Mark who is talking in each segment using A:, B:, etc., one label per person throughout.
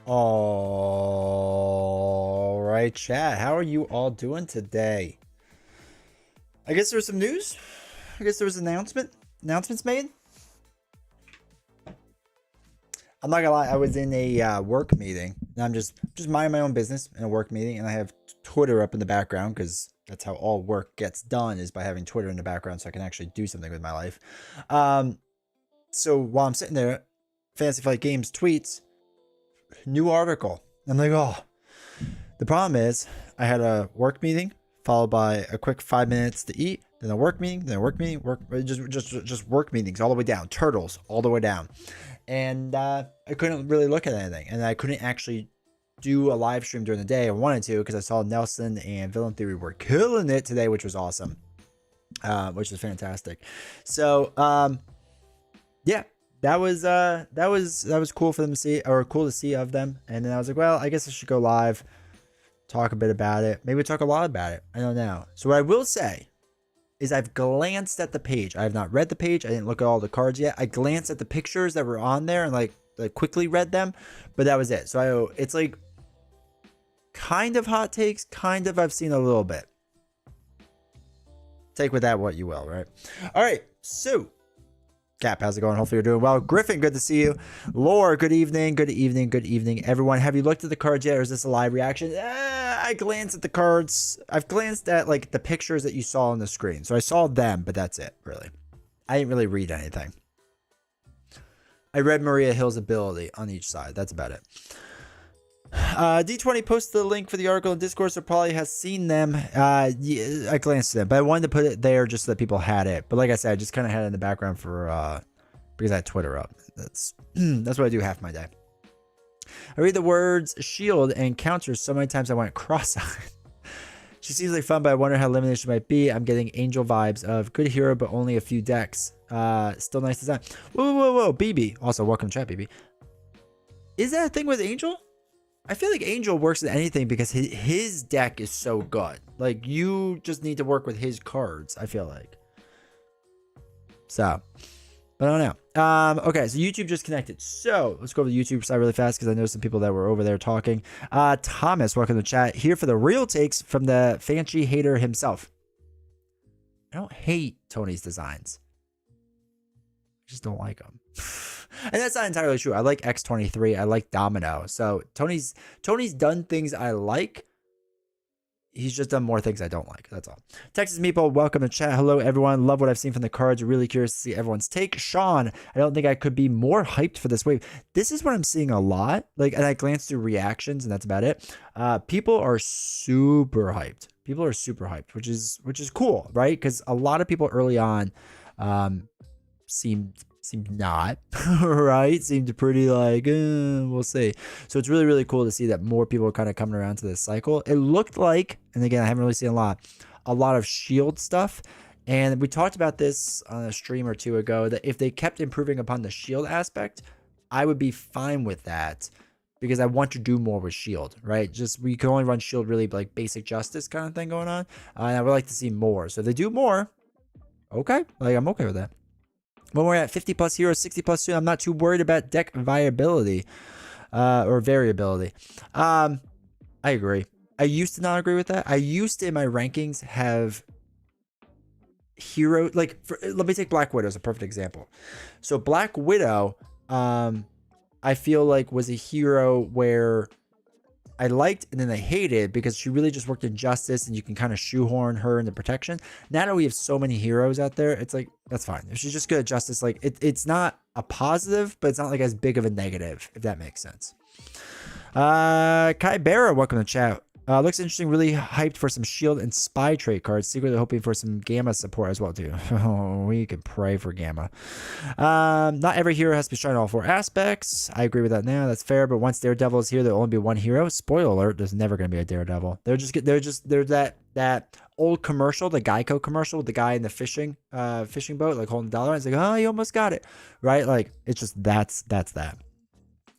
A: All right, chat. How are you all doing today? I guess there was some news. I guess there was announcements made. I'm not gonna lie. I was in a work meeting, and I'm just minding my own business in a work meeting, and I have Twitter up in the background because that's how all work gets done, is by having Twitter in the background, so I can actually do something with my life. So while I'm sitting there, Fantasy Flight Games tweets new article. I'm like, oh. The problem is, I had a work meeting followed by a quick 5 minutes to eat, then a work meeting, just work meetings all the way down, turtles all the way down, and I couldn't really look at anything, and I couldn't actually do a live stream during the day. I wanted to because I saw Nelson and Villain Theory were killing it today, which was awesome, which is fantastic. So yeah. That was cool for them to see, or cool to see of them. And then I was like, well, I guess I should go live, talk a bit about it. Maybe talk a lot about it. I don't know. So what I will say is I've glanced at the page. I have not read the page. I didn't look at all the cards yet. I glanced at the pictures that were on there and like quickly read them, but that was it. So it's like kind of hot takes, kind of I've seen a little bit. Take with that what you will, right? All right, so Cap, how's it going? Hopefully you're doing well. Griffin, good to see you. Lore, good evening. Good evening. Good evening, everyone. Have you looked at the cards yet, or is this a live reaction? I glanced at the cards. I've glanced at like the pictures that you saw on the screen. So I saw them, but that's it, really. I didn't really read anything. I read Maria Hill's ability on each side. That's about it. D20 posted the link for the article in Discord, so probably has seen them. Yeah, I glanced at them, but I wanted to put it there just so that people had it. But like I said, I just kind of had it in the background for because I had Twitter up. That's what I do half my day. I read the words shield and counters so many times I went cross-eyed. She seems like fun, but I wonder how limited she might be. I'm getting Angel vibes of good hero, but only a few decks. Still nice design. Whoa, BB. Also, welcome to chat, BB. Is that a thing with Angel? I feel like Angel works with anything because his deck is so good. Like, you just need to work with his cards, I feel like. So, but I don't know. Okay, so YouTube just connected. So, let's go over the YouTube side really fast because I know some people that were over there talking. Thomas, welcome to the chat. Here for the real takes from the Fanchi hater himself. I don't hate Tony's designs. I just don't like them. And that's not entirely true. I like X23. I like Domino. So Tony's done things I like. He's just done more things I don't like. That's all. Texas Meeple, welcome to chat. Hello, everyone. Love what I've seen from the cards. Really curious to see everyone's take. Sean, I don't think I could be more hyped for this wave. This is what I'm seeing a lot. Like, and I glanced through reactions, and that's about it. People are super hyped. People are super hyped, which is cool, right? Because a lot of people early on seemed not right, seemed pretty like we'll see. So it's really cool to see that more people are kind of coming around to this cycle. It looked like, and again, I haven't really seen a lot of shield stuff, and we talked about this on a stream or two ago, that if they kept improving upon the shield aspect, I would be fine with that, because I want to do more with shield, right? Just, we can only run shield really like basic justice kind of thing going on, and I would like to see more. So if they do more, okay, like I'm okay with that. When we're at 50 plus heroes, 60 plus soon, I'm not too worried about deck viability or variability. I agree. I used to not agree with that. I used to, in my rankings, have hero, like, let me take Black Widow as a perfect example. So Black Widow, I feel like was a hero where I liked and then I hated, because she really just worked in justice and you can kind of shoehorn her into protection. Now that we have so many heroes out there, it's like, that's fine. If she's just good at justice, like it's not a positive, but it's not like as big of a negative, if that makes sense. Kai Barra, welcome to chat. Looks interesting. Really hyped for some shield and spy trait cards. Secretly hoping for some gamma support as well too. Oh, we can pray for gamma. Not every hero has to be strong in all four aspects. I agree with that now. That's fair. But once Daredevil is here, there'll only be one hero. Spoiler alert: there's never going to be a Daredevil. They're that old commercial, the Geico commercial with the guy in the fishing boat, like holding the dollar. It's like, oh, you almost got it, right? Like, it's just that's that.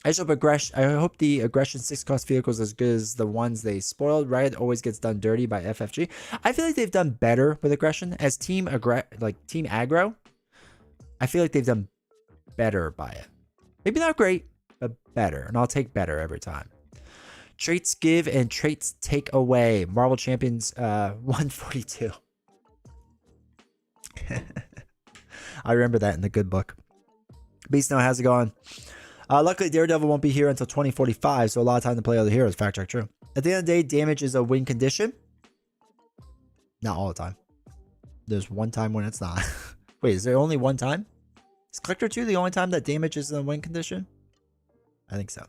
A: I hope the aggression 6-cost vehicles as good as the ones they spoiled. Riot always gets done dirty by FFG. I feel like they've done better with aggression as team aggro. I feel like they've done better by it. Maybe not great, but better, and I'll take better every time. Traits give and traits take away. Marvel Champions 142. I remember that in the good book. Beast Now, how's it going? Luckily, Daredevil won't be here until 2045, so a lot of time to play other heroes. Fact check, true. At the end of the day, damage is a win condition. Not all the time. There's one time when it's not. Wait, is there only one time? Is Collector 2 the only time that damage is in a win condition? I think so.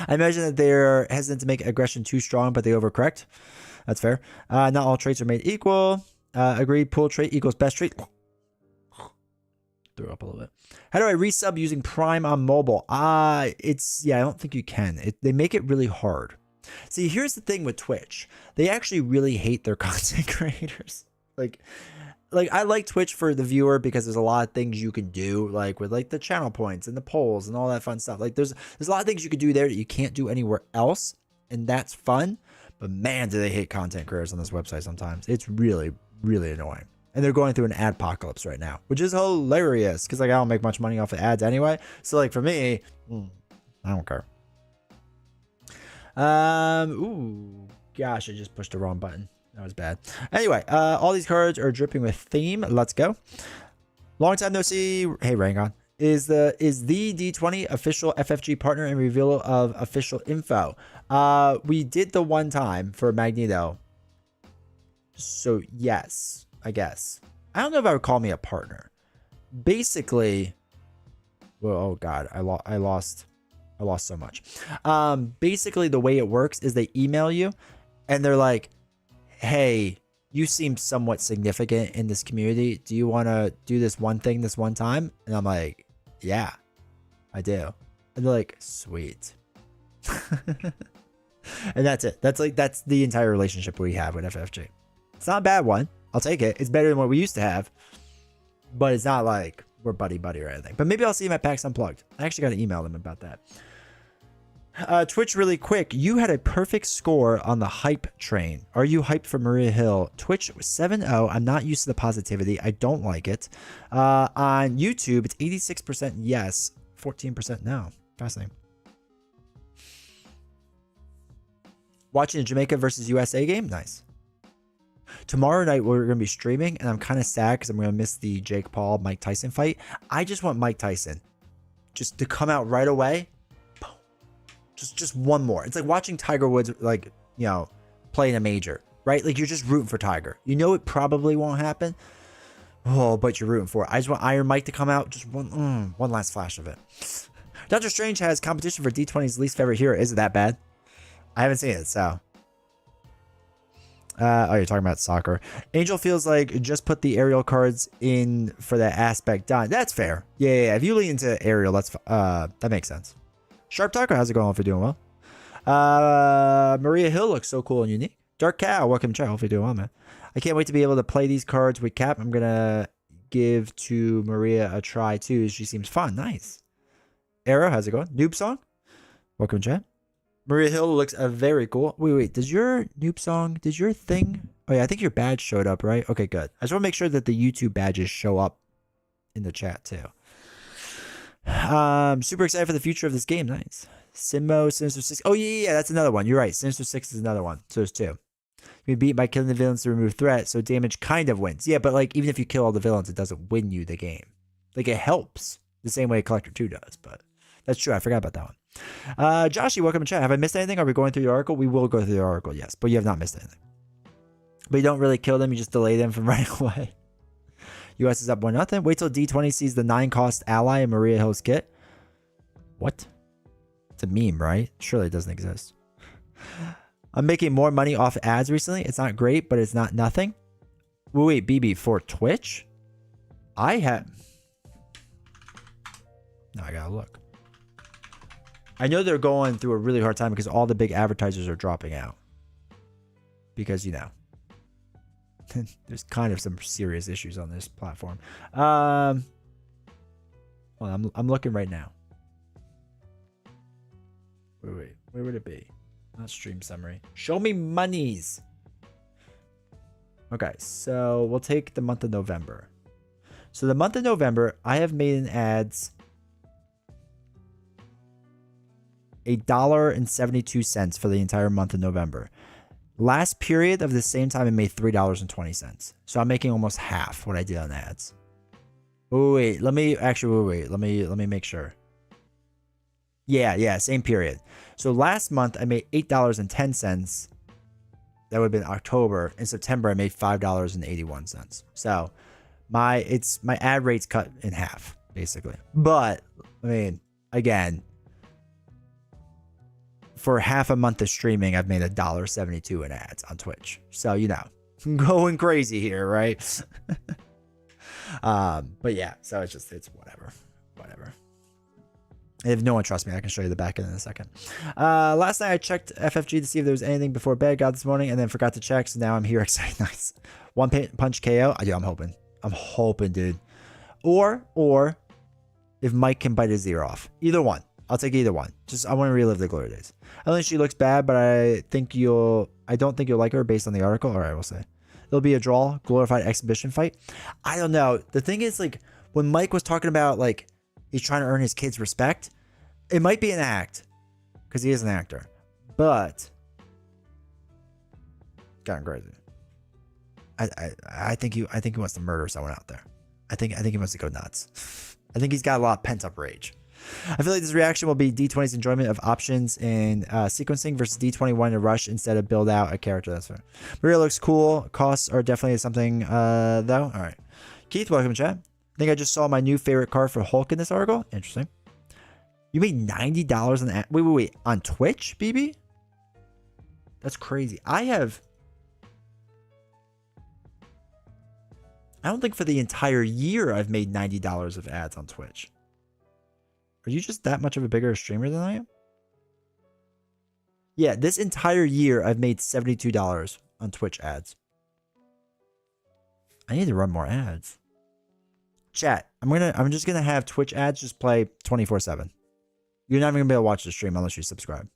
A: I imagine that they're hesitant to make aggression too strong, but they overcorrect. That's fair. Not all traits are made equal. Agreed. Pool trait equals best trait. Threw up a little bit. How do I resub using Prime on mobile? I don't think you can. They make it really hard. See, here's the thing with Twitch. They actually really hate their content creators. Like I like Twitch for the viewer because there's a lot of things you can do, like with like the channel points and the polls and all that fun stuff. Like there's a lot of things you can do there that you can't do anywhere else, and that's fun. But man, do they hate content creators on this website sometimes. It's really, really annoying. And they're going through an adpocalypse right now, which is hilarious because like I don't make much money off of ads anyway. So like for me, I don't care. Ooh, gosh, I just pushed the wrong button. That was bad. Anyway, all these cards are dripping with theme. Let's go. Long time no see. Hey, Rangon. Is the D20 official FFG partner and reveal of official info? We did the one time for Magneto. So yes, I guess. I don't know if I would call me a partner. Basically, well, oh god, I lost so much. Basically, the way it works is they email you, and they're like, "Hey, you seem somewhat significant in this community. Do you want to do this one thing this one time?" And I'm like, "Yeah, I do." And they're like, "Sweet." And that's it. That's the entire relationship we have with FFG. It's not a bad one. I'll take it. It's better than what we used to have, but it's not like we're buddy or anything. But maybe I'll see him at PAX Unplugged. I actually got to email them about that. Twitch, really quick. You had a perfect score on the hype train. Are you hyped for Maria Hill? Twitch 7-0. I'm not used to the positivity. I don't like it. On YouTube, it's 86% yes, 14% no. Fascinating. Watching the Jamaica versus USA game? Nice. Tomorrow night, we're going to be streaming, and I'm kind of sad because I'm going to miss the Jake Paul, Mike Tyson fight. I just want Mike Tyson just to come out right away. Just one more. It's like watching Tiger Woods, like, you know, play in a major, right? Like, you're just rooting for Tiger. You know it probably won't happen. Oh, but you're rooting for it. I just want Iron Mike to come out. Just one last flash of it. Doctor Strange has competition for D20's least favorite hero. Is it that bad? I haven't seen it, so. Oh, you're talking about soccer. Angel feels like just put the aerial cards in for that aspect done. That's fair. Yeah. If you lean into aerial, that makes sense. Sharp Taco, how's it going? If you're doing well. Maria Hill looks so cool and unique. Dark Cow, welcome to chat. Hopefully you're doing well, man. I can't wait to be able to play these cards with Cap. I'm gonna give to Maria a try too. She seems fun. Nice. Arrow, how's it going? Noob Song, welcome to chat. Maria Hill looks very cool. Wait. Does your Noob Song, did your thing? Oh yeah, I think your badge showed up, right? Okay, good. I just want to make sure that the YouTube badges show up in the chat too. Super excited for the future of this game. Nice. Sinmo, Sinister 6. Oh yeah, that's another one. You're right. Sinister 6 is another one. So there's two. You beat by killing the villains to remove threat, so damage kind of wins. Yeah, but like even if you kill all the villains, it doesn't win you the game. Like it helps the same way Collector 2 does, but that's true. I forgot about that one. Joshy, welcome to chat. Have I missed anything? Are we going through the article? We will go through the article, yes, but you have not missed anything. But you don't really kill them, you just delay them from running away. US is up 1-0. Wait till D20 sees the 9-cost ally in Maria Hill's kit. What? It's a meme, right? Surely it doesn't exist. I'm making more money off ads recently. It's not great, but it's not nothing. Wait, BB, for Twitch? I have... No, I gotta look. I know they're going through a really hard time because all the big advertisers are dropping out. Because, you know, there's kind of some serious issues on this platform. Well, I'm looking right now. Wait, where would it be? Not stream summary. Show me monies. Okay, so we'll take the month of November. So the month of November, I have made in ads $1.72 for the entire month of November. Last period of the same time, I made $3.20. So I'm making almost half what I did on ads. Oh, wait, let me make sure. Yeah, same period. So last month I made $8.10. That would have been October. In September I made $5.81. So my ad rate's cut in half, basically. But I mean, again, for half a month of streaming, I've made $1.72 in ads on Twitch. So, you know, going crazy here, right? But yeah, so it's whatever. If no one trusts me, I can show you the back end in a second. Last night I checked FFG to see if there was anything before bed. Got this morning and then forgot to check. So now I'm here excited. Nice. One punch KO. I'm hoping, dude. Or if Mike can bite his ear off. Either one. I'll take either one. I want to relive the glory days. I don't think she looks bad, but I don't think you'll like her based on the article. All right, we'll say. It'll be a draw, glorified exhibition fight. I don't know. The thing is, like, when Mike was talking about, like, he's trying to earn his kids' respect, it might be an act, because he is an actor. But gotten crazy. I think he wants to murder someone out there. I think he wants to go nuts. I think he's got a lot of pent up rage. I feel like this reaction will be D20's enjoyment of options in sequencing versus D20 wanting to rush instead of build out a character. That's fair. Maria looks cool. Costs are definitely something though. All right. Keith, welcome chat. I think I just saw my new favorite card for Hulk in this article. Interesting. You made $90 on that. Wait. On Twitch, BB? That's crazy. I don't think for the entire year I've made $90 of ads on Twitch. Are you just that much of a bigger streamer than I am? Yeah, this entire year I've made $72 on Twitch ads. I need to run more ads. Chat, I'm just gonna have Twitch ads just play 24/7. You're not even gonna be able to watch the stream unless you subscribe.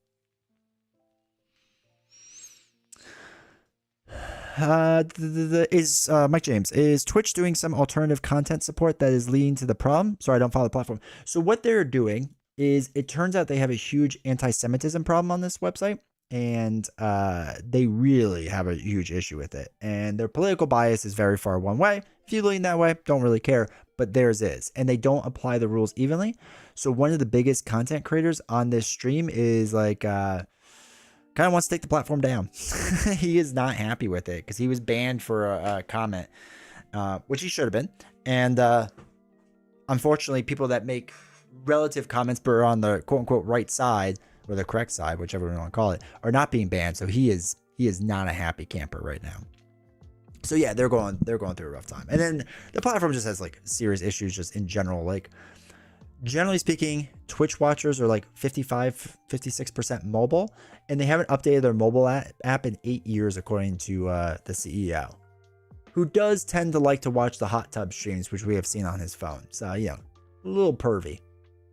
A: Mike James, is Twitch doing some alternative content support that is leading to the problem? Sorry, I don't follow the platform. So what they're doing is, it turns out they have a huge anti-Semitism problem on this website, and they really have a huge issue with it. And their political bias is very far one way. If you lean that way, don't really care, but theirs is. And they don't apply the rules evenly. So one of the biggest content creators on this stream is like... kind of wants to take the platform down. He is not happy with it because he was banned for a comment, which he should have been. And unfortunately, people that make relative comments but are on the quote unquote right side or the correct side, whichever you want to call it, are not being banned. So he is not a happy camper right now. So yeah, they're going through a rough time. And then the platform just has like serious issues just in general. Like, generally speaking, Twitch watchers are like 56% mobile, and they haven't updated their mobile app in 8 years, according to the CEO, who does tend to like to watch the hot tub streams, which we have seen on his phone. So, yeah, a little pervy.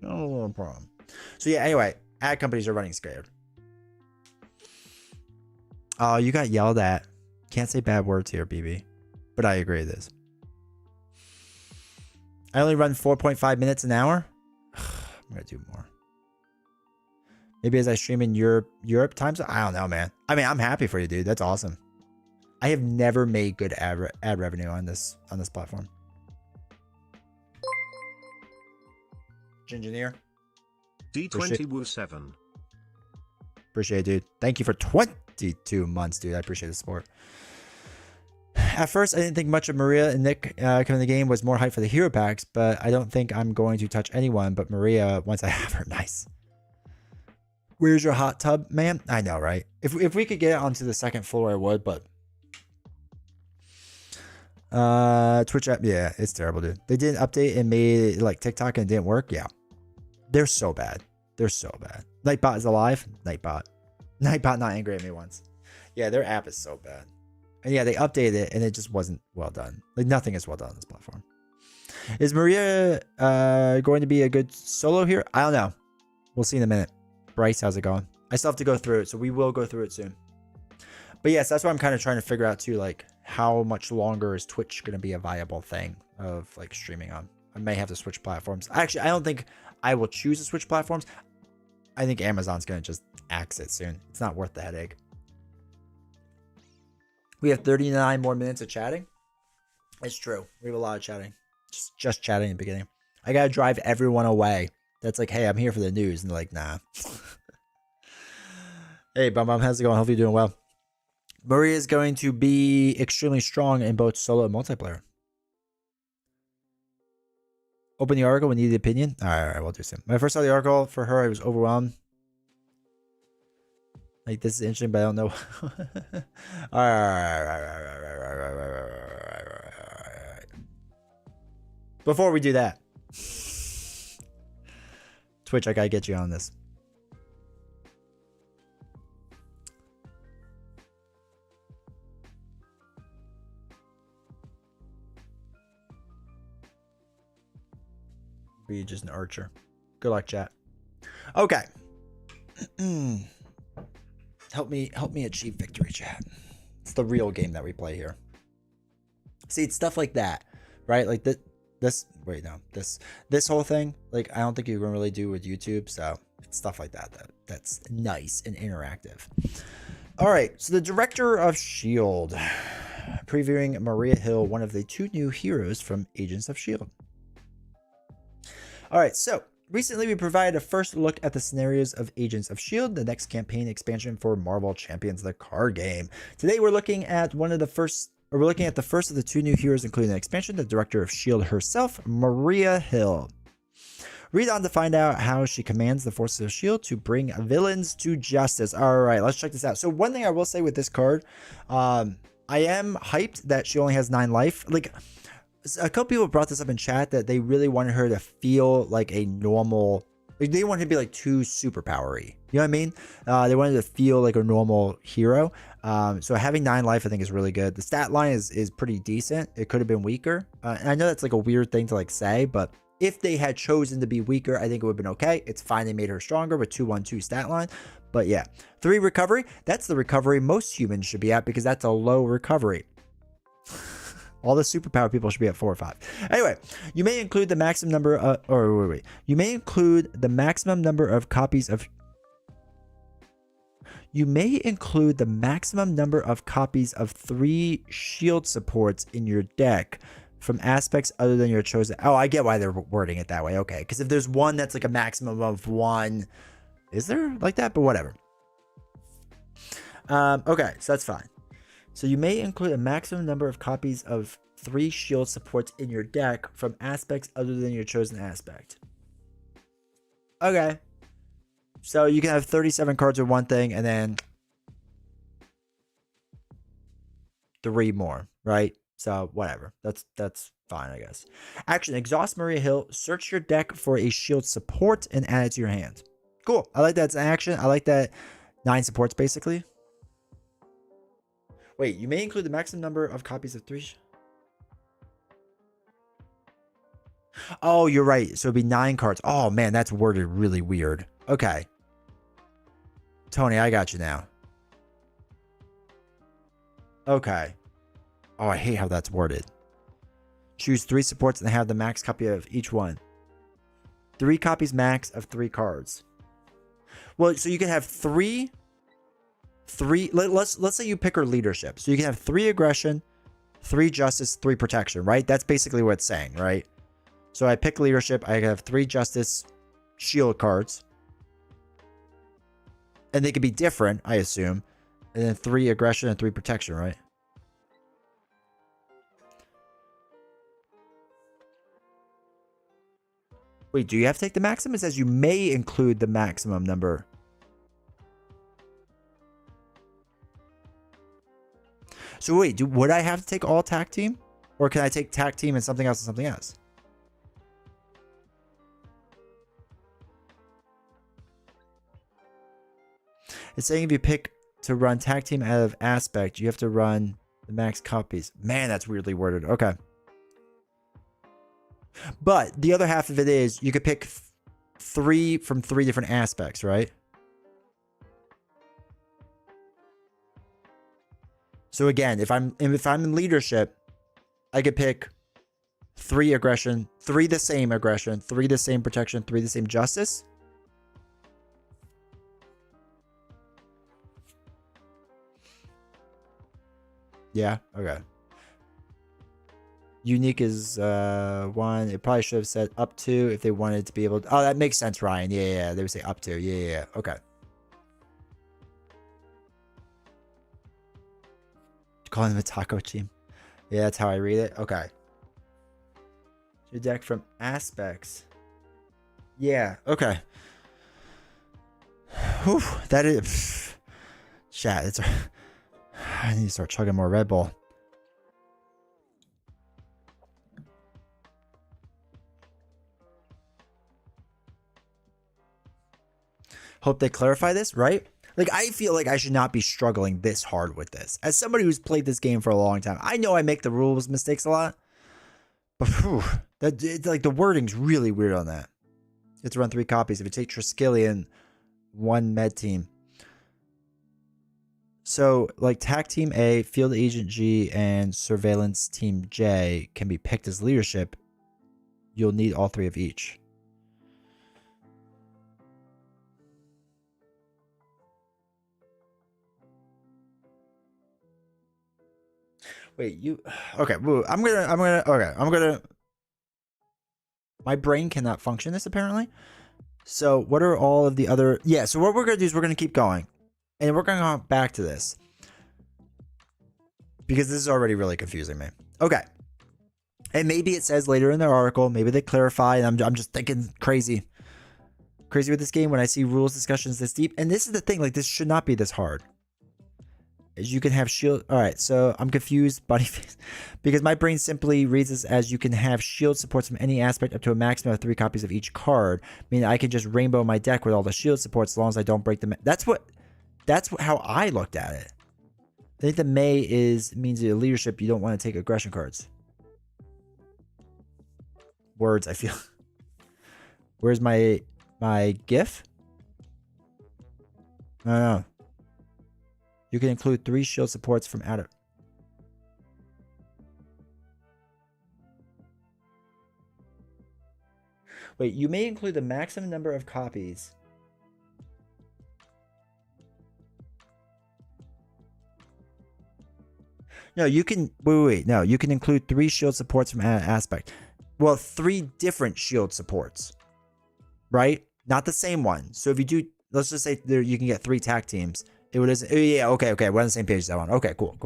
A: Not a little problem. So, yeah, anyway, ad companies are running scared. Oh, you got yelled at. Can't say bad words here, BB. But I agree with this. I only run 4.5 minutes an hour. I'm going to do more. Maybe as I stream in Europe times. I don't know, man. I mean, I'm happy for you, dude. That's awesome. I have never made good ad revenue on this platform. Engineer.
B: D20
A: Appreciate it, dude. Thank you for 22 months, dude. I appreciate the support. At first, I didn't think much of Maria and Nick coming in the game. Was more hype for the hero packs, but I don't think I'm going to touch anyone but Maria once I have her. Nice. Where's your hot tub, man? I know, right? If we could get it onto the second floor, I would, but... Twitch app, yeah, it's terrible, dude. They didn't update and made it like TikTok and it didn't work. Yeah. They're so bad. They're so bad. Nightbot is alive. Nightbot not angry at me once. Yeah, their app is so bad. And yeah, they updated it and it just wasn't well done. Like, nothing is well done on this platform. Is Maria going to be a good solo here? I don't know. We'll see in a minute. Bryce, how's it going? I still have to go through it, so we will go through it soon. But yes, that's what I'm kind of trying to figure out too, like how much longer is Twitch going to be a viable thing of like streaming on. I may have to switch platforms. Actually, I don't think I will choose to switch platforms. I think Amazon's going to just axe it soon. It's not worth the headache. We have 39 more minutes of chatting. It's true. We have a lot of chatting. Just chatting in the beginning. I got to drive everyone away. That's like, hey, I'm here for the news. And they're like, nah. Hey, Bum Bum, how's it going? Hope you're doing well. Maria is going to be extremely strong in both solo and multiplayer. Open the article. We need the opinion. All right, we'll do some. When I first saw the article for her, I was overwhelmed. Like, this is interesting, but I don't know. All right. Before we do that, Twitch, I gotta get you on this. Be just an archer. Good luck, chat. Okay. help me achieve victory, chat. It's the real game that we play here. See, it's stuff like that, right? Like this whole thing, like I don't think you can really do with YouTube, so it's stuff like that's nice and interactive. All right, so the director of S.H.I.E.L.D. previewing Maria Hill, one of the 2 new heroes from Agents of S.H.I.E.L.D. All right, so recently we provided a first look at the scenarios of Agents of S.H.I.E.L.D., the next campaign expansion for Marvel Champions, the card game. Today we're looking at the first of the 2 new heroes, including the expansion, the director of S.H.I.E.L.D. herself, Maria Hill. Read on to find out how she commands the forces of S.H.I.E.L.D. to bring villains to justice. All right, let's check this out. So one thing I will say with this card, I am hyped that she only has 9 life. Like, a couple people brought this up in chat that they really wanted her to feel like a normal, like they wanted to be like too superpowery. You know what I mean? They wanted to feel like a normal hero. So having 9 life, I think, is really good. The stat line is pretty decent. It could have been weaker. And I know that's like a weird thing to like say, but if they had chosen to be weaker, I think it would have been okay. It's fine. They made her stronger with 212 stat line. But yeah, 3 recovery. That's the recovery most humans should be at because that's a low recovery. All the superpower people should be at 4 or 5. Anyway, you may include the maximum number of, You may include the maximum number of copies of 3 shield supports in your deck from aspects other than your chosen. Oh, I get why they're wording it that way. Okay, because if there's one that's like a maximum of 1, is there like that? But whatever. Okay, so that's fine. So you may include a maximum number of copies of 3 shield supports in your deck from aspects other than your chosen aspect. Okay. So you can have 37 cards with one thing and then 3 more, right? So whatever. That's fine, I guess. Action. Exhaust Maria Hill. Search your deck for a shield support and add it to your hand. Cool. I like that it's an action. I like that 9 supports basically. Wait, you may include the maximum number of copies of 3. Oh, you're right. So it'd be 9 cards. Oh, man, that's worded really weird. Okay. Tony, I got you now. Okay. Oh, I hate how that's worded. Choose 3 supports and have the max copy of each one. 3 copies max of 3 cards. Well, so you can have 3... let's say you pick her leadership. So you can have 3 aggression, 3 justice, 3 protection, right? That's basically what it's saying, right? So I pick leadership. I have 3 justice shield cards. And they could be different, I assume. And then 3 aggression and 3 protection, right? Wait, do you have to take the maximum? It says you may include the maximum number. So wait, would I have to take all tac team? Or can I take tac team and something else and something else? It's saying if you pick to run tac team out of aspect, you have to run the max copies. Man, that's weirdly worded. Okay. But the other half of it is you could pick 3 from 3 different aspects, right? So again, if I'm in leadership, I could pick 3 aggression, 3 the same aggression, 3 the same protection, 3 the same justice. Yeah. Okay. Unique is 1. It probably should have said up to if they wanted to be able to. Oh, that makes sense, Ryan. Yeah, yeah. They would say up to. Yeah, yeah. Okay. Calling them a taco team. Yeah, that's how I read it. Okay. Your deck from aspects. Yeah. Okay. Whew, that is. Chat. It's. I need to start chugging more Red Bull. Hope they clarify this, right? Like, I feel like I should not be struggling this hard with this. As somebody who's played this game for a long time, I know I make the rules mistakes a lot. But whew, like the wording's really weird on that. You have to run 3 copies. If you take Triskelion, 1 med team. So, like, TAC Team A, Field Agent G, and Surveillance Team J can be picked as leadership. You'll need all 3 of each. Wait, you... Okay, I'm gonna... My brain cannot function this, apparently. So, what are all of the other... Yeah, so what we're gonna do is we're gonna keep going. And we're gonna go back to this. Because this is already really confusing me. Okay. And maybe it says later in their article, maybe they clarify, and I'm just thinking crazy with this game when I see rules discussions this deep. And this is the thing, like, this should not be this hard. As you can have shield. All right, so I'm confused, bunny face, because my brain simply reads this as you can have shield supports from any aspect up to a maximum of 3 copies of each card. Meaning I can just rainbow my deck with all the shield supports as long as I don't break them. That's how I looked at it. I think the May means your leadership. You don't want to take aggression cards. Words, I feel. Where's my GIF? I don't know. You can include 3 shield supports from out of... Wait, you may include the maximum number of copies. No, you can... Wait. No, you can include 3 shield supports from an aspect. Well, 3 different shield supports. Right? Not the same one. So if you do... Let's just say there you can get 3 TAC teams. It would... Yeah, okay. We're on the same page as that one. Okay, cool.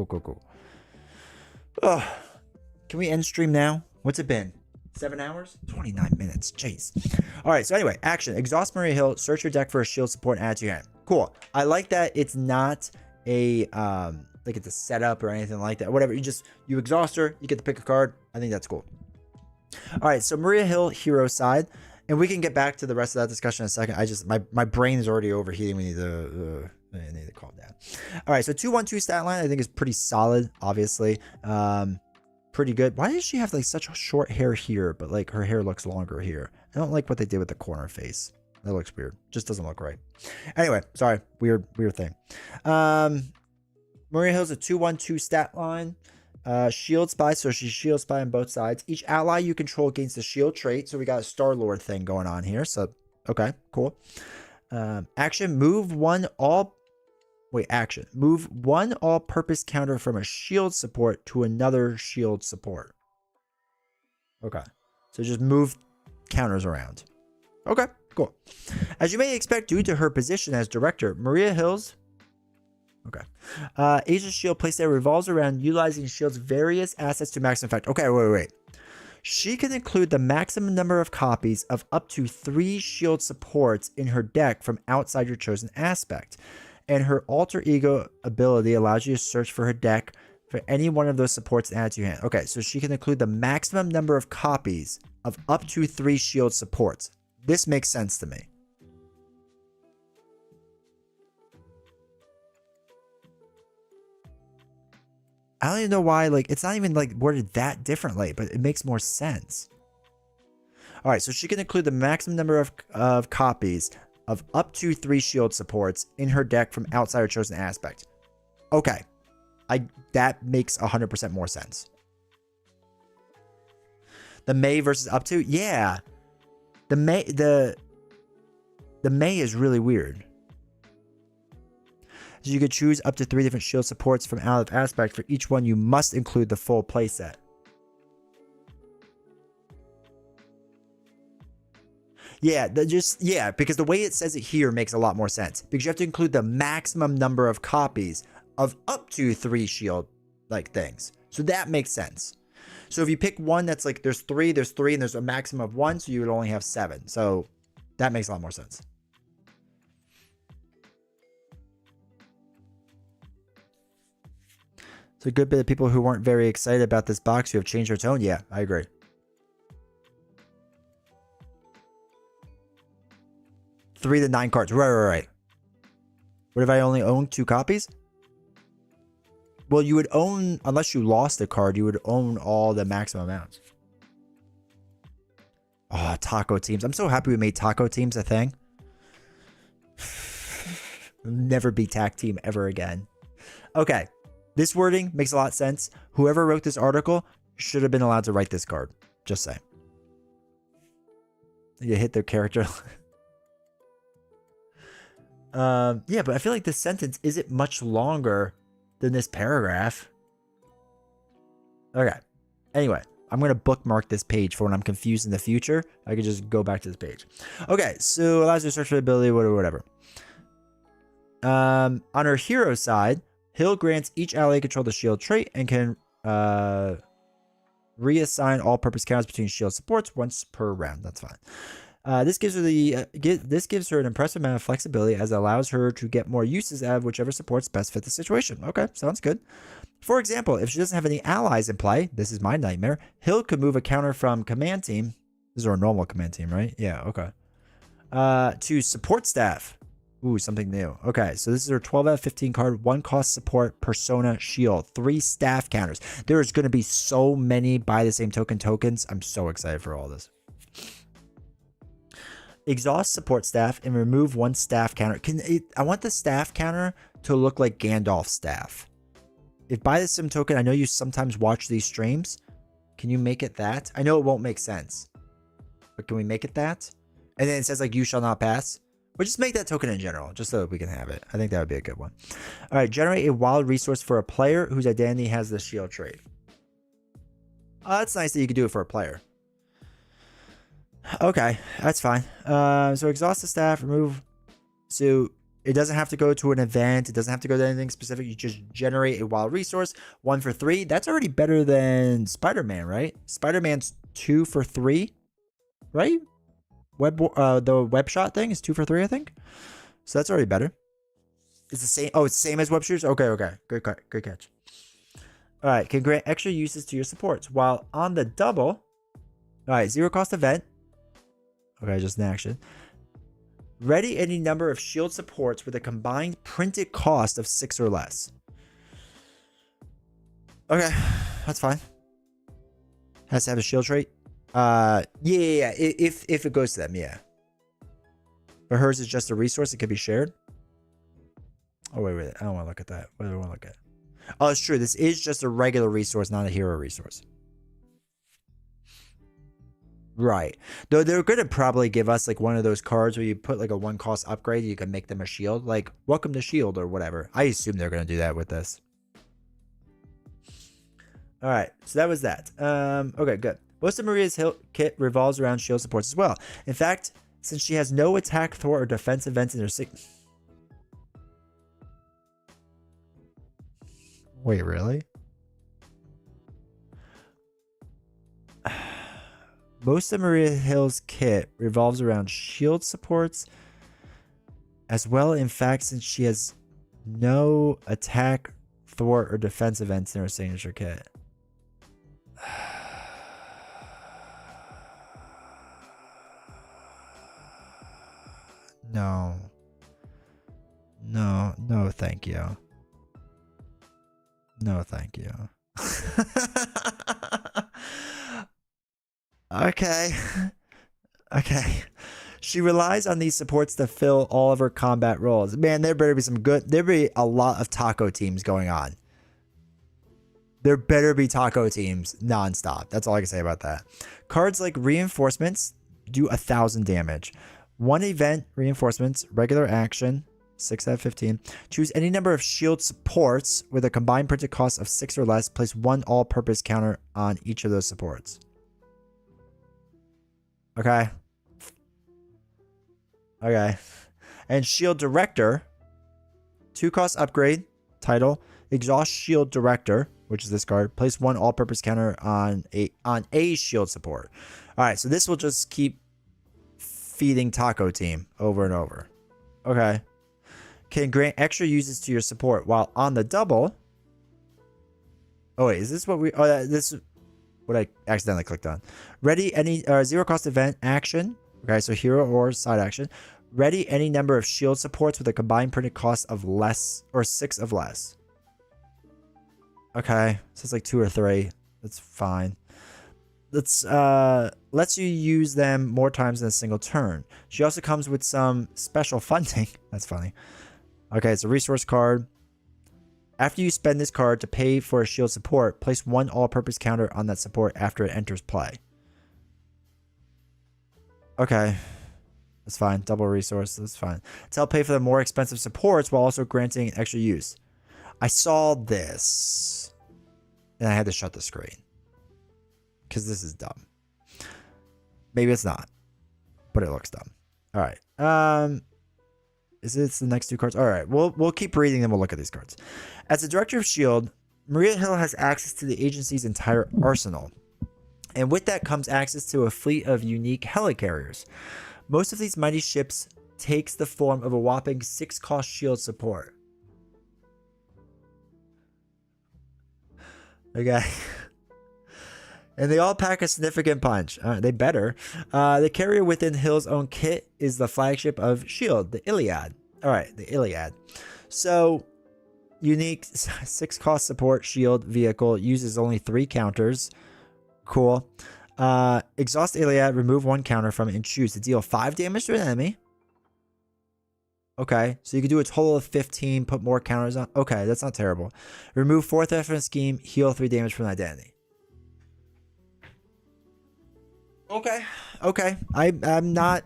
A: Oh, can we end stream now? What's it been? 7 hours? 29 minutes. Jeez. All right, so anyway, action. Exhaust Maria Hill. Search your deck for a shield support and add to your hand. Cool. I like that it's not a... like it's a setup or anything like that. Whatever. You exhaust her. You get to pick a card. I think that's cool. All right, so Maria Hill, hero side. And we can get back to the rest of that discussion in a second. My brain is already overheating. We need to calm down. All right, so 2-1-2 stat line I think is pretty solid, obviously. Pretty good. Why does she have like such short hair here, but like her hair looks longer here? I don't like what they did with the corner face. That looks weird. Just doesn't look right. Anyway, sorry. Weird thing. Maria Hill's a 2-1-2 stat line. Shield spy, so she's shield spy on both sides. Each ally you control gains the shield trait. So we got a Star-Lord thing going on here. So, okay, cool. Action, move one all-purpose counter from a shield support to another shield support. Okay. So just move counters around. Okay, cool. As you may expect, due to her position as director, Maria Hill's Asia's shield playset revolves around utilizing shield's various assets to maximum effect. Okay, wait. She can include the maximum number of copies of up to 3 shield supports in her deck from outside your chosen aspect. And her alter ego ability allows you to search for her deck for any one of those supports and add to your hand. Okay, so she can include the maximum number of copies of up to 3 shield supports. This makes sense to me. I don't even know why, like, it's not even like worded that differently, but it makes more sense. All right, so she can include the maximum number of copies of up to 3 shield supports in her deck from outside her chosen aspect. Okay, that makes 100% more sense. The May versus up to, yeah. The May is really weird. So you could choose up to 3 different shield supports from out of aspect. For each one, you must include the full playset. Yeah, because the way it says it here makes a lot more sense. Because you have to include the maximum number of copies of up to 3 shield like things. So that makes sense. So if you pick one that's like there's 3, and there's a maximum of 1, so you would only have 7. So that makes a lot more sense. So a good bit of people who weren't very excited about this box who have changed their tone. Yeah, I agree. Three to 9 cards. Right. What if I only own 2 copies? Well, you would own, unless you lost a card, you would own all the maximum amounts. Oh, taco teams. I'm so happy we made taco teams a thing. Never be tac team ever again. Okay. This wording makes a lot of sense. Whoever wrote this article should have been allowed to write this card. Just saying. You hit their character. Yeah, but I feel like this sentence isn't much longer than this paragraph. Okay. Anyway, I'm going to bookmark this page for when I'm confused in the future. I can just go back to this page. Okay, so allows you to search for ability, whatever. On her hero side, Hill grants each ally control the shield trait and can reassign all-purpose counters between shield supports once per round. That's fine. This gives her an impressive amount of flexibility as it allows her to get more uses out of whichever supports best fit the situation. Okay, sounds good. For example, if she doesn't have any allies in play, this is my nightmare, Hill could move a counter from command team. This is our normal command team, right? Yeah, okay. To support staff. Ooh, something new. Okay, so this is her 12 out of 15 card, 1 cost support, persona, shield, 3 staff counters. There is going to be so many buy the same token tokens. I'm so excited for all this. Exhaust support staff and remove 1 staff counter. I want the staff counter to look like Gandalf's staff. If buy the sim token, I know you sometimes watch these streams. Can you make it that? I know it won't make sense, but can we make it that? And then it says like you shall not pass. Or just make that token in general, just so that we can have it. I think that would be a good one. All right, generate a wild resource for a player whose identity has the shield trait. Oh, that's nice that you could do it for a player. Okay, that's fine. So exhaust the staff, remove. So it doesn't have to go to an event. It doesn't have to go to anything specific. You just generate a wild resource. 1 for 3. That's already better than Spider-Man, right? Spider-Man's 2 for 3, right? The web shot thing is 2 for 3, I think. So that's already better. It's the same. Oh, it's the same as web shooters. Okay. Good catch. All right, can grant extra uses to your supports while on the double. All right, 0 cost event. Okay, just an action. Ready any number of shield supports with a combined printed cost of 6 or less. Okay, that's fine. Has to have a shield trait. Yeah. If it goes to them, yeah. But hers is just a resource. It can be shared. Oh, wait. I don't want to look at that. What do I want to look at? Oh, it's true. This is just a regular resource, not a hero resource. Right. Though they're going to probably give us like one of those cards where you put like a 1 cost upgrade. You can make them a shield. Like, welcome to shield or whatever. I assume they're going to do that with this. All right. So that was that. Okay, good. Most of Maria's kit revolves around shield supports as well. In fact, since she has no attack, thwart, or defense events in her Wait, really? Most of Maria Hill's kit revolves around shield supports as well. In fact, since she has no attack, thwart, or defense events in her signature kit. No, thank you. No, thank you. Okay. She relies on these supports to fill all of her combat roles. Man, there better be a lot of taco teams going on. There better be taco teams nonstop. That's all I can say about that. Cards like reinforcements do 1,000 damage. 1 event reinforcements, regular action, 6 out of 15. Choose any number of shield supports with a combined printed cost of 6 or less. Place 1 all-purpose counter on each of those supports. Okay. Okay. And Shield Director. 2 cost upgrade. Title. Exhaust Shield Director, which is this card. Place 1 all-purpose counter on a shield support. Alright, so this will just keep feeding Taco Team over and over. Okay. Can grant extra uses to your support while on the double. Oh wait, is this what we... Oh, this is what I accidentally clicked on. Ready any 0 cost event action. Okay, so hero or side action. Ready any number of shield supports with a combined printed cost of less or 6 of less. Okay, so it's like 2 or 3. That's fine. Let's lets you use them more times in a single turn. She also comes with some special funding. That's funny. Okay, it's a resource card. After you spend this card to pay for a shield support, place 1 all-purpose counter on that support after it enters play. Okay. That's fine. Double resource. That's fine. It's help pay for the more expensive supports while also granting extra use. I saw this. And I had to shut the screen. Because this is dumb. Maybe it's not. But it looks dumb. Alright. Is it the next 2 cards? Alright. We'll keep reading them. We'll look at these cards. As the Director of S.H.I.E.L.D., Maria Hill has access to the agency's entire arsenal. And with that comes access to a fleet of unique helicarriers. Most of these mighty ships takes the form of a whopping 6 cost shield support. Okay. And they all pack a significant punch. They better. The carrier within Hill's own kit is the flagship of S.H.I.E.L.D., the Iliad. Alright, the Iliad. So, unique 6 cost support shield vehicle uses only 3 counters. Cool. Exhaust Iliad, remove 1 counter from it and choose to deal 5 damage to an enemy. Okay, so you can do a total of 15, put more counters on. Okay, that's not terrible. Remove 4th effort scheme, heal 3 damage from an identity. Okay, okay. I'm not...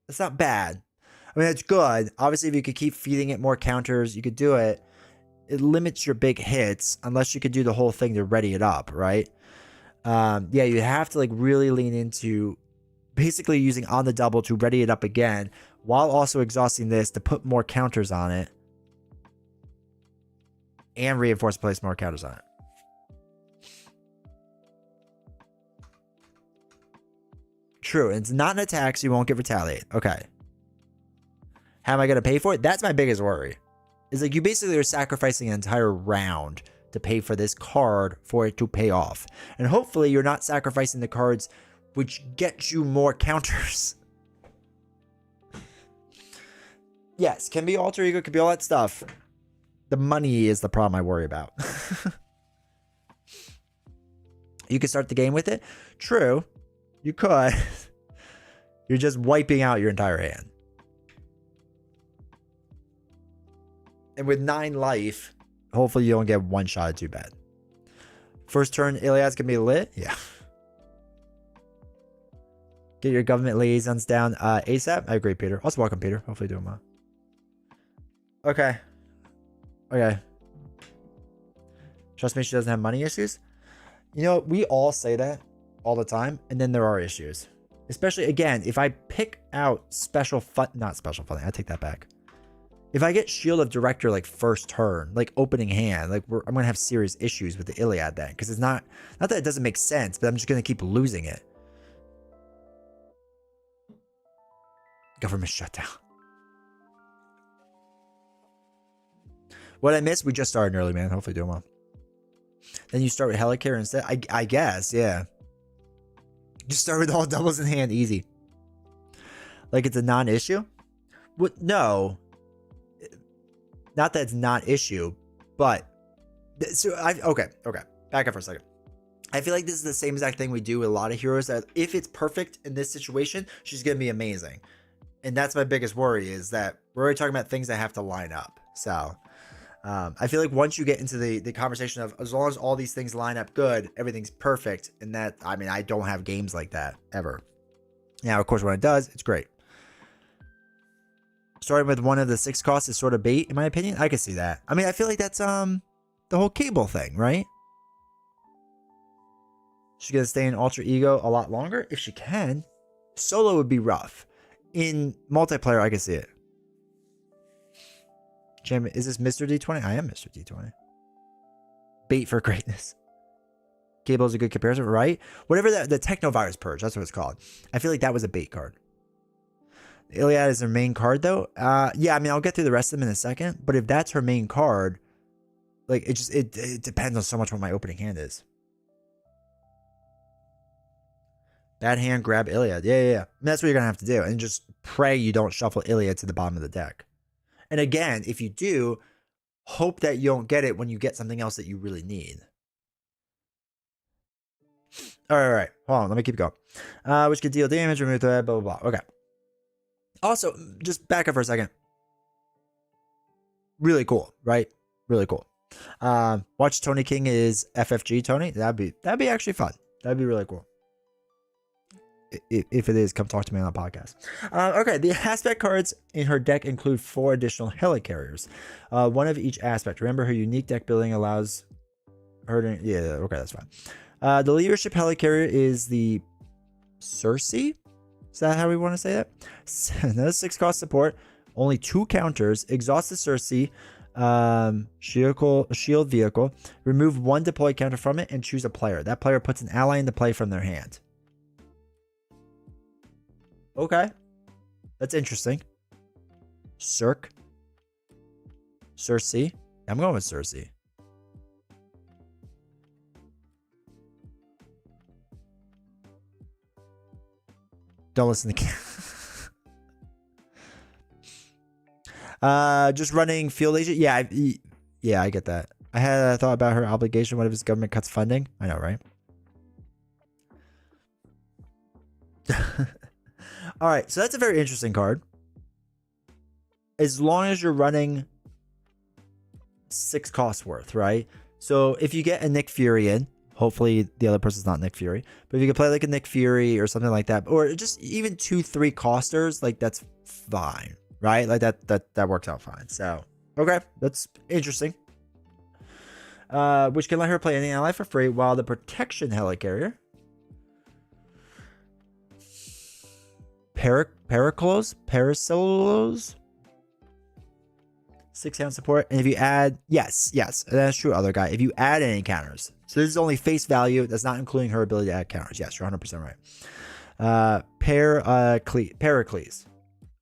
A: That's not bad. I mean, it's good. Obviously, if you could keep feeding it more counters, you could do it. It limits your big hits unless you could do the whole thing to ready it up, right? Yeah, you have to like really lean into basically using on the double to ready it up again while also exhausting this to put more counters on it and reinforce place more counters on it. True, it's not an attack, so you won't get retaliate. Okay. How am I going to pay for it? That's my biggest worry. It's like you basically are sacrificing an entire round to pay for this card for it to pay off. And hopefully you're not sacrificing the cards which get you more counters. Yes, can be alter ego, can be all that stuff. The money is the problem I worry about. You can start the game with it. True, you could. You're just wiping out your entire hand. And with 9 life, hopefully you don't get one shot too bad. First turn, Iliad's gonna be lit. Yeah. Get your government liaisons down ASAP. I agree, Peter. Also, welcome, Peter. Hopefully doing well. Okay. Okay. Trust me, she doesn't have money issues. You know, we all say that all the time, and then there are issues. Especially, again, if I pick out not special funding, I take that back. If I get Shield of Director like first turn, like opening hand, like I'm gonna have serious issues with the Iliad then, because it's not that it doesn't make sense, but I'm just gonna keep losing it. Government shutdown. What I missed, we just started early, man. Hopefully doing well. Then you start with Helicarrier instead. I guess, yeah. Just start with all doubles in hand, easy. Like it's a non-issue. What? No. Not that it's not issue, but so okay. Back up for a second. I feel like this is the same exact thing we do with a lot of heroes. That if it's perfect in this situation, she's gonna be amazing, and that's my biggest worry is that we're already talking about things that have to line up. So I feel like once you get into the conversation of as long as all these things line up good, everything's perfect, and that I mean I don't have games like that ever. Now, of course, when it does, it's great. Starting with one of the 6 costs is sort of bait, in my opinion. I can see that. I mean, I feel like that's the whole cable thing, right? She's gonna stay in Alter Ego a lot longer if she can. Solo would be rough. In multiplayer, I can see it. Jim, is this Mr. D20? I am Mr. D20. Bait for greatness. Cable is a good comparison, right? Whatever the Technovirus Purge, that's what it's called. I feel like that was a bait card. The Iliad is her main card, though. Yeah, I mean, I'll get through the rest of them in a second. But if that's her main card, like, it depends on so much what my opening hand is. Bad hand, grab Iliad. Yeah. And that's what you're going to have to do. And just pray you don't shuffle Iliad to the bottom of the deck. And again, if you do, hope that you don't get it when you get something else that you really need. All right. Hold on. Let me keep going. Which could deal damage, remove threat, blah, blah, blah. Okay. Also, just back up for a second. Really cool, right? Really cool. Watch Tony King is FFG Tony. That'd be actually fun. That'd be really cool. If it is, come talk to me on the podcast. Okay, the aspect cards in her deck include 4 additional Helicarriers. One of each aspect. Remember, her unique deck building allows her to... Yeah, okay, that's fine. The leadership Helicarrier is the Cersei. Is that how we want to say that? Another 6 cost support. Only 2 counters. Exhaust the Cersei. Shield vehicle. Remove 1 deploy counter from it and choose a player. That player puts an ally into play from their hand. Okay. That's interesting. Cersei. I'm going with Cersei. Don't listen to just running field agent. Yeah, I get that. I had a thought about her obligation. What if his government cuts funding? I know, right? All right, so that's a very interesting card. As long as you're running 6 costs worth, right? So if you get a Nick Fury in, hopefully the other person's not Nick Fury, but if you can play like a Nick Fury or something like that, or just even 2-3 costers, like that's fine, right? Like that works out fine. So okay, that's interesting. Which can let her play any ally for free, while the protection Helicarrier Parasolos 6 sound support, and if you add yes, that's true, other guy. If you add any counters, so this is only face value, that's not including her ability to add counters. Yes, you're 100% right. Pericles.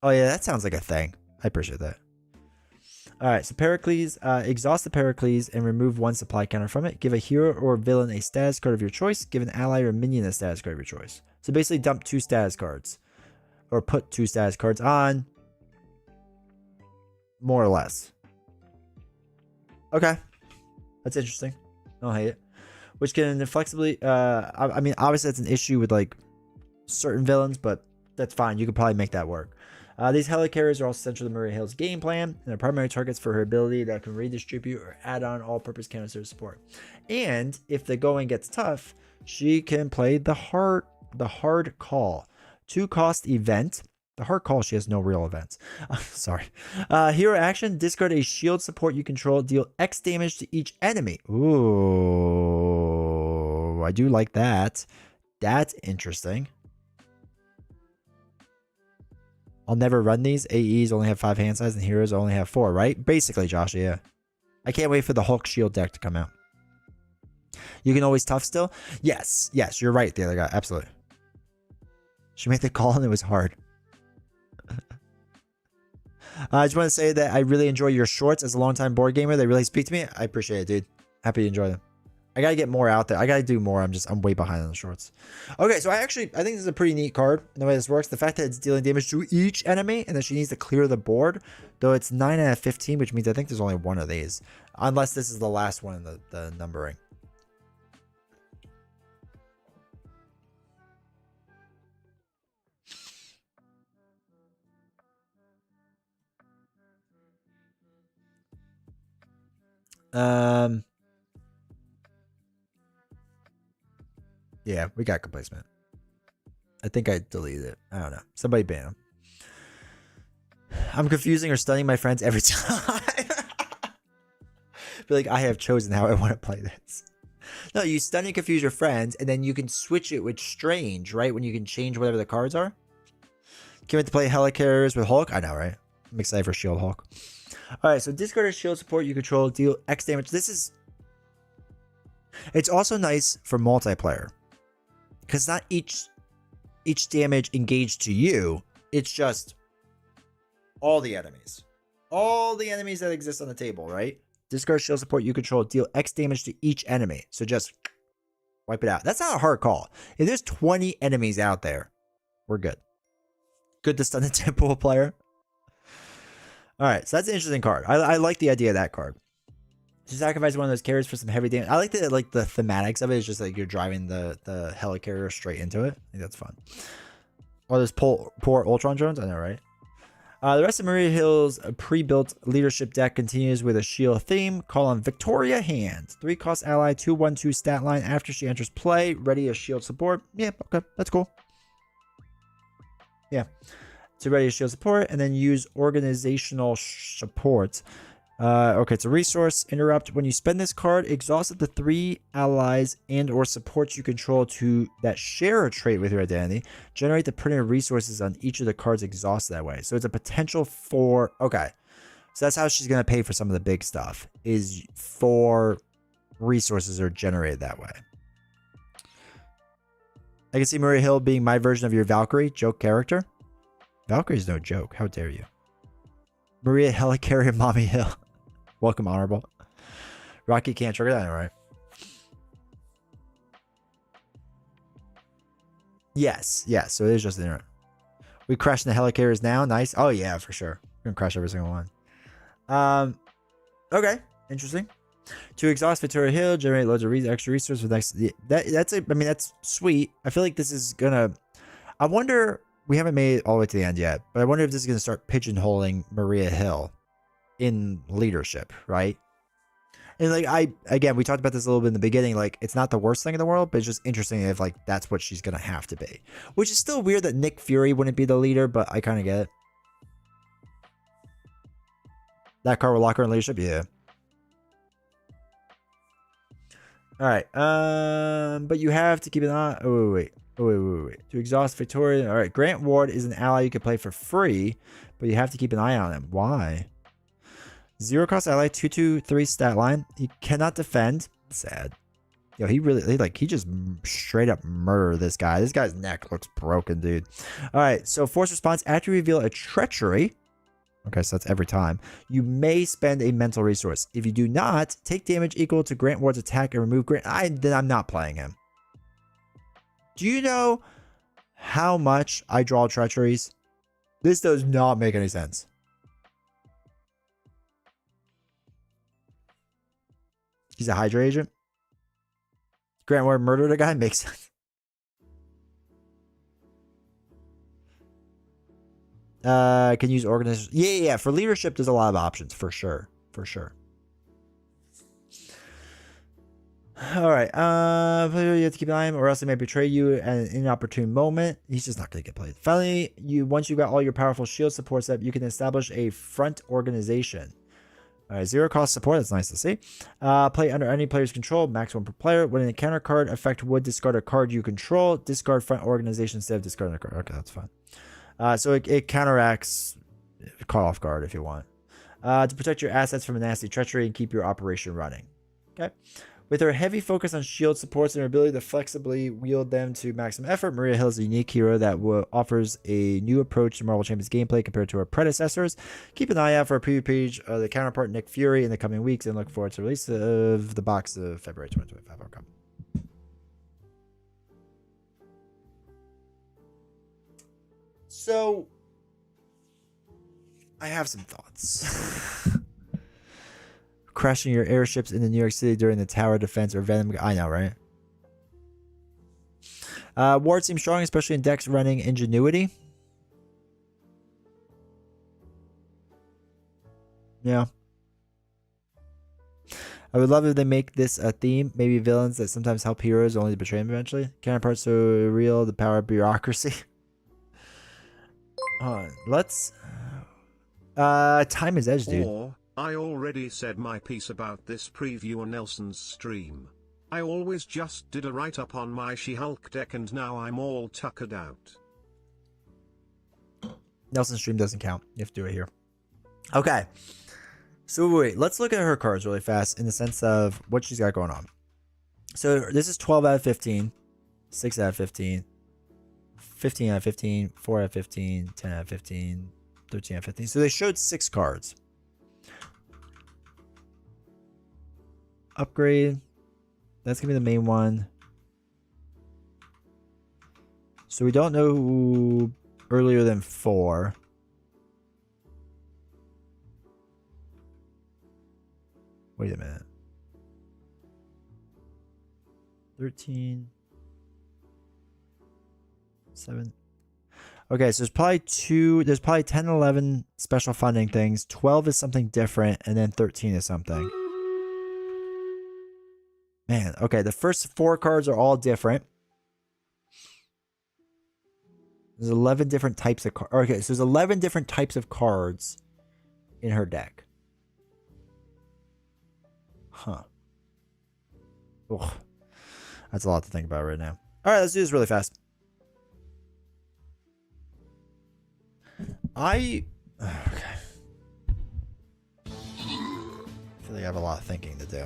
A: Oh yeah, that sounds like a thing. I appreciate that. All right, so Pericles, exhaust the Pericles and remove 1 supply counter from it. Give a hero or villain a status card of your choice. Give an ally or minion a status card of your choice. So basically dump 2 status cards, or put 2 status cards on, more or less. Okay, that's interesting. I don't hate it. Which can flexibly, I mean, obviously that's an issue with like certain villains, but that's fine. You could probably make that work. These Helicarriers are also central to Maria Hill's game plan, and they're primary targets for her ability that can redistribute or add on all-purpose counter support. And if the going gets tough, she can play the hard call. 2 cost event. The hard call, she has no real events. Sorry. Hero action, discard a shield support you control, deal X damage to each enemy. Ooh, I do like that. That's interesting. I'll never run these. AEs only have 5 hand size and heroes only have 4, right? Basically, Josh, yeah. I can't wait for the Hulk shield deck to come out. You can always tough still? Yes, you're right, the other guy. Absolutely. She made the call and it was hard. I just want to say that I really enjoy your shorts as a longtime board gamer. They really speak to me. I appreciate it, dude. Happy to enjoy them. I gotta get more out there. I gotta do more. I'm way behind on the shorts. Okay, so I think this is a pretty neat card in the way this works. The fact that it's dealing damage to each enemy and that she needs to clear the board, though it's 9 out of 15, which means I think there's only 1 of these, unless this is the last one in the numbering. Yeah, we got complacement. I think I deleted it. I don't know. Somebody ban him. I'm confusing or stunning my friends every time. Feel like I have chosen how I want to play this. No, you stun and confuse your friends, and then you can switch it with Strange, right? When you can change whatever the cards are. Can't wait to play Helicarriers with Hulk. I know, right? I'm excited for Shield Hulk. All right, so discard a shield support you control, deal X damage. It's also nice for multiplayer, because not each damage engaged to you. It's just all the enemies. All the enemies that exist on the table, right? Discard shield support you control, deal X damage to each enemy. So just wipe it out. That's not a hard call. If there's 20 enemies out there, we're good. Good to stun the temple player. All right, so that's an interesting card. I like the idea of that card. To sacrifice one of those carriers for some heavy damage. I like the thematics of it. It's just like you're driving the helicarrier straight into it. I think that's fun. Oh, there's poor Ultron drones. I know, right? The rest of Maria Hill's pre-built leadership deck continues with a shield theme. Call on Victoria Hand. 3-cost ally, 2/1/2 stat line. After she enters play, ready as shield support. Yeah, okay, that's cool. Yeah. So ready as shield support, and then use organizational support. Okay, it's a resource. Interrupt. When you spend this card, exhaust the 3 allies and or supports you control that share a trait with your identity. Generate the printed resources on each of the cards exhausted that way. So it's a potential for... Okay. So that's how she's going to pay for some of the big stuff. Is 4 resources are generated that way. I can see Maria Hill being my version of your Valkyrie joke character. Valkyrie's no joke. How dare you? Maria Helicarrier Mommy Hill. Welcome, Honorable. Rocky can't trigger that, all right? Yes. So it is just an error. We crashing the Helicarriers now. Nice. Oh, yeah, for sure. We're going to crash every single one. Okay. Interesting. To exhaust Victoria Hill, generate loads of extra resources with next. That's sweet. I feel like this is going to... I wonder... We haven't made it all the way to the end yet, but I wonder if this is going to start pigeonholing Maria Hill in leadership, right? And like we talked about this a little bit in the beginning. Like, it's not the worst thing in the world, but it's just interesting if like that's what she's going to have to be. Which is still weird that Nick Fury wouldn't be the leader, but I kind of get it. That card will lock her in leadership, yeah. All right, but you have to keep an eye. Oh wait. To exhaust Victoria. All right. Grant Ward is an ally you can play for free, but you have to keep an eye on him. Why? 0-cost ally, 2/2/3 stat line. He cannot defend. Sad. Yo, he just straight up murdered this guy. This guy's neck looks broken, dude. All right. So force response after you reveal a treachery. Okay, so that's every time. You may spend a mental resource. If you do not, take damage equal to Grant Ward's attack and remove Grant. Then I'm not playing him. Do you know how much I draw treacheries? This does not make any sense. He's a Hydra agent. Grant Ward murdered a guy? Makes sense. Can use organization. Yeah. For leadership, there's a lot of options for sure. All right. You have to keep an eye on him, or else he may betray you at an inopportune moment. He's just not going to get played. Finally, once you've got all your powerful shield supports up, you can establish a front organization. All right, 0-cost support. That's nice to see. Play under any player's control, max 1 per player. When an encounter card effect would discard a card you control, discard front organization instead of discarding a card. Okay, that's fine. So it counteracts caught off guard if you want. To protect your assets from a nasty treachery and keep your operation running. Okay. With her heavy focus on shield supports and her ability to flexibly wield them to maximum effort, Maria Hill is a unique hero that offers a new approach to Marvel Champions gameplay compared to her predecessors. Keep an eye out for a preview page of the counterpart Nick Fury in the coming weeks, and look forward to the release of the box of February 2025. Okay. So, I have some thoughts. Crashing your airships into New York City during the tower defense or Venom. I know, right? Ward seems strong, especially in decks running Ingenuity. Yeah. I would love if they make this a theme. Maybe villains that sometimes help heroes only to betray them eventually. Counterparts so real, the power of bureaucracy. Let's... Time is edge, dude.
B: Or, I already said my piece about this preview on Nelson's stream. I always just did a write-up on my She-Hulk deck and now I'm all tuckered out.
A: Nelson's stream doesn't count. You have to do it here. Okay. So wait, let's look at her cards really fast in the sense of what she's got going on. So this is 12 out of 15, 6 out of 15, 15 out of 15, 4 out of 15, 10 out of 15, 13 out of 15. So they showed 6 cards. Upgrade. That's going to be the main one. So we don't know who earlier than 4. Wait a minute. 13. 7. Okay, so there's probably 10 and 11 special funding things. 12 is something different, and then 13 is something. Man, okay, the first 4 cards are all different. There's 11 different types of cards. Okay, so there's 11 different types of cards in her deck. Huh. Ugh. That's a lot to think about right now. All right, let's do this really fast. Okay. I feel like I have a lot of thinking to do.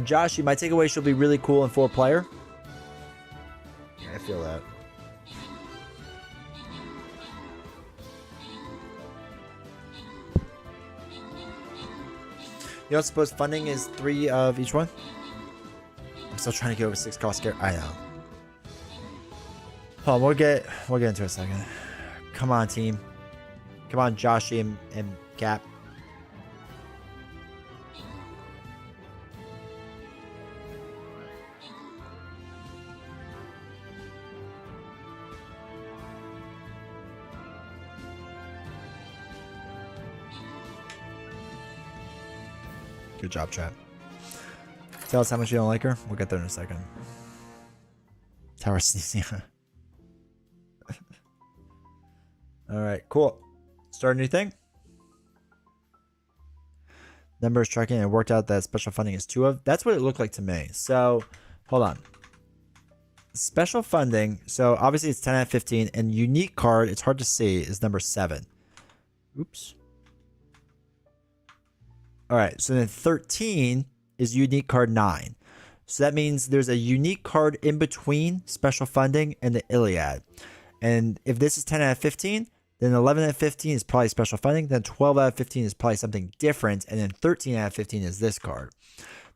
A: Josh, my takeaway she'll be really cool in 4-player. Yeah, I feel that. You don't suppose funding is 3 of each one? I'm still trying to get over 6 cost scare. I know. Hold on, we'll get into it in a second. Come on, team. Come on, Joshy and Cap. Good job, chat. Tell us how much you don't like her. We'll get there in a second. Tower sneezing. Alright, cool. Start a new thing. Numbers tracking, and it worked out that special funding is 2 of. That's what it looked like to me. So, hold on. Special funding. So, obviously it's 10 out of 15. And unique card, it's hard to see, is number 7. Oops. Alright, so then 13 is unique card 9. So that means there's a unique card in between special funding and the Iliad. And if this is 10 out of 15, then 11 out of 15 is probably special funding. Then 12 out of 15 is probably something different. And then 13 out of 15 is this card.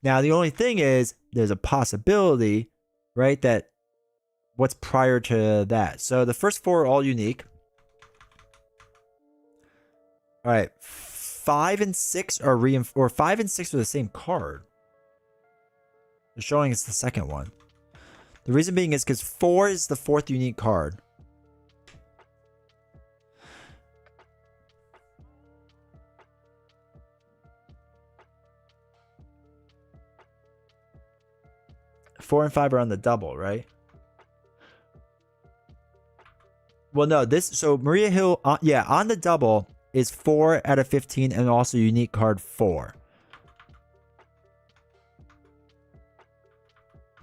A: Now, the only thing is there's a possibility, right, that what's prior to that. So the first 4 are all unique. All right. 5 and 6 are or 5 and 6 are the same card. They're showing it's the second one. The reason being is because 4 is the 4th unique card. Four and 5 are on the double, right? Well, no, so Maria Hill, yeah, on the double is 4 out of 15 and also unique card 4.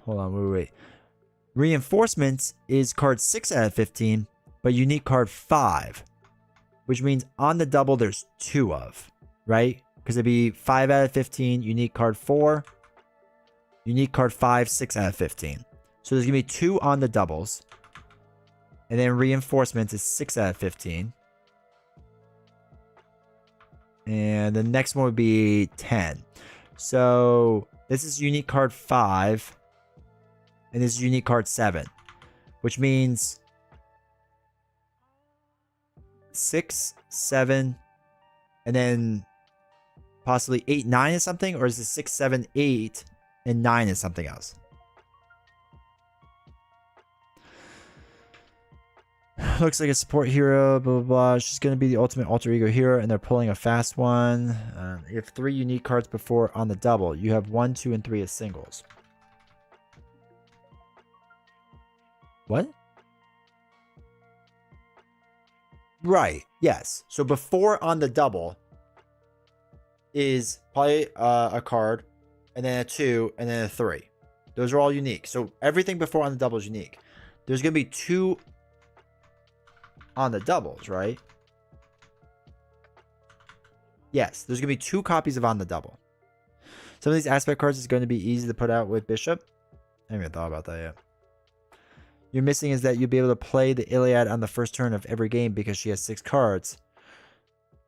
A: Hold on, wait. Reinforcements is card 6 out of 15, but unique card 5, which means on the double there's 2 of, right? Because it'd be 5 out of 15, unique card 4, unique card 5, 6 out of 15. So there's going to be 2 on the doubles. And then reinforcements is 6 out of 15. And the next one would be 10. So this is unique card 5. And this is unique card 7. Which means 6, 7, and then possibly 8, 9 is something? Or is it 6, 7, 8, and 9 is something else? Looks like a support hero, blah, blah, blah. She's going to be the ultimate alter ego hero, and they're pulling a fast one. You have 3 unique cards before on the double. You have 1, 2, and 3 as singles. What? Right. Yes. So before on the double is probably a card, and then a 2, and then a 3. Those are all unique. So everything before on the double is unique. There's going to be 2 on the doubles, right? Yes. There's going to be 2 copies of on the double. Some of these aspect cards is going to be easy to put out with Bishop. I haven't even thought about that yet. You're missing is that you'll be able to play the Iliad on the first turn of every game because she has 6 cards.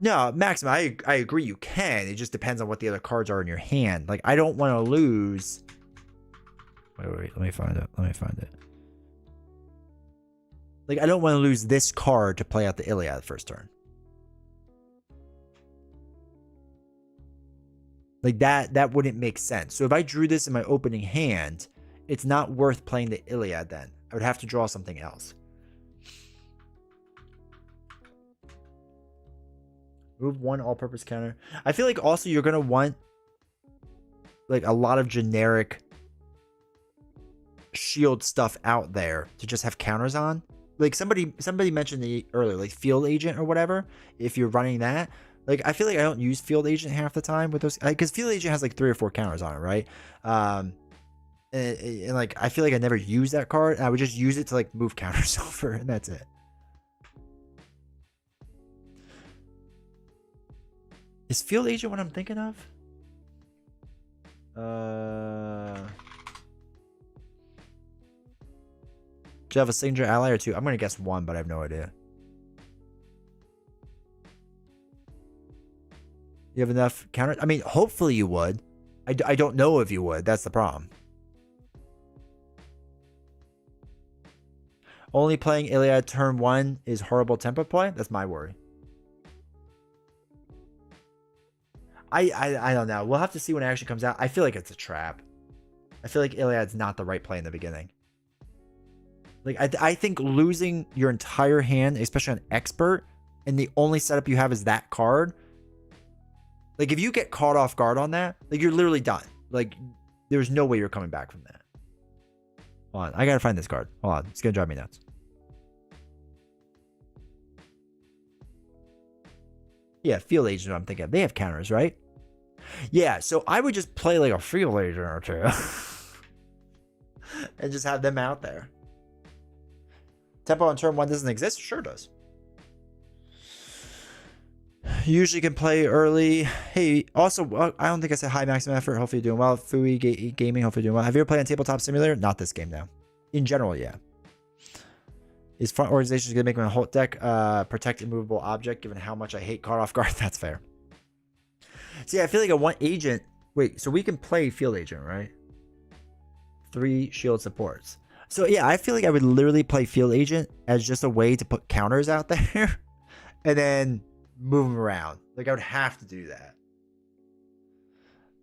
A: No, Maxim, I agree you can. It just depends on what the other cards are in your hand. Like, I don't want to lose... Wait, let me find it. Like, I don't want to lose this card to play out the Iliad the first turn. Like, that wouldn't make sense. So if I drew this in my opening hand, it's not worth playing the Iliad then. I would have to draw something else. Move 1 all-purpose counter. I feel like also you're going to want like a lot of generic shield stuff out there to just have counters on. Like somebody mentioned earlier, like Field Agent or whatever. If you're running that, like I feel like I don't use Field Agent half the time with those, because Field Agent has like 3 or 4 counters on it, right? And like I feel like I never use that card. I would just use it to like move counters over, and that's it. Is Field Agent what I'm thinking of? Do you have a signature ally or 2? I'm gonna guess 1, but I have no idea. You have enough counters? I mean, hopefully you would. I don't know if you would. That's the problem. Only playing Iliad turn 1 is horrible tempo play? That's my worry. I don't know. We'll have to see when it actually comes out. I feel like it's a trap. I feel like Iliad's not the right play in the beginning. Like, I think losing your entire hand, especially on Expert, and the only setup you have is that card. Like, if you get caught off guard on that, like, you're literally done. Like, there's no way you're coming back from that. Hold on. I gotta find this card. Hold on. It's gonna drive me nuts. Yeah, Field Agent, I'm thinking. They have counters, right? Yeah, so I would just play like a Field Agent or 2. And just have them out there. Tempo on turn 1 doesn't exist? Sure does. You usually can play early. Hey, also, I don't think I said hi, Maximum Effort. Hopefully you're doing well. Fui Gaming, hopefully you're doing well. Have you ever played on Tabletop Simulator? Not this game, now. In general, yeah. Is front organization going to make my whole deck protect immovable object, given how much I hate caught off guard? That's fair. See, I feel like I want agent. Wait, so we can play Field Agent, right? 3 shield supports. So yeah, I feel like I would literally play Field Agent as just a way to put counters out there and then move them around. Like, I would have to do that. I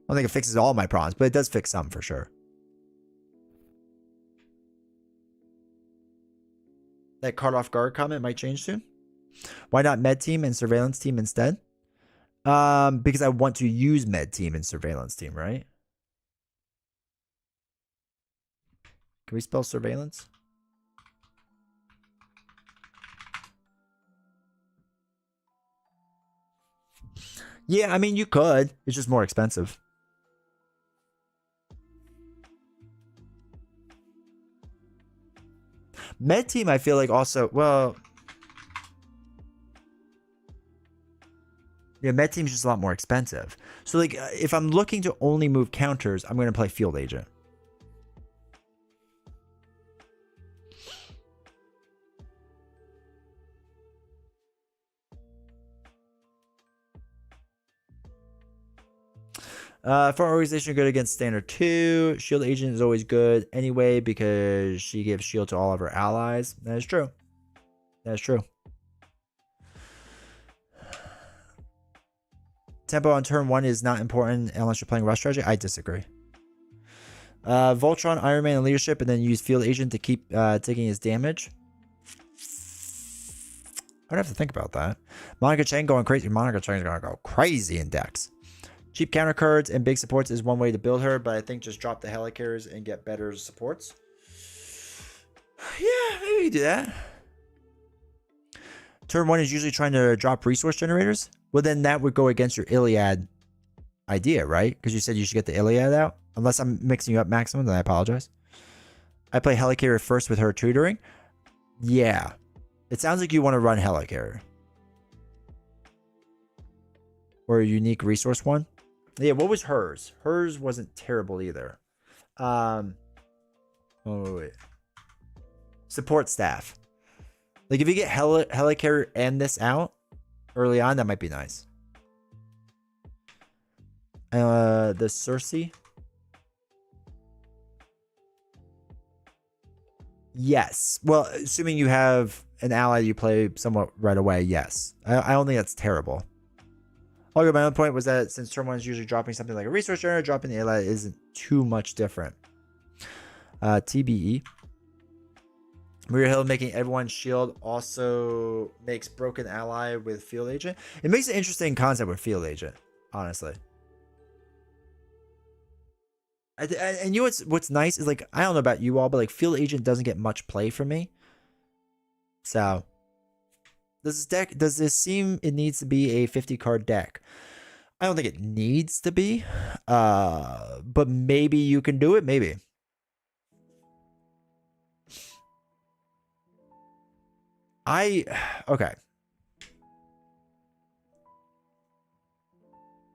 A: don't think it fixes all my problems, but it does fix some for sure. That card off guard comment might change soon. Why not med team and surveillance team instead? Because I want to use med team and surveillance team, right? Can we spell surveillance? Yeah, I mean, you could. It's just more expensive. Med team, I feel like also, well, yeah, med team is just a lot more expensive. So like, if I'm looking to only move counters, I'm going to play Field Agent. Front organization good against standard 2. Shield Agent is always good anyway because she gives shield to all of her allies. That is true. That is true. Tempo on turn 1 is not important unless you're playing rush strategy. I disagree. Voltron, Iron Man, and leadership, and then use Field Agent to keep taking his damage. I'd have to think about that. Monica Chang going crazy. Monica Chang is going to go crazy in decks. Cheap counter cards and big supports is one way to build her, but I think just drop the Helicarriers and get better supports. Yeah, maybe we do that. Turn 1 is usually trying to drop resource generators. Well, then that would go against your Iliad idea, right? Because you said you should get the Iliad out. Unless I'm mixing you up, Maximum, then I apologize. I play Helicarrier first with her tutoring. Yeah. It sounds like you want to run Helicarrier. Or a unique resource one. Yeah, what was hers? Hers wasn't terrible either. Oh, wait. Support staff. Like, if you get Helicarrier and this out early on, that might be nice. The Cersei. Yes. Well, assuming you have an ally you play somewhat right away, yes. I don't think that's terrible. Okay, my own point was that since turn 1 is usually dropping something like a resource generator, dropping the ally isn't too much different. TBE. Maria Hill making everyone's shield also makes broken ally with field agent. It makes an interesting concept with field agent, honestly. And you know what's nice is, like, I don't know about you all, but like field agent doesn't get much play from me. So does this seem it needs to be a 50 card deck? I don't think it needs to be. But maybe you can do it, maybe. Okay.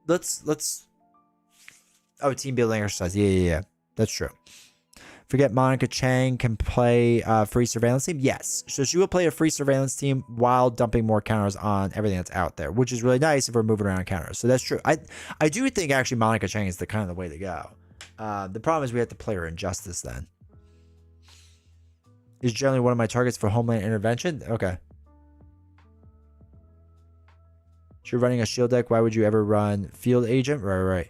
A: Let's Oh, team building exercise. Yeah. That's true. Forget Monica Chang can play free surveillance team. Yes. So she will play a free surveillance team while dumping more counters on everything that's out there, which is really nice if we're moving around counters. So that's true. I do think actually Monica Chang is the kind of the way to go. The problem is we have to play her Injustice then. Is generally one of my targets for Homeland Intervention. Okay. If you're running a shield deck, why would you ever run Field Agent? Right.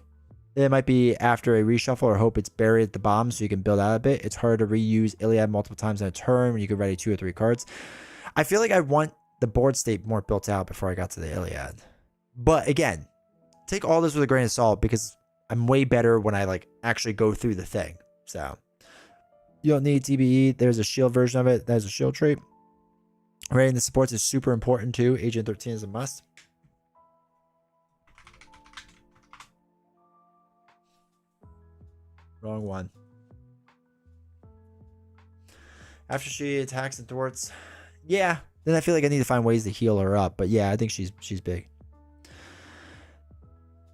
A: It might be after a reshuffle or hope it's buried at the bottom so you can build out a bit. It's hard to reuse Iliad multiple times in a turn when you can ready 2 or 3 cards. I feel like I want the board state more built out before I got to the Iliad. But again, take all this with a grain of salt because I'm way better when I like actually go through the thing. So you don't need TBE. There's a shield version of it. There's a shield trait. Rating the supports is super important too. Agent 13 is a must. Wrong one. After she attacks and thwarts, yeah, then I feel like I need to find ways to heal her up. But yeah, I think she's big.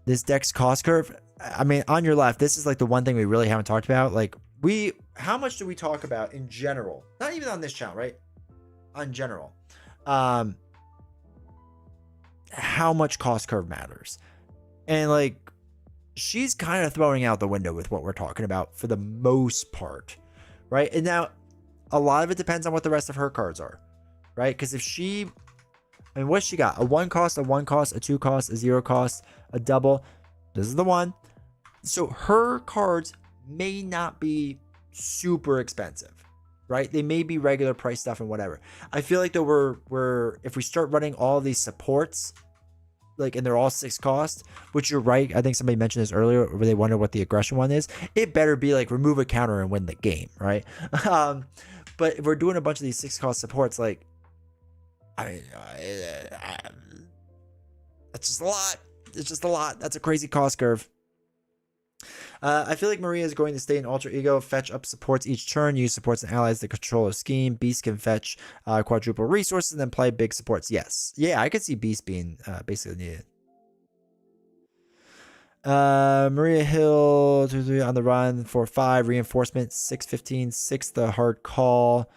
A: This deck's cost curve. I mean, on your left, this is like the one thing we really haven't talked about. Like how much do we talk about in general? Not even on this channel, right? On general, how much cost curve matters, and like. She's kind of throwing out the window with what we're talking about for the most part, right? And now a lot of it depends on what the rest of her cards are, right? Because if she, I mean, what's she got? A 1 cost, a 1 cost, a 2 cost, a 0 cost, a double. This is the one. So her cards may not be super expensive, right? They may be regular price stuff and whatever. I feel like though if we start running all these supports, like, and they're all 6 cost, which you're right. I think somebody mentioned this earlier where they wonder what the aggression one is. It better be like remove a counter and win the game, right? But if we're doing a bunch of these 6 cost supports, like, I mean, that's just a lot. It's just a lot. That's a crazy cost curve. I feel like Maria is going to stay in Alter Ego, fetch up supports each turn, use supports and allies to control a scheme. Beast can fetch quadruple resources and then play big supports. Yes. Yeah, I could see Beast being basically needed. Maria Hill 2-3 on the run, 4-5 reinforcement, 6-15, 6 the hard call.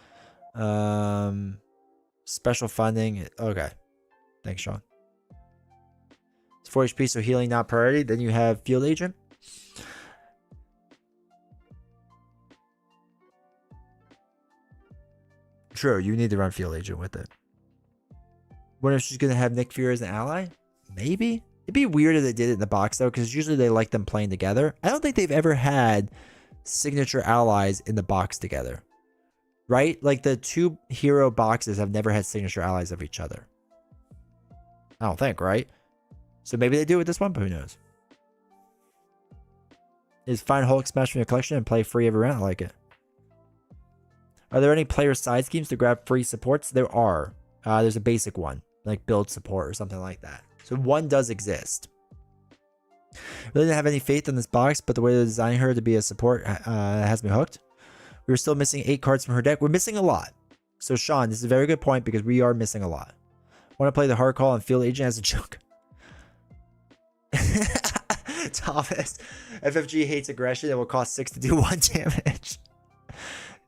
A: Special funding. Okay. Thanks, Sean. It's 4 HP, so healing not priority. Then you have Field Agent. True, you need to run Field Agent with it. Wonder if she's going to have Nick Fury as an ally? Maybe. It'd be weird if they did it in the box, though, because usually they like them playing together. I don't think they've ever had signature allies in the box together. Right? Like, the 2 hero boxes have never had signature allies of each other. I don't think, right? So maybe they do with this one, but who knows? Is find Hulk Smash from your collection and play free every round. I like it. Are there any player side schemes to grab free supports? There are. There's a basic one, like build support or something like that. So one does exist. Really didn't have any faith in this box, but the way they're designing her to be a support has me hooked. We were still missing 8 cards from her deck. We're missing a lot. So Sean, this is a very good point because we are missing a lot. Want to play the hard call and field agent as a joke? Thomas, FFG hates aggression. It will cost 6 to do 1 damage.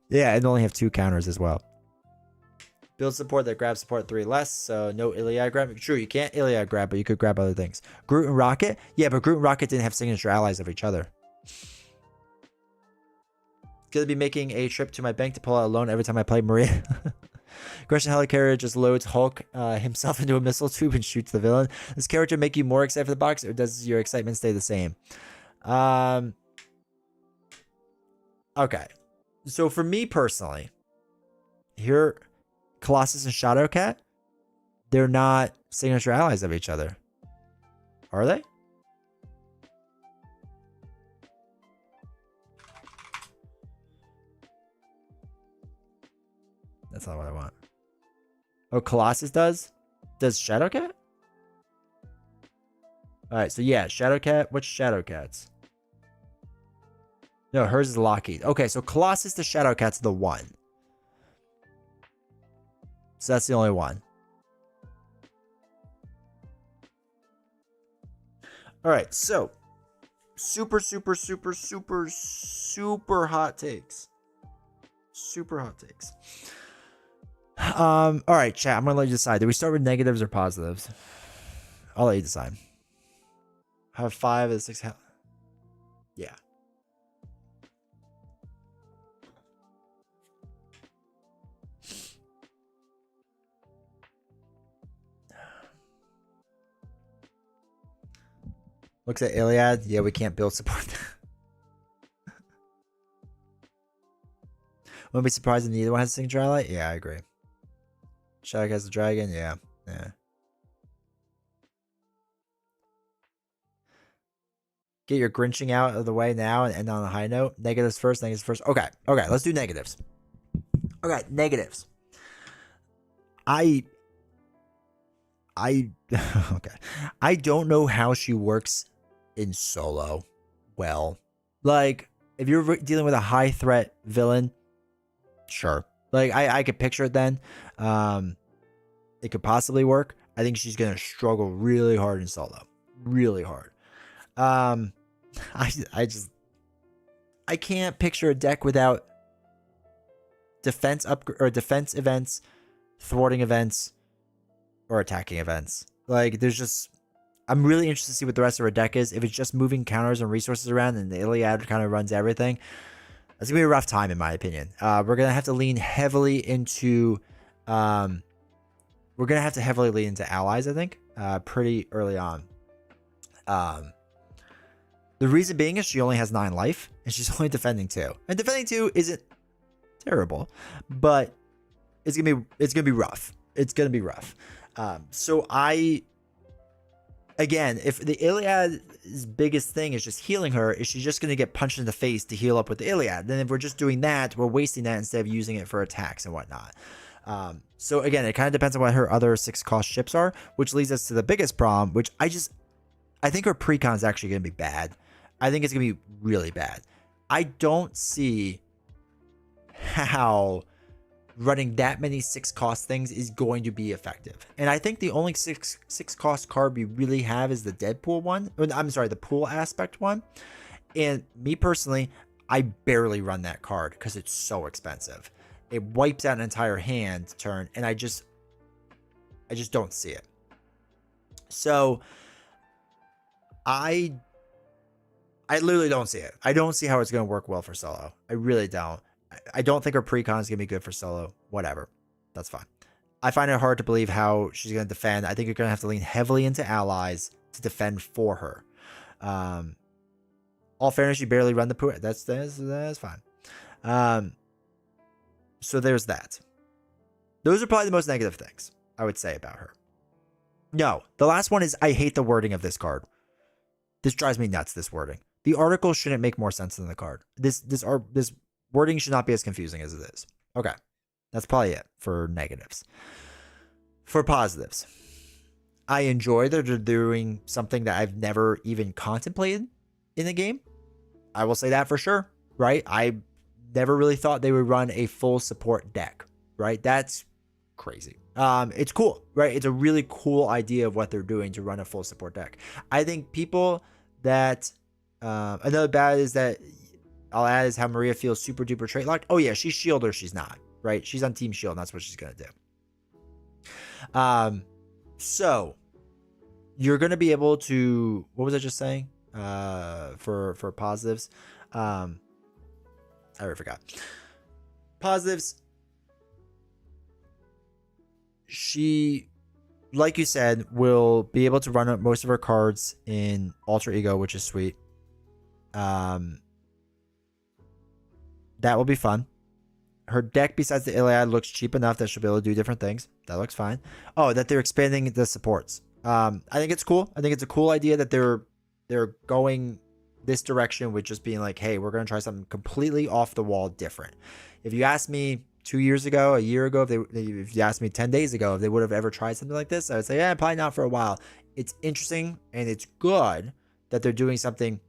A: Yeah, and only have 2 counters as well. Build support that grabs support 3 less, so no Iliad grab. True, you can't Iliad grab, but you could grab other things. Groot and Rocket? Yeah, but Groot and Rocket didn't have signature allies of each other. Gonna be making a trip to my bank to pull out a loan every time I play Maria. Aggression Helicarrier just loads Hulk himself into a missile tube and shoots the villain. Does character make you more excited for the box, or does your excitement stay the same? Okay. So for me personally, here, Colossus and Shadowcat, they're not signature allies of each other. Are they? That's not what I want. Oh, Colossus does? Does Shadowcat? Alright, so yeah, Shadowcat. What's Shadowcat's? No, hers is Lockheed. Okay, so Colossus to Shadowcat's the one. So that's the only one. Alright, so super hot takes. Super hot takes. All right, chat. I'm gonna let you decide. Do we start with negatives or positives? I'll let you decide. Have 5 of the 6. Yeah. Looks at Iliad. Yeah, we can't build support. Wouldn't be surprised if neither one has a signature ally. Yeah, I agree. Shaq has a dragon. Yeah. Get your grinching out of the way now and end on a high note. Negatives first. Okay, let's do negatives. Okay, negatives. Okay. I don't know how she works in solo well. Like, if you're dealing with a high threat villain, sure. Like, I could picture it then. It could possibly work. I think she's gonna struggle really hard in solo. Really hard. I can't picture a deck without defense events, thwarting events, or attacking events. Like, there's just, I'm really interested to see what the rest of her deck is. If it's just moving counters and resources around and the Iliad kind of runs everything, that's gonna be a rough time in my opinion. We're gonna have to lean heavily into allies, I think, pretty early on. The reason being is she only has 9 life and she's only defending 2. And defending 2 isn't terrible, but it's gonna be rough. It's gonna be rough. So again, if the Iliad's biggest thing is just healing her, is she just going to get punched in the face to heal up with the Iliad? Then if we're just doing that, we're wasting that instead of using it for attacks and whatnot. So again, it kind of depends on what her other 6 cost ships are, which leads us to the biggest problem, which I think her precon is actually going to be bad. I think it's going to be really bad. I don't see how running that many 6 cost things is going to be effective. And I think the only 6 cost card we really have is the Deadpool one. I'm sorry, the pool aspect one. And me personally, I barely run that card because it's so expensive. It wipes out an entire hand turn, and I just don't see it. So I literally don't see it. I don't see how it's going to work well for solo. I really don't. I don't think her precon is going to be good for solo. Whatever. That's fine. I find it hard to believe how she's going to defend. I think you're going to have to lean heavily into allies to defend for her. All fairness, you barely run the pool. That's fine. So there's that. Those are probably the most negative things I would say about her. No, the last one is I hate the wording of this card. This drives me nuts, this wording. The article shouldn't make more sense than the card. This wording should not be as confusing as it is. Okay. That's probably it for negatives. For positives, I enjoy that they're doing something that I've never even contemplated in the game. I will say that for sure, right? I never really thought they would run a full support deck, right? That's crazy. It's cool, right? It's a really cool idea of what they're doing to run a full support deck. I think people that another bad is that I'll add is how Maria feels super duper trait locked. Oh yeah, she's shield or she's not, right? She's on team shield, and that's what she's gonna do. So you're gonna be able to, what was I just saying? For positives. I already forgot. Positives. She, like you said, will be able to run most of her cards in Alter Ego, which is sweet. That will be fun. Her deck, besides the Iliad, looks cheap enough that she'll be able to do different things. That looks fine. Oh, that they're expanding the supports. I think it's cool. I think it's a cool idea that they're going this direction with just being like, hey, we're going to try something completely off the wall different. If you asked me 2 years ago, a year ago, if you asked me 10 days ago if they would have ever tried something like this, I would say, yeah, probably not for a while. It's interesting and it's good that they're doing something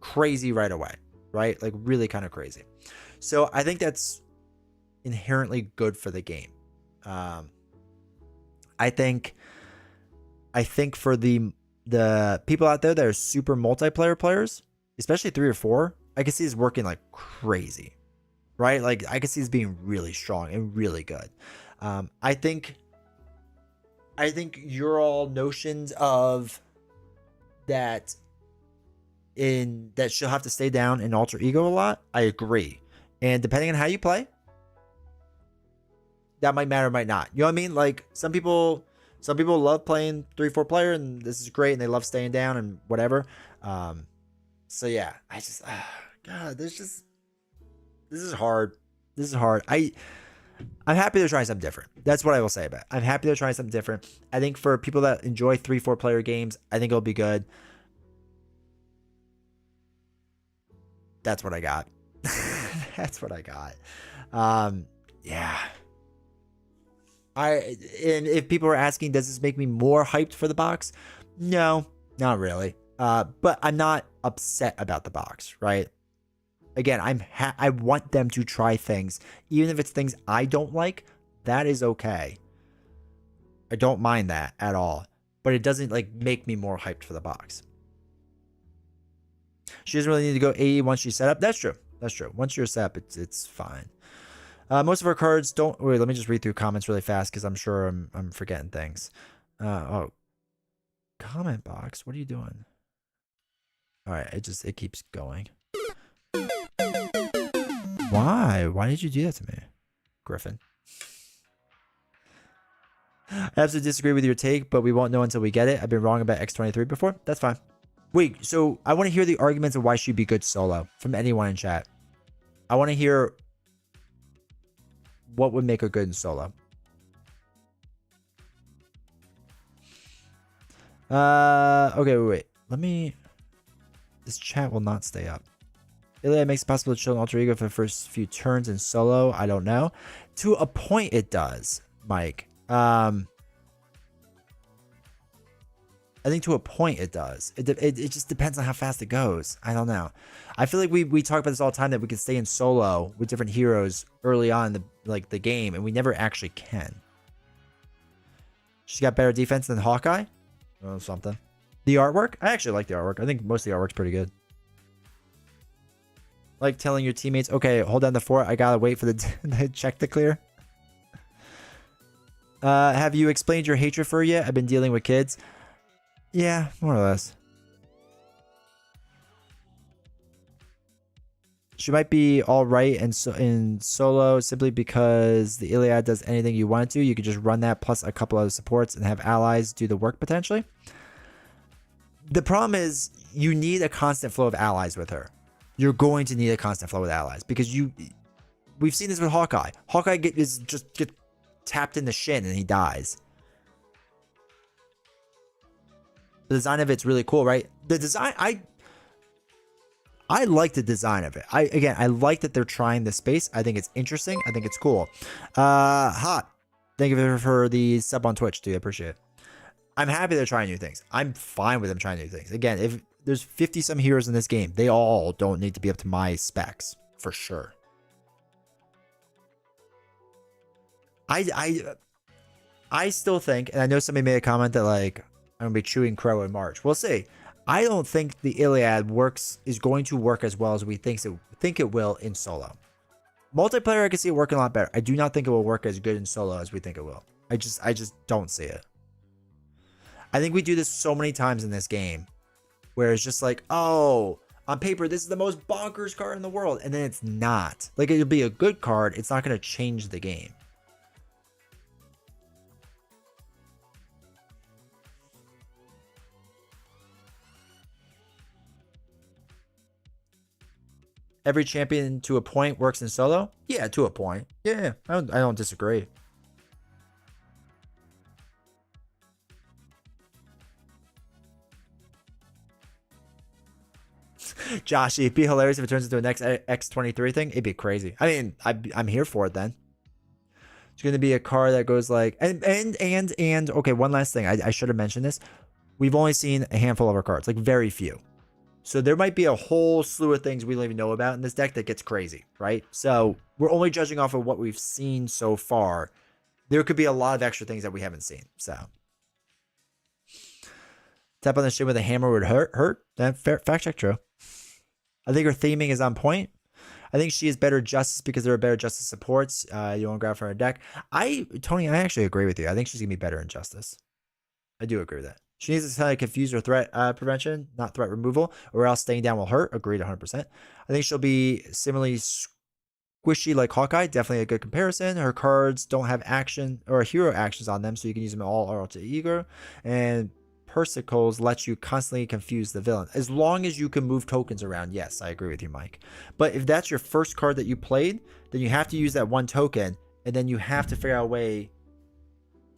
A: crazy right away, right? Like really kind of crazy. So I think that's inherently good for the game. I think for the people out there that are super multiplayer players, especially 3 or 4, I can see this working like crazy, right? Like I can see this being really strong and really good. I think your all notions of that she'll have to stay down in Alter Ego a lot, I agree. And depending on how you play, that might matter, might not. You know what I mean? Like some people love playing 3-4 player and this is great and they love staying down and whatever. So yeah, I just God, this is hard. This is hard. I'm happy they're trying something different. That's what I will say about it. I'm happy they're trying something different. I think for people that enjoy 3-4 player games, I think it'll be good. That's what I got. That's what I got. Yeah. And if people are asking, does this make me more hyped for the box? No, not really. But I'm not upset about the box, right? Again, I want them to try things, even if it's things I don't like. That is okay. I don't mind that at all, but it doesn't like make me more hyped for the box. She doesn't really need to go AE once she's set up. That's true. That's true. Once you're set up, it's fine. Most of our cards don't. Wait, let me just read through comments really fast because I'm sure I'm forgetting things. Oh, comment box. What are you doing? All right, it keeps going. Why? Why did you do that to me, Griffin? I absolutely disagree with your take, but we won't know until we get it. I've been wrong about X23 before. That's fine. Wait, so I want to hear the arguments of why she'd be good solo from anyone in chat. I want to hear what would make her good in solo. Okay, wait. Let me... This chat will not stay up. Iliad makes it possible to chill in Alter Ego for the first few turns in solo. I don't know. To a point it does, Mike. I think to a point it does. It just depends on how fast it goes. I don't know. I feel like we talk about this all the time that we can stay in solo with different heroes early on in the game, and we never actually can. She's got better defense than Hawkeye. Oh, something. The artwork? I actually like the artwork. I think most of the artwork's pretty good. Like telling your teammates, okay, hold down the fort. I gotta wait for the check to clear. Have you explained your hatred for her yet? I've been dealing with kids. Yeah, more or less. She might be all right in solo simply because the Iliad does anything you want it to. You could just run that plus a couple other supports and have allies do the work potentially. The problem is you need a constant flow of allies with her. You're going to need a constant flow with allies because we've seen this with Hawkeye. Hawkeye gets tapped in the shin and he dies. The design of it's really cool, right? The design, I like the design of it. I like that they're trying this space. I think it's interesting. I think it's cool. Hot. Thank you for the sub on Twitch, dude. I appreciate it. I'm happy they're trying new things. I'm fine with them trying new things. Again, if there's 50 some heroes in this game, they all don't need to be up to my specs for sure. I still think, and I know somebody made a comment that like I'm gonna be chewing crow in March. We'll see. I don't think the Iliad is going to work as well as we think it will in solo. Multiplayer, I can see it working a lot better. I do not think it will work as good in solo as we think it will. I just don't see it. I think we do this so many times in this game where it's just like, oh, on paper, this is the most bonkers card in the world. And then it's not. Like, it'll be a good card. It's not going to change the game. Every champion to a point works in solo? Yeah, to a point. Yeah, I don't disagree. Josh, it'd be hilarious if it turns into a next X23 thing. It'd be crazy. I mean, I'm here for it then. It's going to be a car that goes like, and okay, one last thing. I should have mentioned this. We've only seen a handful of our cards, like very few. So there might be a whole slew of things we don't even know about in this deck that gets crazy, right? So we're only judging off of what we've seen so far. There could be a lot of extra things that we haven't seen. So tap on the shit with a hammer would hurt. That fact check true. I think her theming is on point. I think she is better justice because there are better justice supports. You won't grab from her deck. Tony, I actually agree with you. I think she's gonna be better in justice. I do agree with that. She needs to kind of confuse her threat prevention, not threat removal, or else staying down will hurt. Agreed 100%. I think she'll be similarly squishy like Hawkeye. Definitely a good comparison. Her cards don't have action or hero actions on them, so you can use them all alter ego. And Persicles lets you constantly confuse the villain. As long as you can move tokens around, yes, I agree with you, Mike. But if that's your first card that you played, then you have to use that one token, and then you have to figure out a way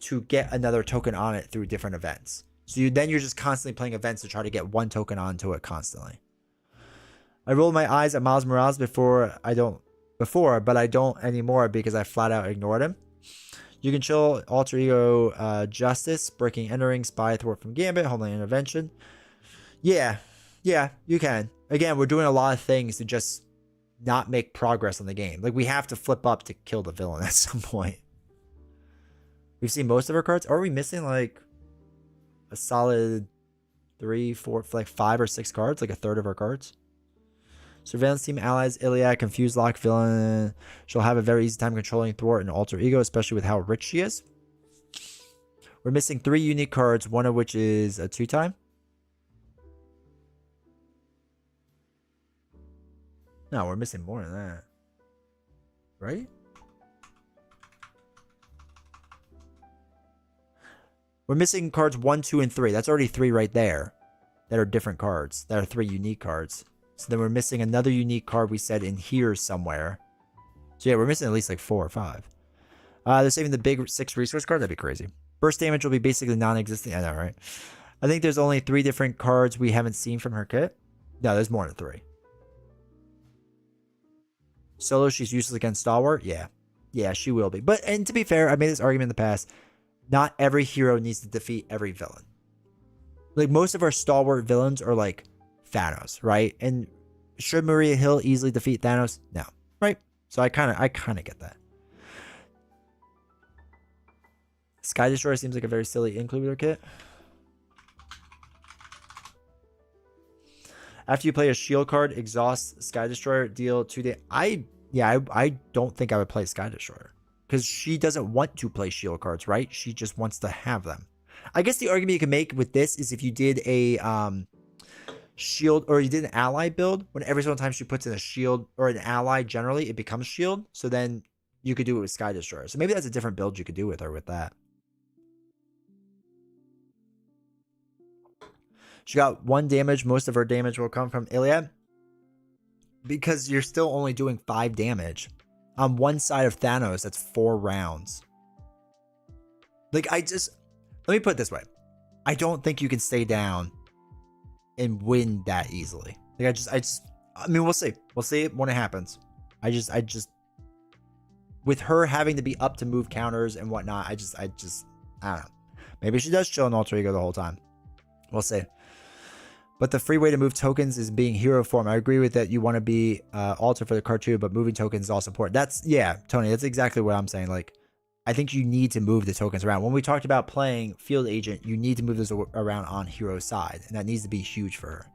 A: to get another token on it through different events. So you're just constantly playing events to try to get one token onto it constantly. I rolled my eyes at Miles Morales before, but I don't anymore because I flat out ignored him. You can chill alter ego justice, breaking entering, spy, thwart from gambit, homeland intervention. Yeah, you can. Again, we're doing a lot of things to just not make progress on the game. Like, we have to flip up to kill the villain at some point. We've seen most of our cards. Are we missing like a solid 3, 4, like 5 or 6 cards, like a third of our cards? Surveillance team allies, Iliad, confused lock villain. She'll have a very easy time controlling thwart and alter ego, especially with how rich she is. We're missing 3 unique cards, one of which is a 2-time. No, we're missing more than that, right? We're missing cards 1, 2, and 3. That's already 3 right there that are different cards. That are 3 unique cards. So then we're missing another unique card we said in here somewhere. So yeah, we're missing at least like 4 or 5. They're saving the big 6 resource card. That'd be crazy. Burst damage will be basically non-existent. I know, right? I think there's only 3 different cards we haven't seen from her kit. No, there's more than 3. Solo, she's useless against Stalwart. Yeah, she will be. And to be fair, I made this argument in the past. Not every hero needs to defeat every villain. Like, most of our stalwart villains are like Thanos, right? And should Maria Hill easily defeat Thanos? No, right? So I kind of get that. Sky Destroyer seems like a very silly includer kit. After you play a shield card, exhaust Sky Destroyer, deal 2 damage. I don't think I would play Sky Destroyer. Because she doesn't want to play shield cards, right? She just wants to have them. I guess the argument you can make with this is if you did a shield, or you did an ally build, when every single time she puts in a shield or an ally, generally it becomes shield. So then you could do it with Sky Destroyer. So maybe that's a different build you could do with her with that. She got 1 damage. Most of her damage will come from Iliad. Because you're still only doing 5 damage. On one side of Thanos, that's 4 rounds. Like, let me put it this way. I don't think you can stay down and win that easily. Like, I mean, we'll see. We'll see it when it happens. with her having to be up to move counters and whatnot, I don't know. Maybe she does chill in alter ego the whole time. We'll see. But the free way to move tokens is being hero form. I agree with that. You want to be alter for the card too, but moving tokens is also important. That's, yeah, Tony, that's exactly what I'm saying. Like, I think you need to move the tokens around. When we talked about playing field agent, you need to move those around on hero side, and that needs to be huge for her.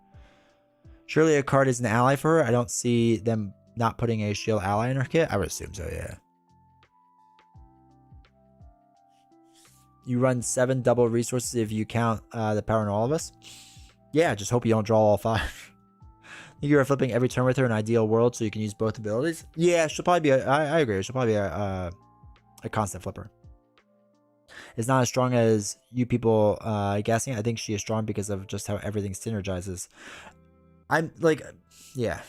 A: Surely a card is an ally for her. I don't see them not putting a shield ally in her kit. I would assume so, yeah. You run 7 double resources if you count the power in all of us. Yeah, just hope you don't draw all 5. You're flipping every turn with her in ideal world so you can use both abilities. Yeah, she'll probably be I agree. She'll probably be a constant flipper. It's not as strong as you people guessing. I think she is strong because of just how everything synergizes. I'm like, yeah,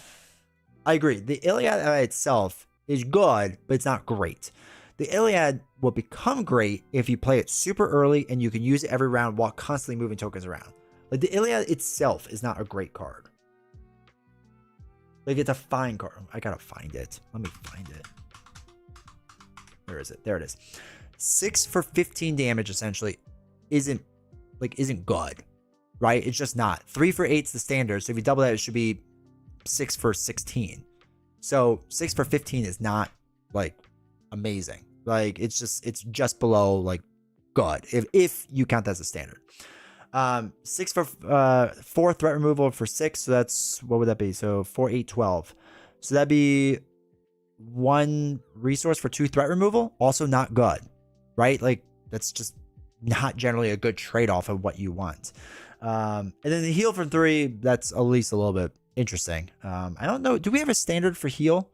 A: I agree. The Iliad by itself is good, but it's not great. The Iliad will become great if you play it super early and you can use it every round while constantly moving tokens around. Like, the Iliad itself is not a great card. Like, it's a fine card. I gotta find it. Let me find it. Where is it? There it is. 6 for 15 damage essentially isn't good, right? It's just not. 3 for 8 is the standard. So if you double that, it should be 6 for 16. So 6 for 15 is not like amazing. Like, it's just below like good if you count that as a standard. 6 for 4 threat removal for 6. So that's, what would that be? So 4, 8, 12. So that'd be 1 resource for 2 threat removal. Also not good, right? Like, that's just not generally a good trade-off of what you want. And then the heal for 3, that's at least a little bit interesting. I don't know. Do we have a standard for heal?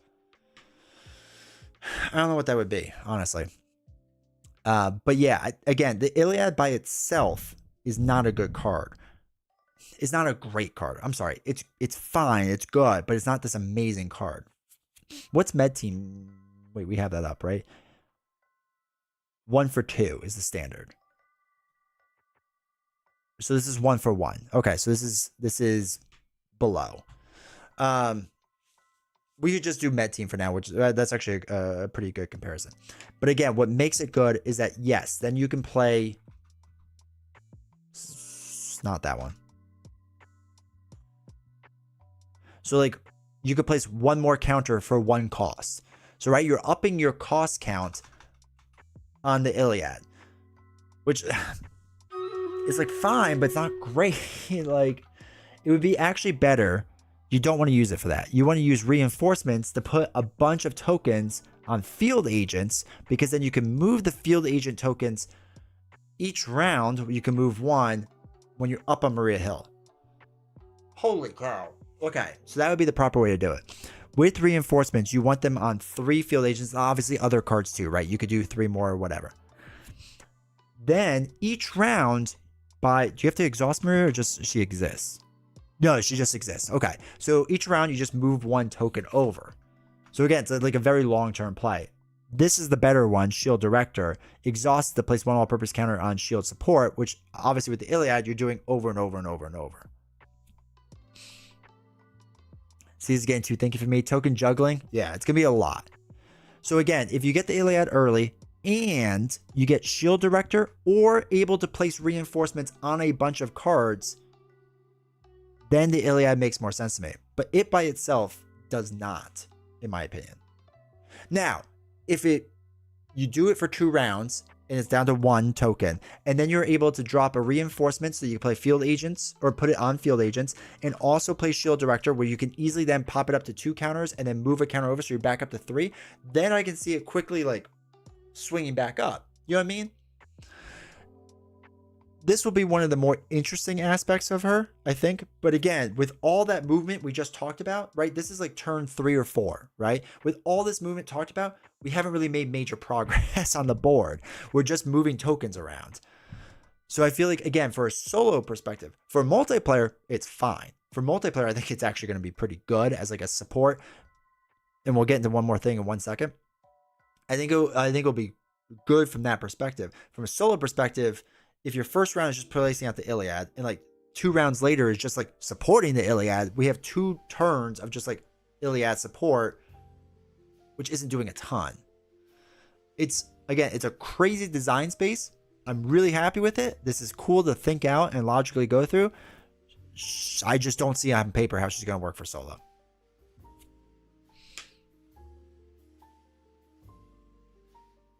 A: I don't know what that would be, honestly. But yeah, again, the Iliad by itself is not a good card. It's not a great card. I'm sorry. It's fine. It's good, but it's not this amazing card. What's med team? Wait, we have that up, right? 1 for 2 is the standard. So this is 1 for 1. Okay, so this is below. We could just do med team for now, which that's actually a pretty good comparison. But again, what makes it good is that, yes, then you can play. It's not that one. So like, you could place 1 more counter for 1 cost. So right, you're upping your cost count on the Iliad, which is like fine, but it's not great. Like, it would be actually better. You don't want to use it for that. You want to use reinforcements to put a bunch of tokens on field agents, because then you can move the field agent tokens each round. You can move 1 when you're up on Maria Hill. Holy cow. Okay, so that would be the proper way to do it. With reinforcements, you want them on 3 field agents, obviously other cards too, right? You could do 3 more or whatever. Then each round, do you have to exhaust Maria, or just she exists? No, she just exists. Okay, so each round you just move 1 token over. So again, it's like a very long-term play. This is the better one, Shield Director. Exhaust to place 1 all-purpose counter on Shield Support, which obviously with the Iliad, you're doing over and over and over and over. See, this is getting too thinky for me. Token juggling, yeah, it's going to be a lot. So again, if you get the Iliad early and you get Shield Director or able to place reinforcements on a bunch of cards, then the Iliad makes more sense to me. But it by itself does not, in my opinion. Now, if you do it for 2 rounds and it's down to 1 token, and then you're able to drop a reinforcement so you can play field agents or put it on field agents, and also play Shield Director where you can easily then pop it up to 2 counters and then move a counter over so you're back up to 3, then I can see it quickly like swinging back up. You know what I mean? This will be one of the more interesting aspects of her, I think. But again, with all that movement we just talked about, right? This is like turn 3 or 4, right? With all this movement talked about, we haven't really made major progress on the board. We're just moving tokens around. So I feel like, again, for a solo perspective, for multiplayer, it's fine. For multiplayer, I think it's actually going to be pretty good as like a support. And we'll get into one more thing in 1 second. I think it'll be good from that perspective. From a solo perspective, if your first round is just placing out the Iliad and like 2 rounds later is just like supporting the Iliad, we have 2 turns of just like Iliad support, which isn't doing a ton. It's, again, it's a crazy design space. I'm really happy with it. This is cool to think out and logically go through. I just don't see on paper how she's going to work for solo.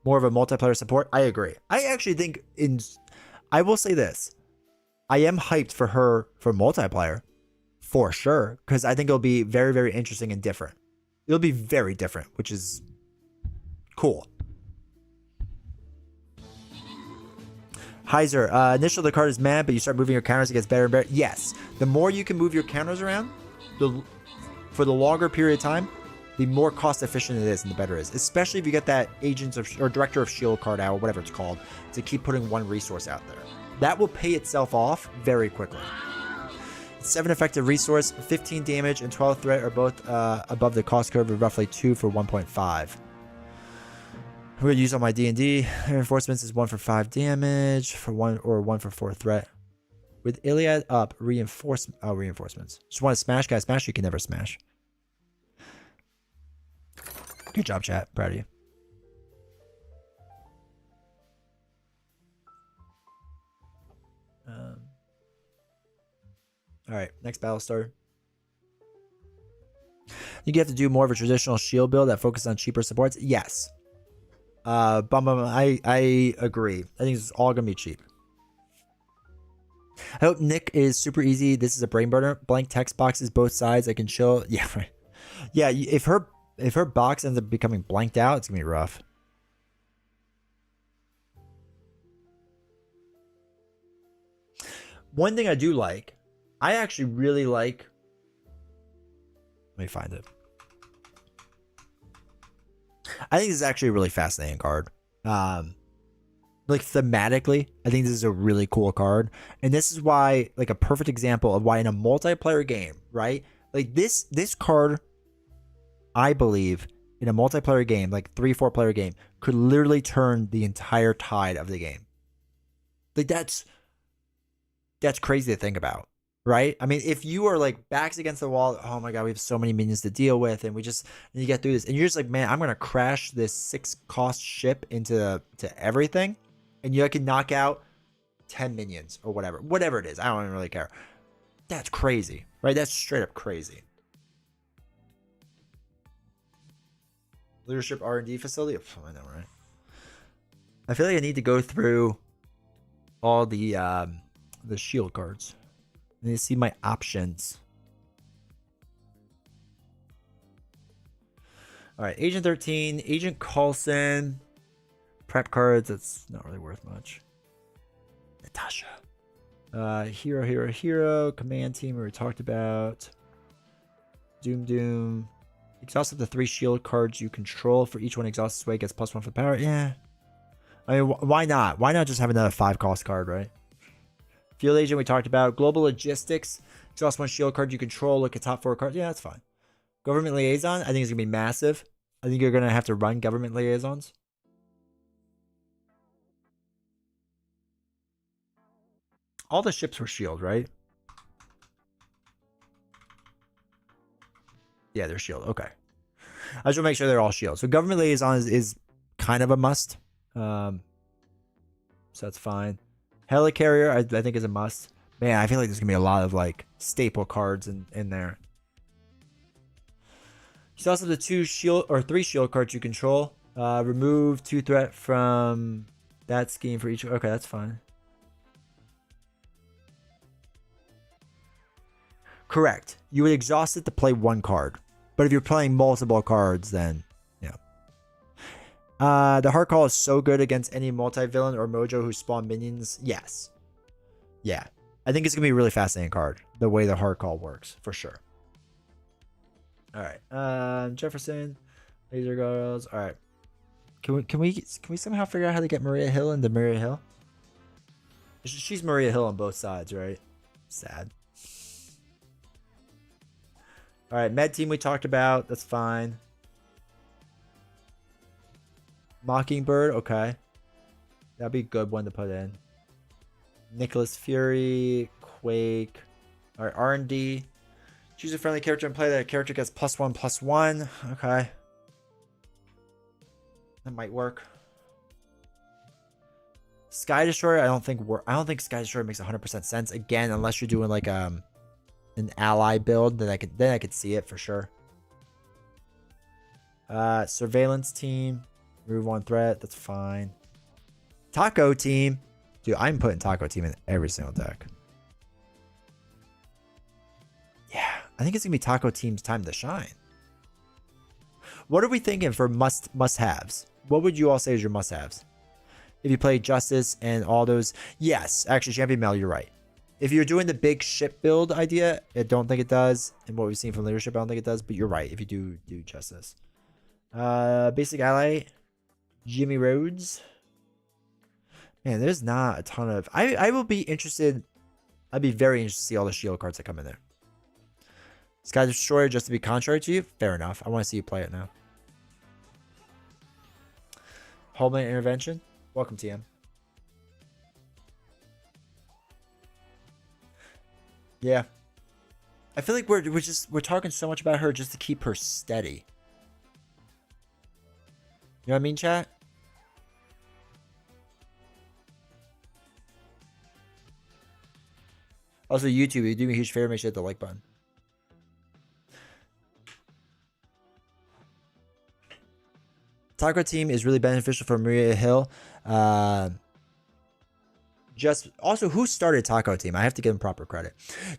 A: More of a multiplayer support. I agree. I actually think I will say this. I am hyped for her for multiplayer for sure. Because I think it'll be very, very interesting and different. It'll be very different, which is cool. Heiser, initially the card is mad, but you start moving your counters, it gets better and better. Yes, the more you can move your counters around, for the longer period of time, the more cost efficient it is and the better it is. Especially if you get that Agents of or Director of Shield card out, or whatever it's called, to keep putting one resource out there. That will pay itself off very quickly. 7 effective resource, 15 damage, and 12 threat are both above the cost curve of roughly 2 for 1.5. We're gonna use on my D&D. Reinforcements is 1 for 5 damage for 1 or 1 for 4 threat. With Iliad up, reinforcements. Just want to smash, guys. Smash. You can never smash. Good job, chat. Proud of you. All right, next battle starter. You have to do more of a traditional shield build that focuses on cheaper supports. Yes. I agree. I think it's all gonna be cheap. I hope Nick is super easy. This is a brain burner. Blank text boxes both sides. I can chill. Yeah, right. Yeah, if her box ends up becoming blanked out, it's gonna be rough. One thing I do like, I actually really like. Let me find it. I think this is actually a really fascinating card. Like thematically, I think this is a really cool card. And this is why, like, a perfect example of why in a multiplayer game, right? Like this card, I believe, in a multiplayer game, like 3-4 player game, could literally turn the entire tide of the game. Like that's crazy to think about. Right? I mean, if you are like backs against the wall, oh my god, we have so many minions to deal with, and you get through this, and you're just like, man, I'm gonna crash this 6-cost ship into everything, and you can knock out 10 minions or whatever it is. I don't even really care. That's crazy, right? That's straight up crazy. Leadership R&D facility. Oh, I know, right? I feel like I need to go through all the shield cards. I need to see my options. All right, Agent 13, Agent Coulson, prep cards. That's not really worth much. Natasha, hero. Command team we talked about. Doom. Exhaust up the 3 shield cards you control. For each one exhausted away gets +1 for power. Yeah, I mean, why not? Why not just have another 5-cost card, right? Field Agent we talked about. Global Logistics. Exhaust 1 shield card you control. Look at top 4 cards. Yeah, that's fine. Government Liaison. I think it's going to be massive. I think you're going to have to run Government Liaisons. All the ships were shield, right? Yeah, they're shield. Okay. I just want to make sure they're all shield. So Government Liaison is kind of a must. So that's fine. Helicarrier, I think, is a must. Man, I feel like there's going to be a lot of, like, staple cards in there. There's also the 2 shield or 3 shield cards you control. Remove 2 threat from that scheme for each. Okay, that's fine. Correct. You would exhaust it to play 1 card. But if you're playing multiple cards, then, yeah. The Heart Call is so good against any multi-villain or mojo who spawn minions. Yes. Yeah. I think it's going to be a really fascinating card. The way the Heart Call works, for sure. Alright. Jefferson. Laser Girls. Alright. Can we somehow figure out how to get Maria Hill into Maria Hill? She's Maria Hill on both sides, right? Sad. Alright, Med Team we talked about. That's fine. Mockingbird, okay. That'd be a good one to put in. Nicholas Fury, Quake. Alright, R&D. Choose a friendly character and play that character gets +1/+1. Okay. That might work. Sky Destroyer, I don't think Sky Destroyer makes 100% sense. Again, unless you're doing like an ally build, then I could see it for sure. Surveillance team, remove one threat, that's fine. Taco team, dude, I'm putting Taco team in every single deck. Yeah, I think it's gonna be Taco team's time to shine. What are we thinking for must-haves? What would you all say is your must-haves? If you play Justice and all those, yes, actually, Champion Mel, you're right. If you're doing the big ship build idea, I don't think it does. And what we've seen from leadership, I don't think it does. But you're right if you do Justice. Basic ally, Jimmy Rhodes. Man, there's not a ton of. I will be interested. I'd be very interested to see all the shield cards that come in there. Sky Destroyer, just to be contrary to you, fair enough. I want to see you play it now. Homeland Intervention. Welcome, TM. Yeah. I feel like we're talking so much about her just to keep her steady. You know what I mean, chat? Also, YouTube, if you do me a huge favor, make sure to hit the like button. Taco team is really beneficial for Maria Hill. Just also, who started Taco team? I have to give him proper credit.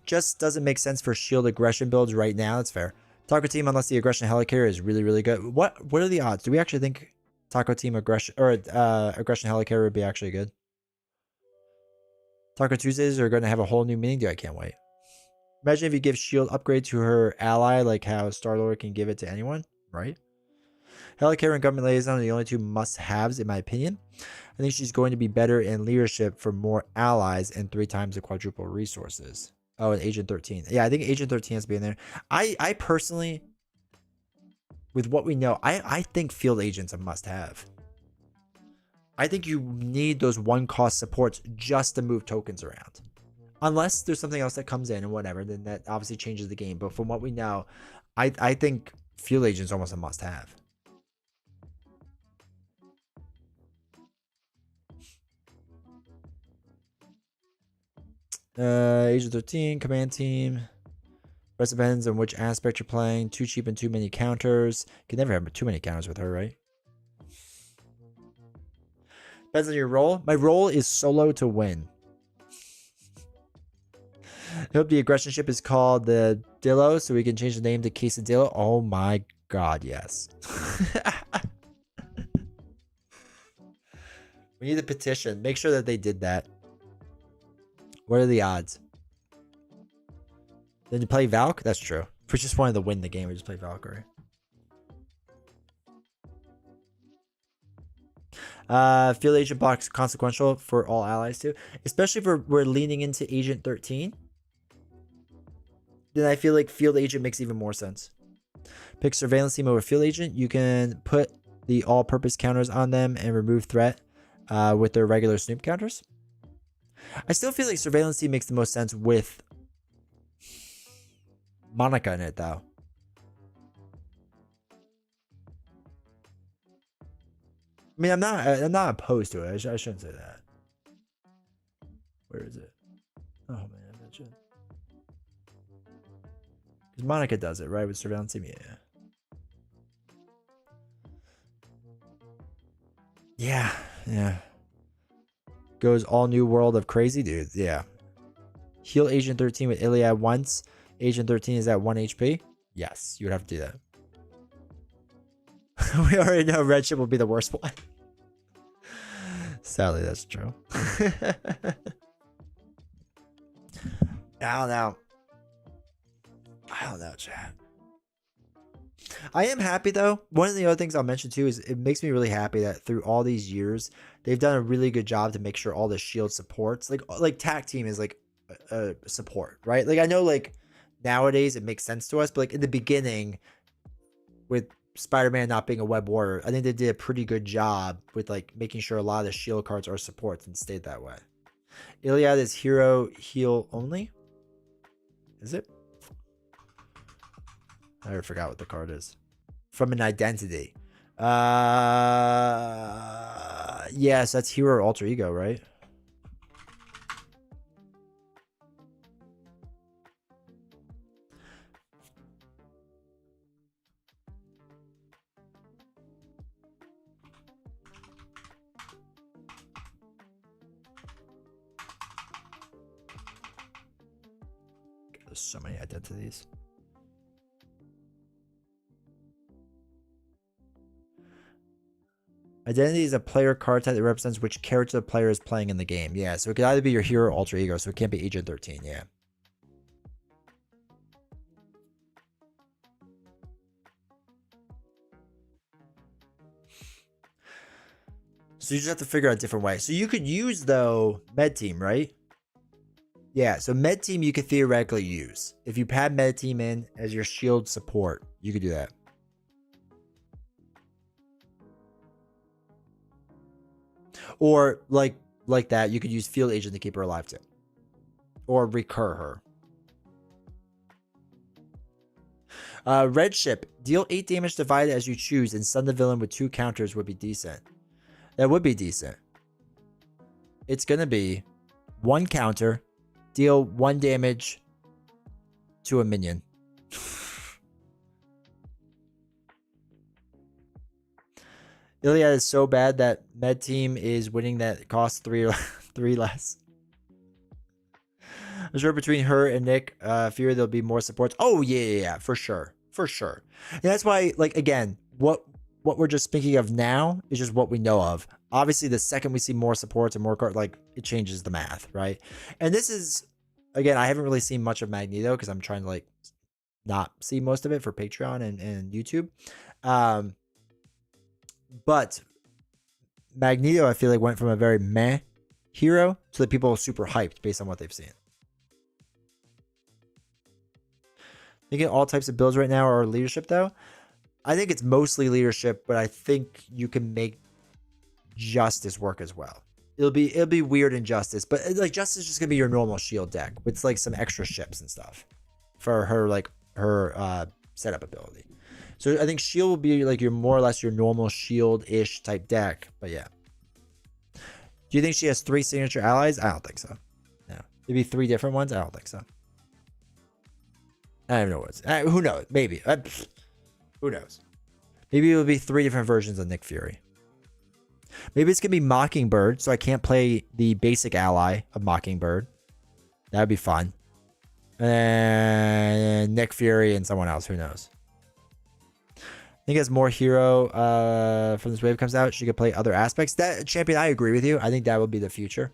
A: Just doesn't make sense for shield aggression builds right now. That's fair. Taco team, unless the aggression Helicarrier is really, really good. What are the odds? Do we actually think Taco team aggression or aggression Helicarrier would be actually good? Taco Tuesdays are going to have a whole new meaning. Dude, I can't wait. Imagine if you give shield upgrade to her ally, like how Star-Lord can give it to anyone, right? Helicarrier and Government Liaison are the only two must-haves, in my opinion. I think she's going to be better in leadership for more allies and 3 times the quadruple resources. Oh, and Agent 13. Yeah, I think Agent 13 has to be in there. I personally, with what we know, I think Field Agent's a must-have. I think you need those one-cost supports just to move tokens around. Unless there's something else that comes in and whatever, then that obviously changes the game. But from what we know, I think Field Agent's almost a must-have. Agent 13, command team. Rest depends on which aspect you're playing. Too cheap and too many counters. You can never have too many counters with her, right? Depends on your role. My role is solo to win. I hope the aggression ship is called the Dillo, so we can change the name to Quesadillo. Oh my god, yes. We need a petition. Make sure that they did that. What are the odds? Then you play Valk? That's true. If we just wanted to win the game, we just play Valkyrie. Field Agent box consequential for all allies too. Especially if we're leaning into Agent 13. Then I feel like Field Agent makes even more sense. Pick Surveillance Team over Field Agent. You can put the all-purpose counters on them and remove threat with their regular Snoop counters. I still feel like Surveillance Team makes the most sense with Monica in it, though. I mean, I'm not opposed to it. I shouldn't say that. Where is it? Oh man, I mentioned. Because Monica does it, right, with Surveillance Team. Yeah. Goes all new world of crazy dudes. Yeah. Heal Agent 13 with Iliad once. Agent 13 is at 1 HP. Yes, you would have to do that. We already know Red Ship will be the worst one. Sadly, that's true. I don't know, chat. I am happy though. One of the other things I'll mention too is it makes me really happy that through all these years, they've done a really good job to make sure all the shield supports, like TAC team is like a support, right? Like I know like nowadays it makes sense to us, but like in the beginning with Spider-Man not being a web warrior, I think they did a pretty good job with like making sure a lot of the shield cards are supports and stayed that way. Iliad is hero heal only. Is it? I already forgot what the card is. From an identity. Yes, that's hero or alter ego, right? There's so many identities. Identity is a player card type that represents which character the player is playing in the game. Yeah, so it could either be your hero or alter ego, so it can't be Agent 13, yeah. So you just have to figure out a different way. So you could use, though, Med Team, right? Yeah, so Med Team you could theoretically use. If you had Med Team in as your shield support, you could do that. Or like that, you could use Field Agent to keep her alive too. Or recur her. Red Ship. Deal 8 damage divided as you choose and stun the villain with 2 counters would be decent. That would be decent. It's going to be 1 counter, deal 1 damage to a minion. Iliad is so bad that Med Team is winning that it costs 3 less. I'm sure between her and Nick Fury there'll be more supports. Oh yeah, for sure. And that's why, like, again, what we're just speaking of now is just what we know of. Obviously, the second we see more supports and more cards, like, it changes the math, right? And this is, again, I haven't really seen much of Magneto because I'm trying to, like, not see most of it for Patreon and YouTube. But Magneto, I feel like, went from a very meh hero to the people super hyped based on what they've seen. Thinking all types of builds right now are leadership, though. I think it's mostly leadership, but I think you can make Justice work as well. It'll be weird in Justice, but like Justice is just gonna be your normal shield deck with like some extra ships and stuff for her setup ability. So I think shield will be like your more or less your normal shield-ish type deck. But yeah. Do you think she has 3 signature allies? I don't think so. No. Maybe 3 different ones? I don't think so. I don't even know what it's. Who knows? Maybe. Who knows? Maybe it will be 3 different versions of Nick Fury. Maybe it's going to be Mockingbird, so I can't play the basic ally of Mockingbird. That would be fun. And Nick Fury and someone else. Who knows? I think as more hero from this wave comes out, she could play other aspects. That champion, I agree with you. I think that will be the future.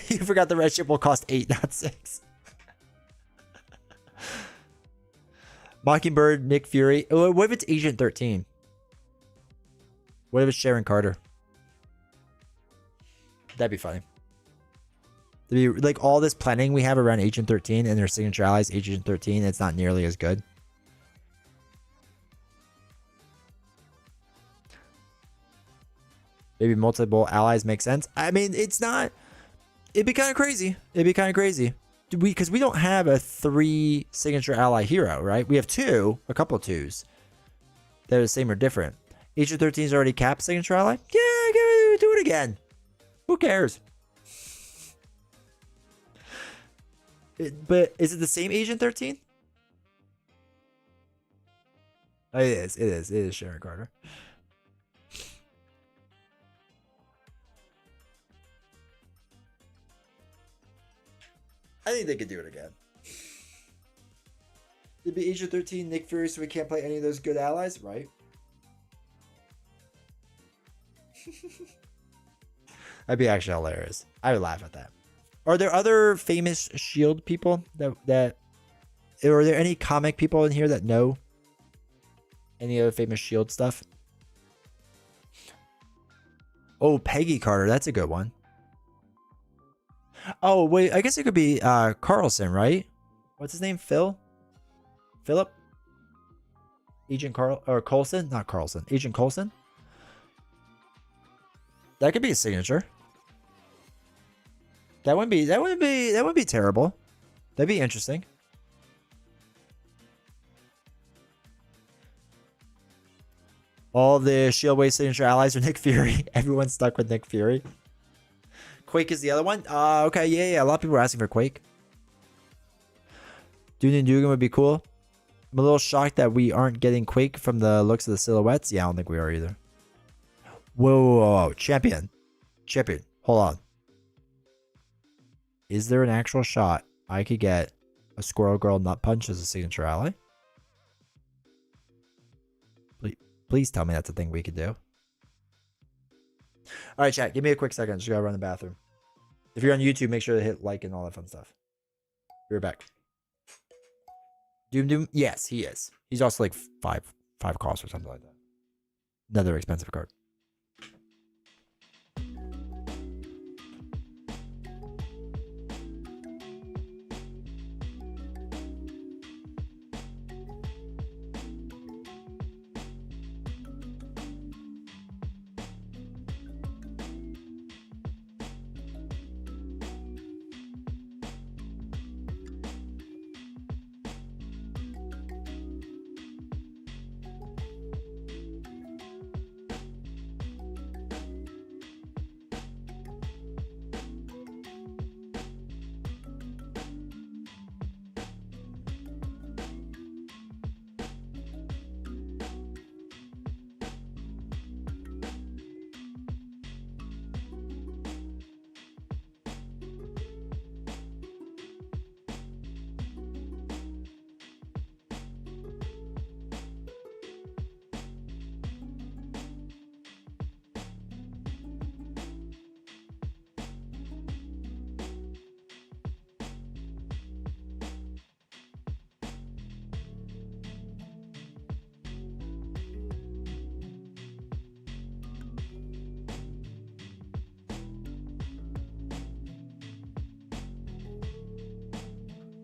A: You forgot the red ship will cost 8, not 6. Mockingbird, Nick Fury. What if it's Agent 13? What if it's Sharon Carter? That'd be funny. Be like all this planning we have around Agent 13 and their signature allies, Agent 13, it's not nearly as good. Maybe multiple allies make sense. I mean, it's not. It'd be kind of crazy. Because we don't have a 3 signature ally hero, right? We have 2, a couple of 2s. They're the same or different. Agent 13 is already capped signature ally. Yeah, do it again. Who cares? But is it the same Agent 13? Oh, it is. It is Sharon Carter. I think they could do it again. It'd be Agent 13, Nick Fury, so we can't play any of those good allies, right? That'd be actually hilarious. I would laugh at that. Are there other famous Shield people that are there any comic people in here that know any other famous Shield stuff? Oh, Peggy Carter, that's a good one. Oh, wait, I guess it could be Carlson, right? What's his name? Philip? Agent Coulson? Not Carlson. Agent Coulson? That could be a signature. That wouldn't be terrible. That'd be interesting. All the Shield Wave signature allies are Nick Fury. Everyone's stuck with Nick Fury. Quake is the other one. Okay, yeah. A lot of people are asking for Quake. Dune and Dugan would be cool. I'm a little shocked that we aren't getting Quake from the looks of the silhouettes. Yeah, I don't think we are either. Whoa. Champion. Chippy, hold on. Is there an actual shot I could get a Squirrel Girl Nut Punch as a signature ally? Please tell me that's a thing we could do. All right, chat. Give me a quick second. Just gotta run the bathroom. If you're on YouTube, make sure to hit like and all that fun stuff. Be right back. Doom. Yes, he is. He's also like five costs or something like that. Another expensive card.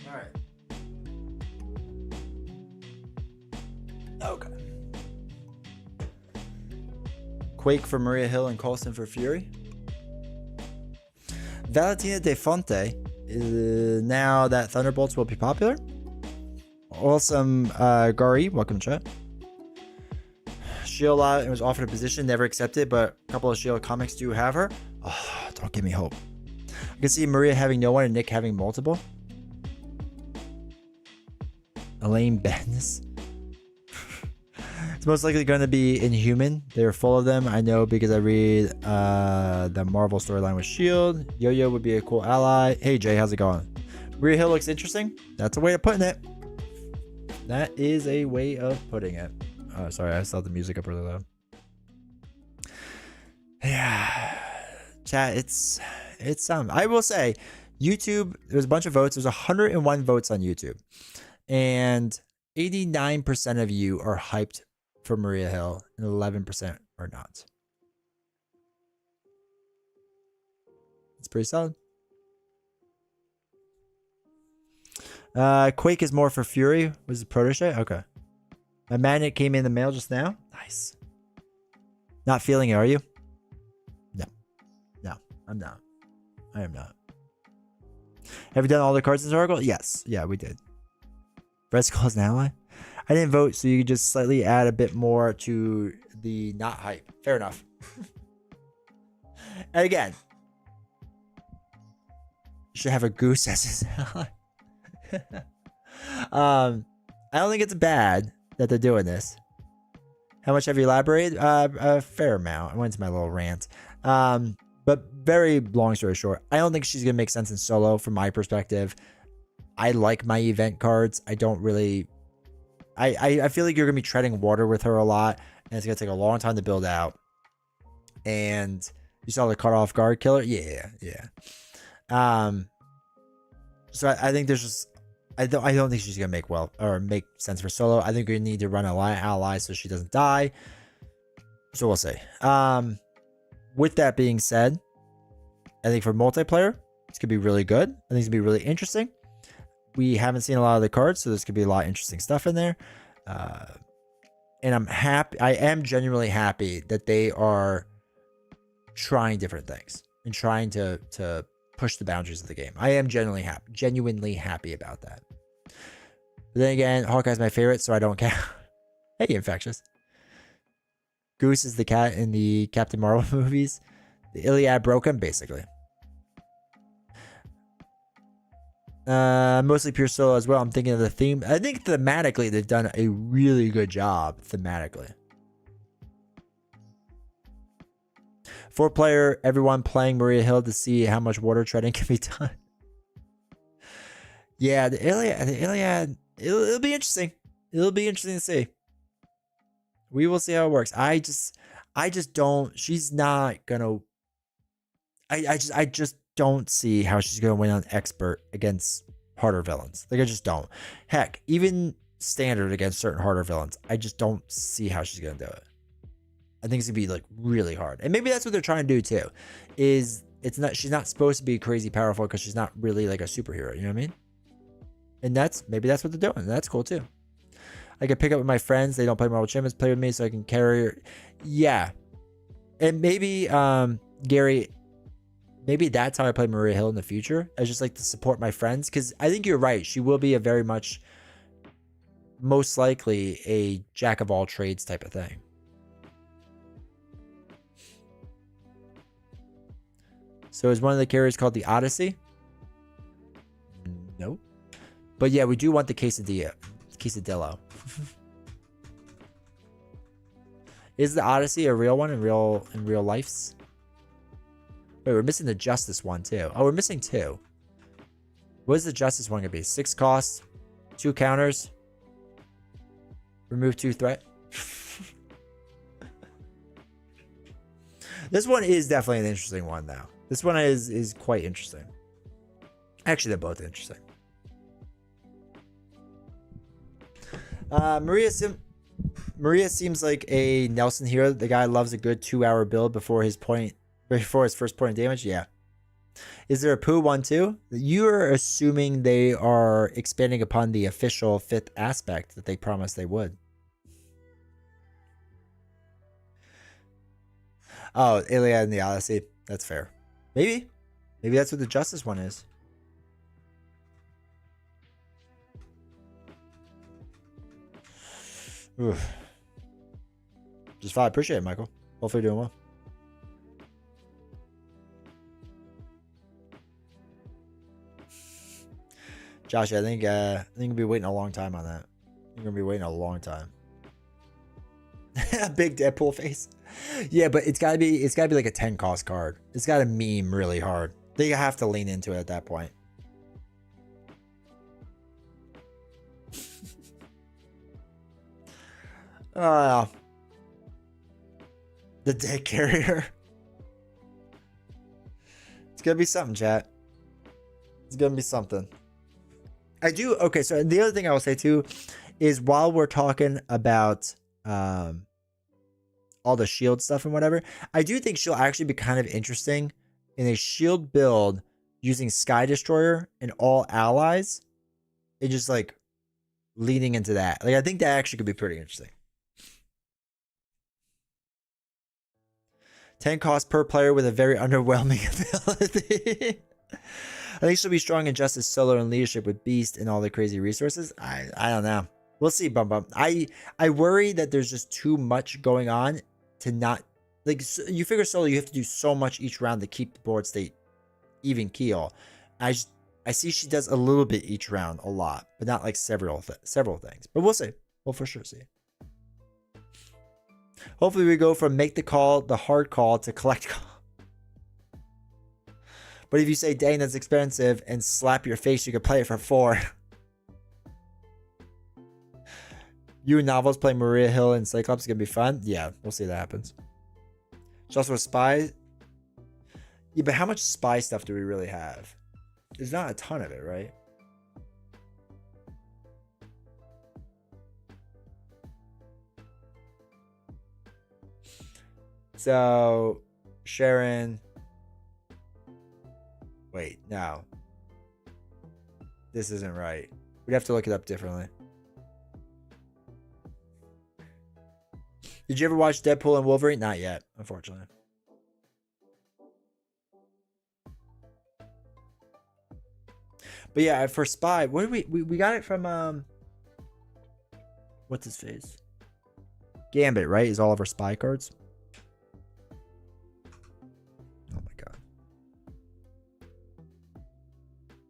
A: All right. Okay. Quake for Maria Hill and Coulson for Fury. Valentina De Fonte is now that Thunderbolts will be popular. Awesome Gari, welcome chat. Shield out and was offered a position, never accepted, but a couple of Shield comics do have her. Oh, don't give me hope. I can see Maria having no one and Nick having multiple. Elaine Benz. It's most likely going to be Inhuman. They're full of them. I know because I read the Marvel storyline with S.H.I.E.L.D. Yo-Yo would be a cool ally. Hey, Jay, how's it going? Maria Hill looks interesting. That's a way of putting it. That is a way of putting it. Oh, sorry. I saw the music up really loud. Yeah. Chat, it's I will say, YouTube, there's a bunch of votes. There's 101 votes on YouTube. And 89% of you are hyped for Maria Hill and 11% are not. It's pretty solid. Quake is more for Fury. Was it protege? Okay. My magnet came in the mail just now. Nice. Not feeling it, are you? No. No, I'm not. I am not. Have you done all the cards in this article? Yes. Yeah, we did. Red Skull is an ally? I didn't vote, so you could just slightly add a bit more to the not hype. Fair enough. And again, you should have a goose as his ally. I don't think it's bad that they're doing this. How much have you elaborated? A fair amount. I went into my little rant. But very long story short, I don't think she's going to make sense in solo from my perspective. I like my event cards. I don't really... I feel like you're going to be treading water with her a lot, and it's going to take a long time to build out. And you saw the cut off guard killer? Yeah. So I think there's just... I don't think she's going to make sense for solo. I think we need to run a ally so she doesn't die. So we'll see. With that being said, I think for multiplayer, it's going to be really good. I think it's going to be really interesting. We haven't seen a lot of the cards, so there's going to be a lot of interesting stuff in there. And I'm happy. I am genuinely happy that they are trying different things and trying to push the boundaries of the game. I am genuinely happy about that. But then again, Hawkeye's my favorite, so I don't care. Hey, Infectious. Goose is the cat in the Captain Marvel movies. The Iliad broke him, basically. Mostly pure solo as well. I'm thinking of the theme. I think thematically they've done a really good job thematically. 4-player, everyone playing Maria Hill to see how much water treading can be done. Yeah, the Iliad, it'll be interesting. It'll be interesting to see. We will see how it works. I just don't. She's not gonna. I just don't see how she's gonna win on expert against harder villains. Like I just don't. Heck, even standard against certain harder villains, I just don't see how she's gonna do it. I think it's gonna be like really hard, and maybe that's what they're trying to do too. Is it's not she's not supposed to be crazy powerful because she's not really like a superhero. You know what I mean? And maybe that's what they're doing. That's cool too. I can pick up with my friends. They don't play Marvel Champions. Play with me so I can carry her. Yeah, and maybe Gary. Maybe that's how I play Maria Hill in the future. I just like to support my friends because I think you're right. She will be a very much, most likely, a jack of all trades type of thing. So is one of the carriers called the Odyssey? Nope. But yeah, we do want the Quesadillo. Is the Odyssey a real one in real lives? Wait, we're missing the Justice one too. Oh, we're missing 2. What is the Justice one gonna be? 6 costs, 2 counters, remove 2 threat. This one is definitely an interesting one though. This one is quite interesting. Actually, they're both interesting. Maria seems like a Nelson hero. The guy loves a good 2-hour build before his first point of damage. Yeah. Is there a Pooh one too? You're assuming they are expanding upon the official 5th aspect that they promised they would. Oh, Iliad and the Odyssey. That's fair. Maybe that's what the Justice one is. Oof. Just fine. Appreciate it, Michael. Hopefully you're doing well. Josh, I think you'll be waiting a long time on that. You're gonna be waiting a long time. Big Deadpool face. Yeah, but it's gotta be like a 10 cost card. It's gotta meme really hard. They have to lean into it at that point. The dead carrier. It's gonna be something, chat. It's gonna be something. Okay, so the other thing I will say too is while we're talking about all the shield stuff and whatever, I do think she'll actually be kind of interesting in a shield build using Sky Destroyer and all allies and just like leading into that. Like I think that actually could be pretty interesting. 10 cost per player with a very underwhelming ability. I think she'll be strong in Justice Solo and leadership with Beast and all the crazy resources. I don't know. We'll see, Bum Bum. I worry that there's just too much going on to not like you figure Solo you have to do so much each round to keep the board state even keel. I see she does a little bit each round, a lot, but not like several things. But we'll see. We'll for sure see. Hopefully we go from make the call, the hard call, to collect call. But if you say, dang, that's expensive, and slap your face, you could play it for 4. You and Novels play Maria Hill and Cyclops is going to be fun. Yeah, we'll see if that happens. She's also a spy. Yeah, but how much spy stuff do we really have? There's not a ton of it, right? So, Sharon. Wait, no. This isn't right. We'd have to look it up differently. Did you ever watch Deadpool and Wolverine? Not yet, unfortunately. But yeah, for Spy, what did we got it from what's his face? Gambit, right? Is all of our Spy cards. Oh my god.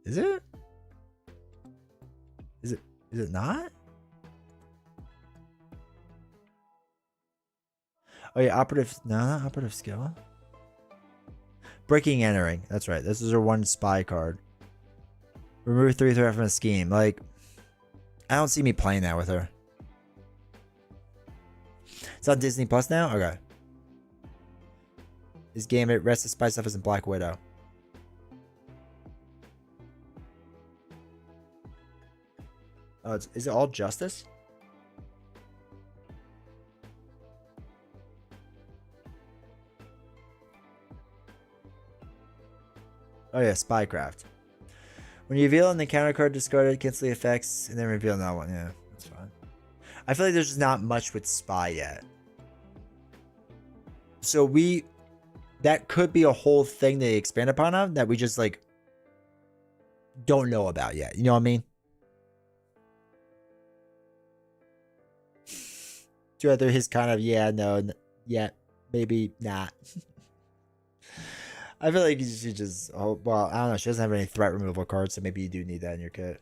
A: Is it? Is it not? Oh yeah, operative. No, not operative skill. Breaking entering. That's right. This is her one spy card. Remove 3 threat from a scheme. Like, I don't see me playing that with her. It's on Disney Plus now? Okay. This game, it rest of spy stuff is in Black Widow. Oh, is it all Justice? Oh yeah, Spycraft. When you reveal an encounter card discarded, cancel the effects, and then reveal another one. Yeah, that's fine. I feel like there's just not much with Spy yet. So that could be a whole thing they expand upon of that we just like don't know about yet. You know what I mean? To other his kind of yeah, maybe not. I feel like you should just well, I don't know. She doesn't have any threat removal cards, so maybe you do need that in your kit.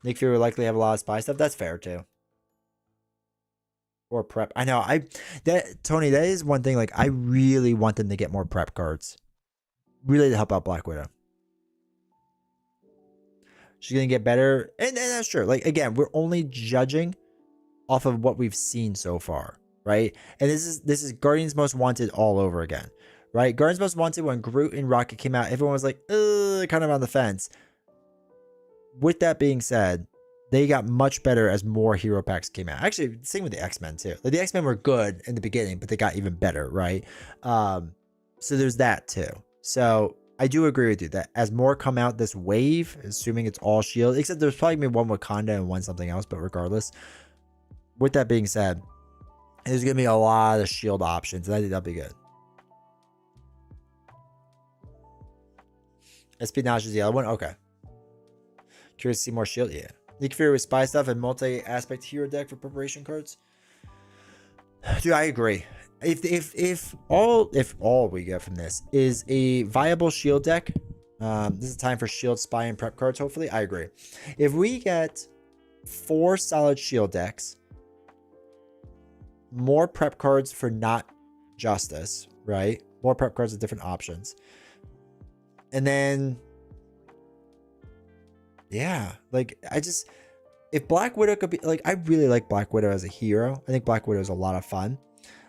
A: Nick Fury will likely have a lot of spy stuff. That's fair too. Or prep. I know. Tony, that is one thing. Like, I really want them to get more prep cards. Really to help out Black Widow. She's gonna get better, and that's true. Like, again, we're only judging off of what we've seen so far, right? And this is Guardians Most Wanted all over again, right? Guardians Most Wanted, when Groot and Rocket came out, everyone was like, kind of on the fence. With that being said, they got much better as more hero packs came out. Actually, same with the X-Men too. Like, the X-Men were good in the beginning, but they got even better, right? So there's that too. So I do agree with you that as more come out this wave, assuming it's all Shield, except there's probably gonna be one Wakanda and one something else, but regardless. With that being said, there's going to be a lot of Shield options, and I think that'll be good. Espionage is the other one? Okay. Curious to see more Shield? Yeah. Nick Fury with spy stuff and multi-aspect hero deck for preparation cards? Dude, I agree. If all we get from this is a viable Shield deck, this is time for Shield, spy, and prep cards, hopefully. I agree. If we get 4 solid Shield decks, more prep cards for not Justice, right? More prep cards with different options. And then, yeah, like, if Black Widow could be, like, I really like Black Widow as a hero. I think Black Widow is a lot of fun.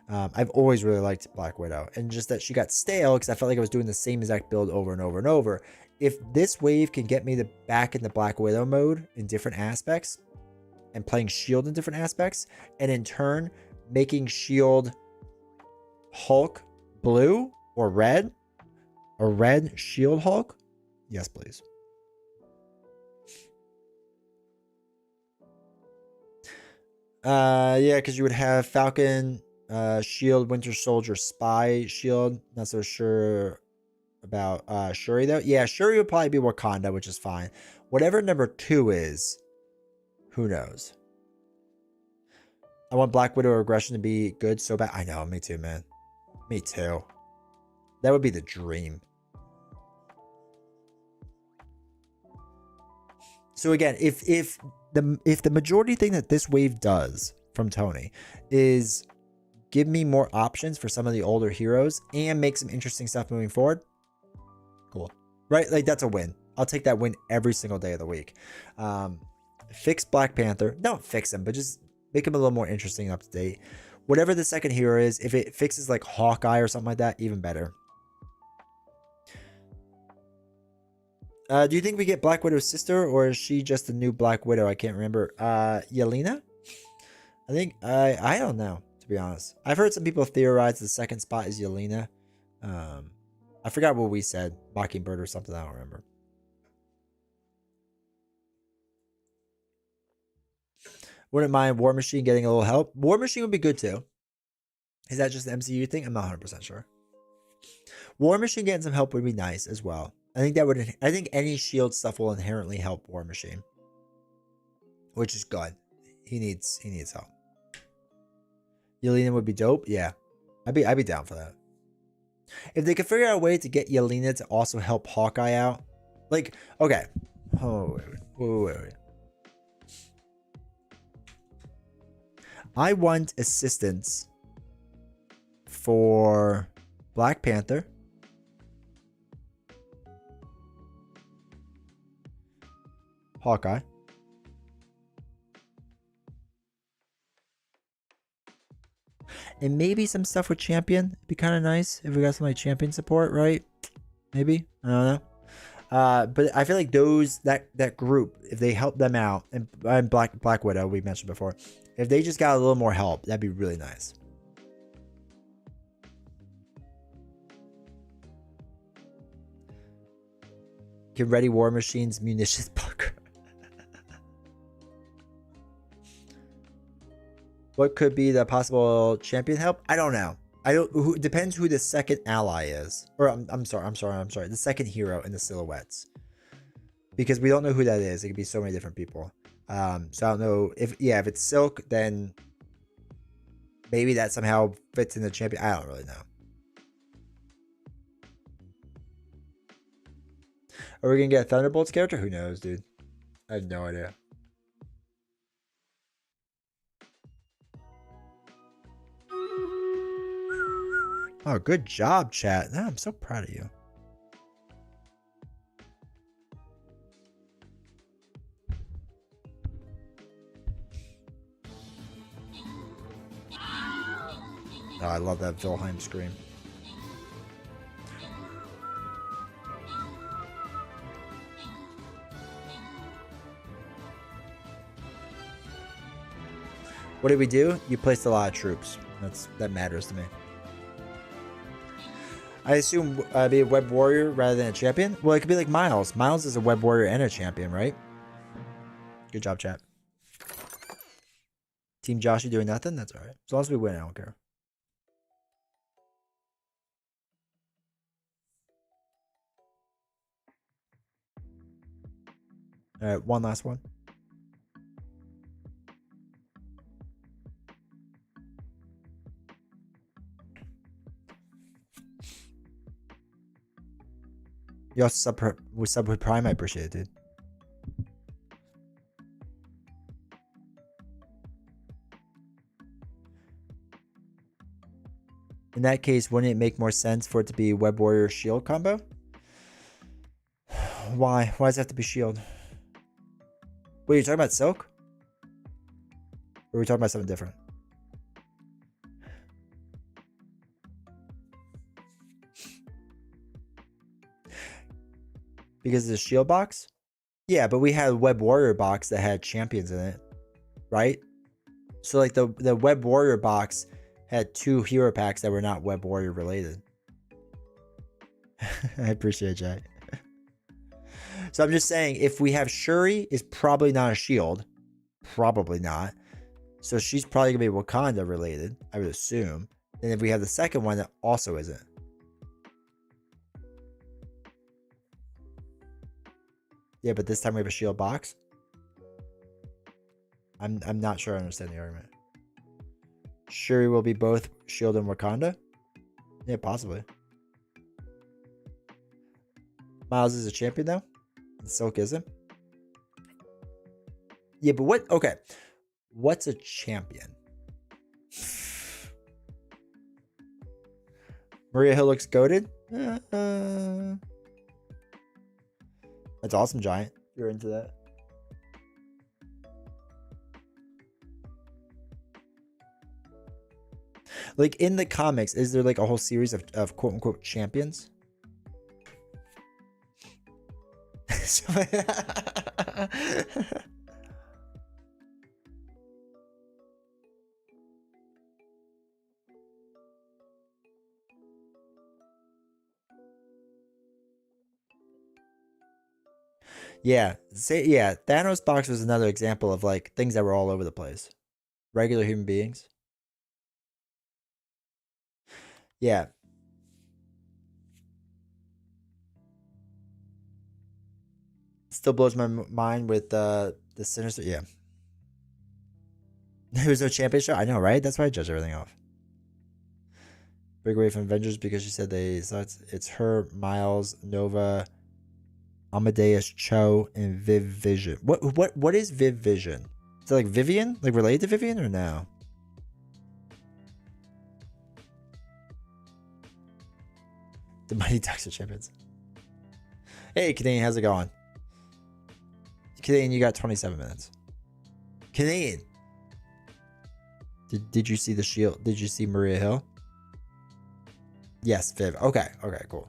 A: I've always really liked Black Widow, and just that she got stale because I felt like I was doing the same exact build over and over and over. If this wave can get me back in the Black Widow mode in different aspects and playing Shield in different aspects, and in turn making Shield Hulk blue or red, a red Shield Hulk, yes please. Yeah, because you would have Falcon, Shield, Winter Soldier, Spy, Shield. Not so sure about Shuri though. Yeah, Shuri would probably be Wakanda, which is fine. Whatever number 2 is, who knows? I want Black Widow aggression to be good so bad. I know, me too, man. Me too. That would be the dream. So again, if the majority thing that this wave does from Tony is give me more options for some of the older heroes and make some interesting stuff moving forward, cool. Right? Like, that's a win. I'll take that win every single day of the week. Fix Black Panther. Don't fix him, but just make him a little more interesting and up to date. Whatever the second hero is, if it fixes like Hawkeye or something like that, even better. Do you think we get Black Widow's sister, or is she just a new Black Widow? I can't remember. Yelena? I think I don't know, to be honest. I've heard some people theorize the second spot is Yelena. I forgot what we said. Mockingbird or something. I don't remember. Wouldn't mind War Machine getting a little help. War Machine would be good too. Is that just an MCU thing? I'm not 100% sure. War Machine getting some help would be nice as well. I think any Shield stuff will inherently help War Machine, which is good. He needs help. Yelena would be dope. Yeah, I'd be down for that. If they could figure out a way to get Yelena to also help Hawkeye out, like, okay. Oh, wait. I want assistance for Black Panther. Hawkeye. And maybe some stuff with Champion. It'd be kind of nice if we got some like Champion support, right? Maybe. I don't know. But I feel like that group, if they help them out, and Black Widow we mentioned before, if they just got a little more help, that'd be really nice. Get ready, War Machine's munitions bunker. What could be the possible champion help? I don't know. Depends who the second ally is. Or I'm sorry. The second hero in the silhouettes. Because we don't know who that is. It could be so many different people. So I don't know if it's Silk, then maybe that somehow fits in the champion. I don't really know. Are we gonna get a Thunderbolts character? Who knows, dude? I have no idea. Oh, good job, chat. No, I'm so proud of you. Oh, I love that Wilhelm scream. What did we do? You placed a lot of troops. That matters to me. I assume be a web warrior rather than a champion. Well, it could be like Miles. Miles is a web warrior and a champion, right? Good job, chat. Team Josh, you doing nothing? That's all right. As long as we win, I don't care. All right, one last one. You also sub with Prime. I appreciate it, dude. In that case, wouldn't it make more sense for it to be Web Warrior Shield combo? Why? Why does it have to be Shield? Wait, are you talking about Silk? Or are we talking about something different? Because of the Shield box? Yeah, but we had a Web Warrior box that had champions in it, right? So like the Web Warrior box had 2 hero packs that were not Web Warrior related. I appreciate it, Jack. So I'm just saying, if we have Shuri, is probably not a shield. Probably not. So she's probably going to be Wakanda related, I would assume. And if we have the second one, that also isn't. Yeah, but this time we have a shield box. I'm not sure I understand the argument. Shuri will be both shield and Wakanda? Yeah, possibly. Miles is a champion though? And Silk isn't? Yeah, but what? Okay. What's a champion? Maria Hill looks goated? That's awesome, Giant. You're into that. Like in the comics, is there like a whole series of quote unquote champions? Yeah, Thanos box was another example of like things that were all over the place. Regular human beings. Yeah. Still blows my mind with the Sinister. Yeah. There was no championship. I know, right? That's why I judge everything off. Break away from Avengers because she said it's her, Miles, Nova, Amadeus Cho, and Viv Vision. What is Viv Vision? Is it like Vivian? Like related to Vivian or no? The Mighty Ducks are champions. Hey, Canadian, how's it going? Canadian, you got 27 minutes. Canadian. Did you see the Shield? Did you see Maria Hill? Yes, Viv. Okay, cool.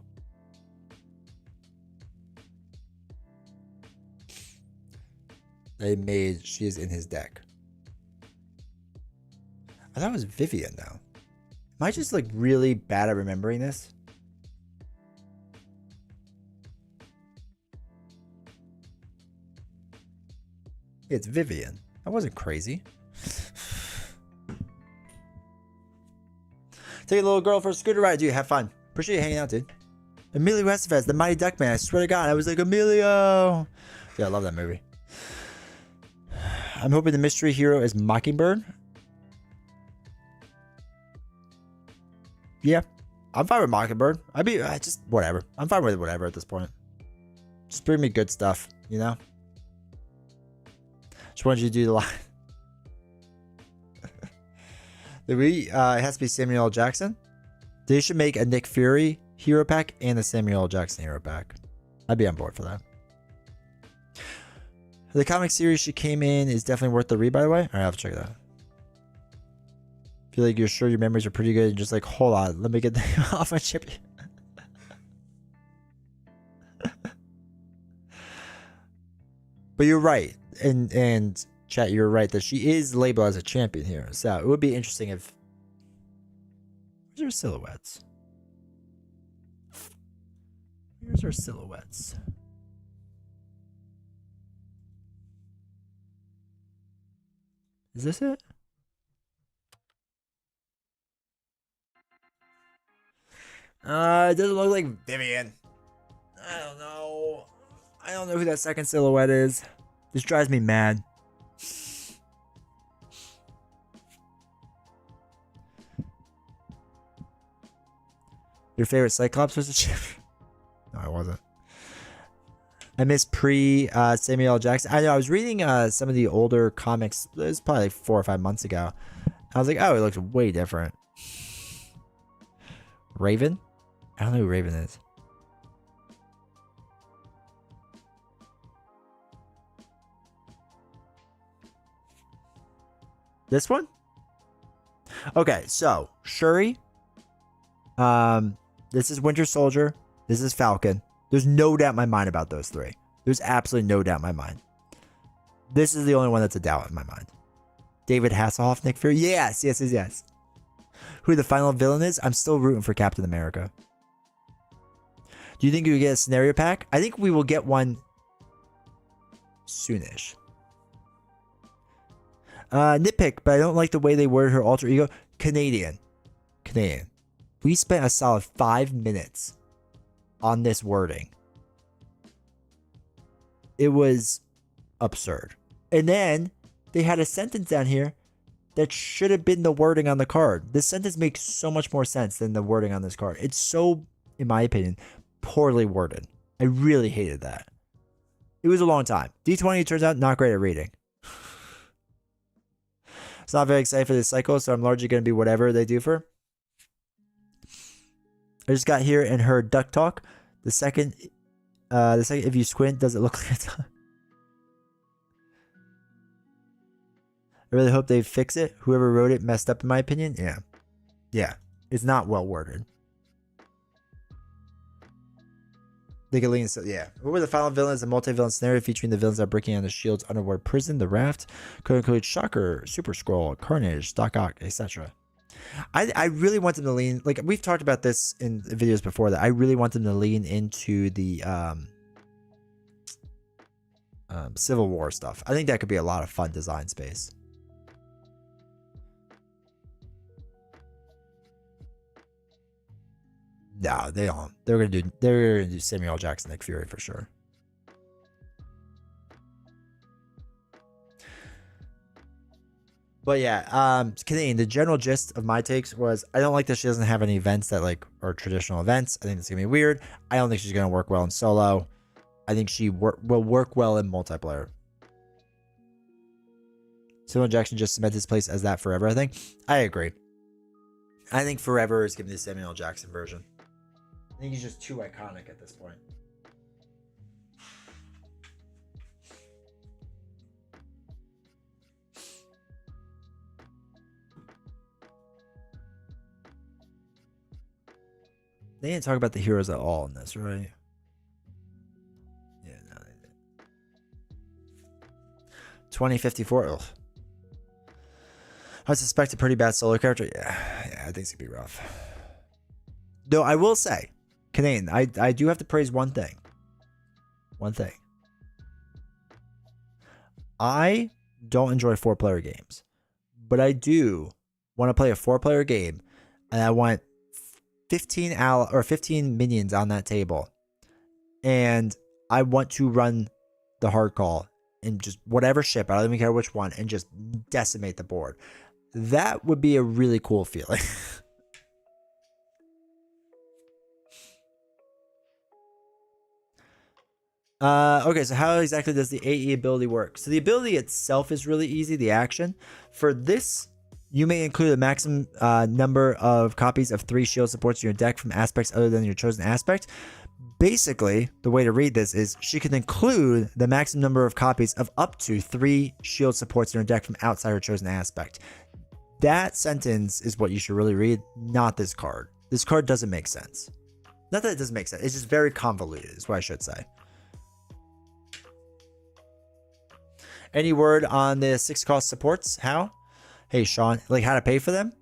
A: She is in his deck. I thought it was Vivian though. Am I just like really bad at remembering this? It's Vivian. I wasn't crazy. Take a little girl for a scooter ride, dude. Have fun. Appreciate you hanging out, dude. Emilio Estevez, the Mighty Duck Man. I swear to God, I was like, Emilio. Yeah, I love that movie. I'm hoping the mystery hero is Mockingbird. Yeah, I'm fine with Mockingbird. Just whatever. I'm fine with whatever at this point. Just bring me good stuff, you know? Just wanted you to do the line. It has to be Samuel L. Jackson. They should make a Nick Fury hero pack and a Samuel L. Jackson hero pack. I'd be on board for that. The comic series she came in is definitely worth the read, by the way. All right, I'll have to check it out. Feel like you're sure your memories are pretty good. And just like, hold on, let me get that off my chip. But you're right, and chat, you're right that she is labeled as a champion here. So it would be interesting if. Where's her silhouettes? Here's her silhouettes. Is this it? It doesn't look like Vivian. I don't know. I don't know who that second silhouette is. This drives me mad. Your favorite Cyclops was a chip? No, I wasn't. I miss Samuel L. Jackson. I know, I was reading some of the older comics. It was probably like 4 or 5 months ago. I was like, oh, it looks way different. Raven? I don't know who Raven is. This one? Okay, so Shuri. This is Winter Soldier. This is Falcon. There's no doubt in my mind about those three. There's absolutely no doubt in my mind. This is the only one that's a doubt in my mind. David Hasselhoff, Nick Fury. Yes. Who the final villain is? I'm still rooting for Captain America. Do you think we get a scenario pack? I think we will get one soonish. Nitpick, but I don't like the way they worded her alter ego. Canadian. We spent a solid 5 minutes on this wording. It was absurd. And then they had a sentence down here that should have been the wording on the card. This sentence makes so much more sense than the wording on this card. It's so, in my opinion, poorly worded. I really hated that. It was a long time. D20 turns out not great at reading. It's not very excited for this cycle, so I'm largely going to be whatever they do for her. I just got here and heard duck talk. The second if you squint, does it look like it's... I really hope they fix it. Whoever wrote it messed up, in my opinion. Yeah. It's not well worded. They could lean, yeah. What were the final villains? A multi-villain scenario featuring the villains that are breaking out of Shield's underworld prison, the Raft, could include Shocker, Super Skrull, Carnage, Doc Ock, etc. I really want them to lean, like we've talked about this in videos before, that I really want them to lean into the Civil War stuff. I think that could be a lot of fun design space. No, they don't. They're gonna do Samuel L. Jackson, Nick Fury for sure. But yeah, Canadian, the general gist of my takes was I don't like that she doesn't have any events that like are traditional events. I think it's gonna be weird. I don't think she's gonna work well in solo. I think she will work well in multiplayer. Samuel Jackson just cemented his place as that forever, I think. I agree. I think forever is giving the Samuel Jackson version. I think he's just too iconic at this point. They didn't talk about the heroes at all in this, right? Yeah, no, they didn't. 2054. Ugh. I suspect a pretty bad solo character. Yeah, I think it's gonna be rough. Though I will say, Canadian, I do have to praise one thing. One thing. I don't enjoy 4-player games, but I do want to play a 4-player game, and I want 15 minions on that table, and I want to run the hard call and just whatever ship, I don't even care which one, and just decimate the board. That would be a really cool feeling. Okay, so how exactly does the AE ability work? So the ability itself is really easy, the action. For this, you may include a maximum number of copies of 3 shield supports in your deck from aspects other than your chosen aspect. Basically, the way to read this is she can include the maximum number of copies of up to 3 shield supports in her deck from outside her chosen aspect. That sentence is what you should really read, not this card. This card doesn't make sense. Not that it doesn't make sense, it's just very convoluted, is what I should say. Any word on the 6-cost supports? How? Hey, Sean, like how to pay for them?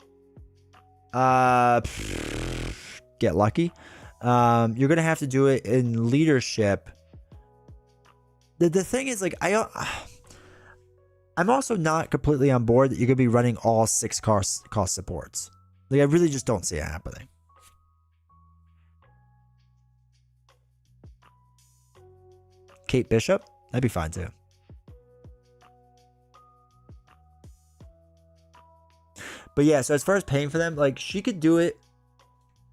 A: Get lucky. You're going to have to do it in leadership. The thing is, like, I'm also not completely on board that you're going to be running all 6-cost supports. Like, I really just don't see it happening. Kate Bishop? That'd be fine too. But yeah, so as far as paying for them, like she could do it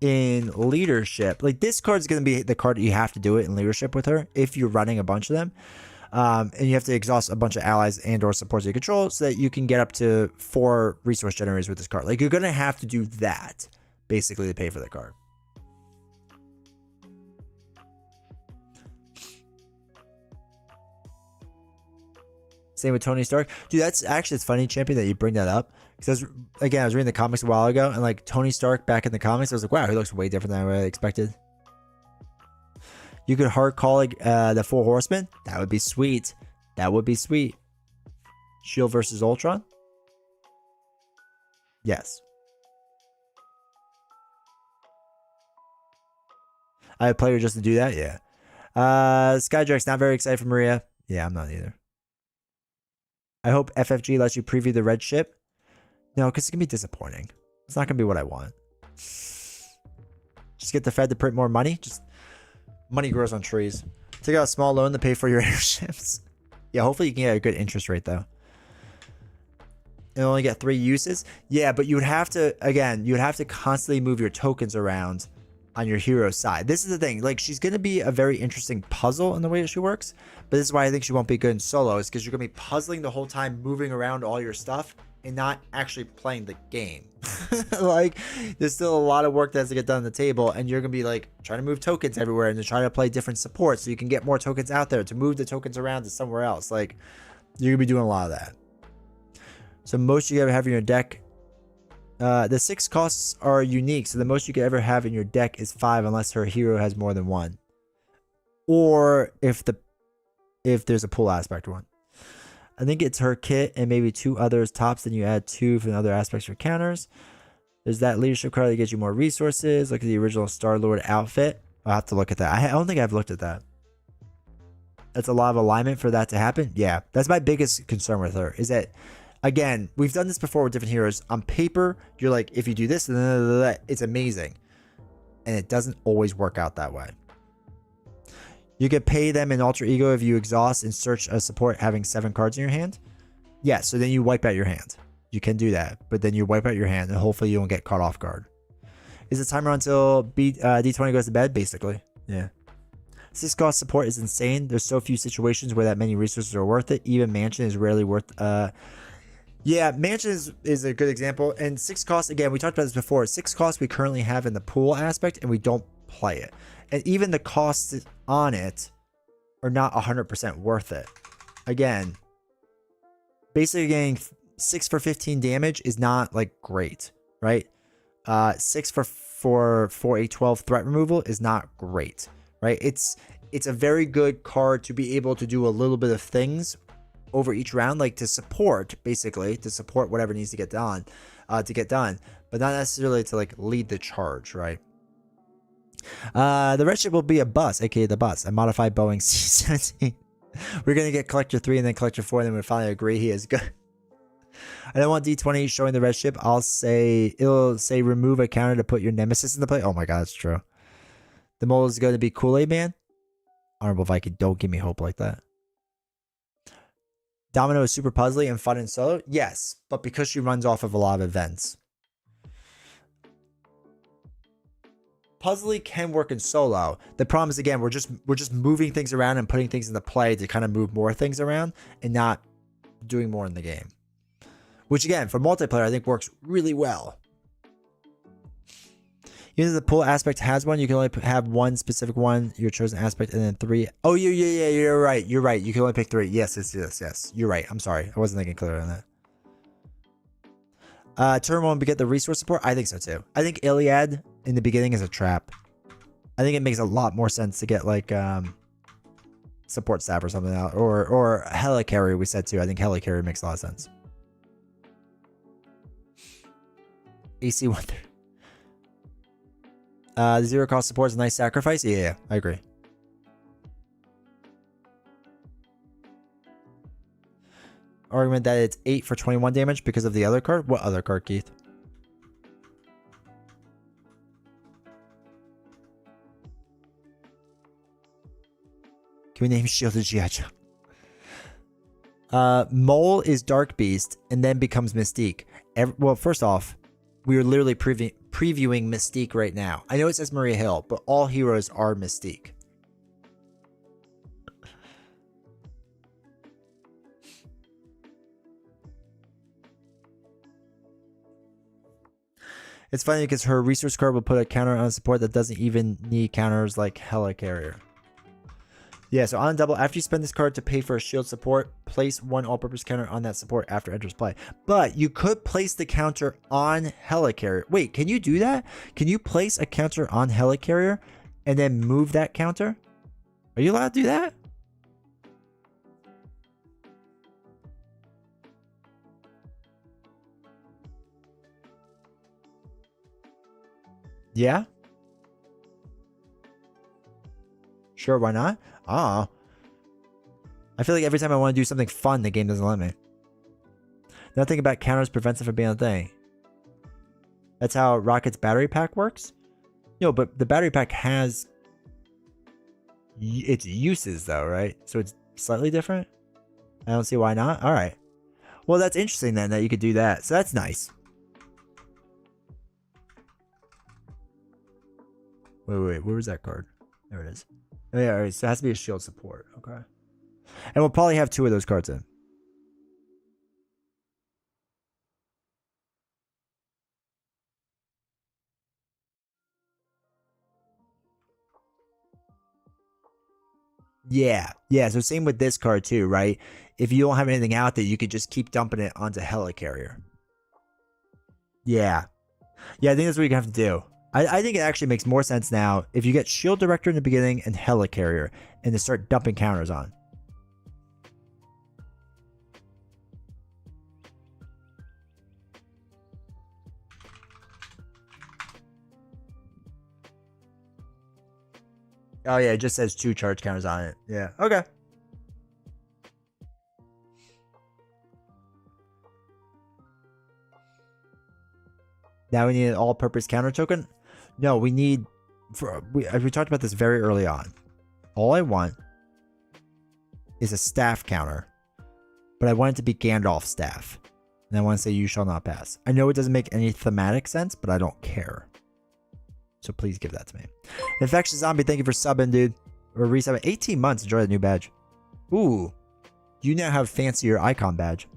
A: in leadership. Like this card's going to be the card that you have to do it in leadership with her if you're running a bunch of them. And you have to exhaust a bunch of allies and or supports you control so that you can get up to 4 resource generators with this card. Like you're going to have to do that basically to pay for the card. Same with Tony Stark. Dude, that's actually, it's funny, Champion, that you bring that up. Because I was reading the comics a while ago, and like Tony Stark back in the comics, I was like, wow, he looks way different than I expected. You could hard call the 4 Horsemen. That would be sweet. That would be sweet. Shield versus Ultron? Yes. I have a player just to do that? Yeah. Skydrake's not very excited for Maria. Yeah, I'm not either. I hope FFG lets you preview the red ship. No, because it's going to be disappointing. It's not going to be what I want. Just get the Fed to print more money. Just money grows on trees. Take out a small loan to pay for your airships. Yeah, hopefully you can get a good interest rate, though. And only get 3 uses. Yeah, but you would have to, again, you would have to constantly move your tokens around on your hero side. This is the thing. Like, she's going to be a very interesting puzzle in the way that she works. But this is why I think she won't be good in solo. Is because you're going to be puzzling the whole time, moving around all your stuff and not actually playing the game. Like, there's still a lot of work that has to get done on the table, and you're gonna be like trying to move tokens everywhere and to try to play different supports so you can get more tokens out there to move the tokens around to somewhere else. Like, you're gonna be doing a lot of that. So most you ever have in your deck, the 6 costs are unique, so the most you could ever have in your deck is 5 unless her hero has more than 1, or if there's a pull aspect one. I think it's her kit and maybe 2 others tops. Then you add 2 from other aspects for counters. There's that leadership card that gets you more resources. Look at the original Star-Lord outfit. I'll have to look at that. I don't think I've looked at that. That's a lot of alignment for that to happen. Yeah, that's my biggest concern with her. Is that, again, we've done this before with different heroes. On paper, you're like, if you do this, it's amazing. And it doesn't always work out that way. You could pay them an alter ego if you exhaust and search a support having 7 cards in your hand. Yeah, so then you wipe out your hand. You can do that, but then you wipe out your hand and hopefully you don't get caught off guard. Is the timer until D20 goes to bed? Basically, yeah. 6-cost support is insane. There's so few situations where that many resources are worth it. Even Mansion is rarely worth... Yeah, Mansion is a good example. And 6 costs, again, we talked about this before. 6 costs we currently have in the pool aspect, and we don't play it. And even the costs on it are not 100% worth it. Again, basically getting 6 for 15 damage is not like great, right? 6 for a 12 threat removal is not great, right? It's a very good card to be able to do a little bit of things over each round, like to support, basically to support whatever needs to get done, but not necessarily to like lead the charge, right? The red ship will be a bus, aka the bus, a modified Boeing C-17. We're gonna get Collector 3 and then Collector 4, and then we finally agree he is good. I don't want D20 showing the red ship. It'll say remove a counter to put your nemesis into play. Oh my god, that's true. The mole is going to be Kool-Aid Man. Honorable Viking, don't give me hope like that. Domino is super puzzly and fun in solo. Yes, but because she runs off of a lot of events. Puzzly can work in solo. The problem is, again, we're just moving things around and putting things into play to kind of move more things around and not doing more in the game. Which again, for multiplayer, I think works really well. Even though the pool aspect has one, you can only have one specific one, your chosen aspect, and then 3. Oh, yeah, you're right. You're right. You can only pick 3. Yes. You're right. I'm sorry. I wasn't thinking clearly on that. Turn 1, we get the resource support. I think so too. I think Iliad in the beginning is a trap. I think it makes a lot more sense to get like support staff or something out, or Helicarrier. We said too. I think Helicarrier makes a lot of sense. AC 130. The 0 cost support is a nice sacrifice. Yeah, I agree. Argument that it's 8 for 21 damage because of the other card. What other card, Keith? Can we name Shielded G.I. Joe? Mole is Dark Beast and then becomes Mystique. Well, first off, we are literally previewing Mystique right now. I know it says Maria Hill, but all heroes are Mystique. It's funny because her resource card will put a counter on support that doesn't even need counters like Helicarrier. Yeah, so on double, after you spend this card to pay for a shield support, place one all-purpose counter on that support after enters play. But you could place the counter on Helicarrier. Wait, can you do that? Can you place a counter on Helicarrier and then move that counter? Are you allowed to do that? Yeah? Sure, why not? Ah. I feel like every time I want to do something fun, the game doesn't let me. Nothing about counters prevents it from being a thing. That's how Rocket's battery pack works? No, but the battery pack has its uses though, right? So it's slightly different? I don't see why not. Alright. Well, that's interesting then that you could do that. So that's nice. Wait. Where was that card? There it is. Oh, yeah, alright. So it has to be a shield support. Okay. And we'll probably have 2 of those cards in. Yeah. So same with this card too, right? If you don't have anything out there, you could just keep dumping it onto Helicarrier. Yeah. I think that's what you have to do. I think it actually makes more sense now if you get Shield Director in the beginning and Helicarrier and to start dumping counters on. Oh yeah, it just says 2 charge counters on it. Yeah, okay. Now we need an all-purpose counter token. No, we need. We talked about this very early on. All I want is a staff counter, but I want it to be Gandalf's staff, and I want to say "You shall not pass." I know it doesn't make any thematic sense, but I don't care. So please give that to me. Infectious Zombie, thank you for subbing, dude. Or resubbing. 18 months. Enjoy the new badge. Ooh. You now have fancier icon badge.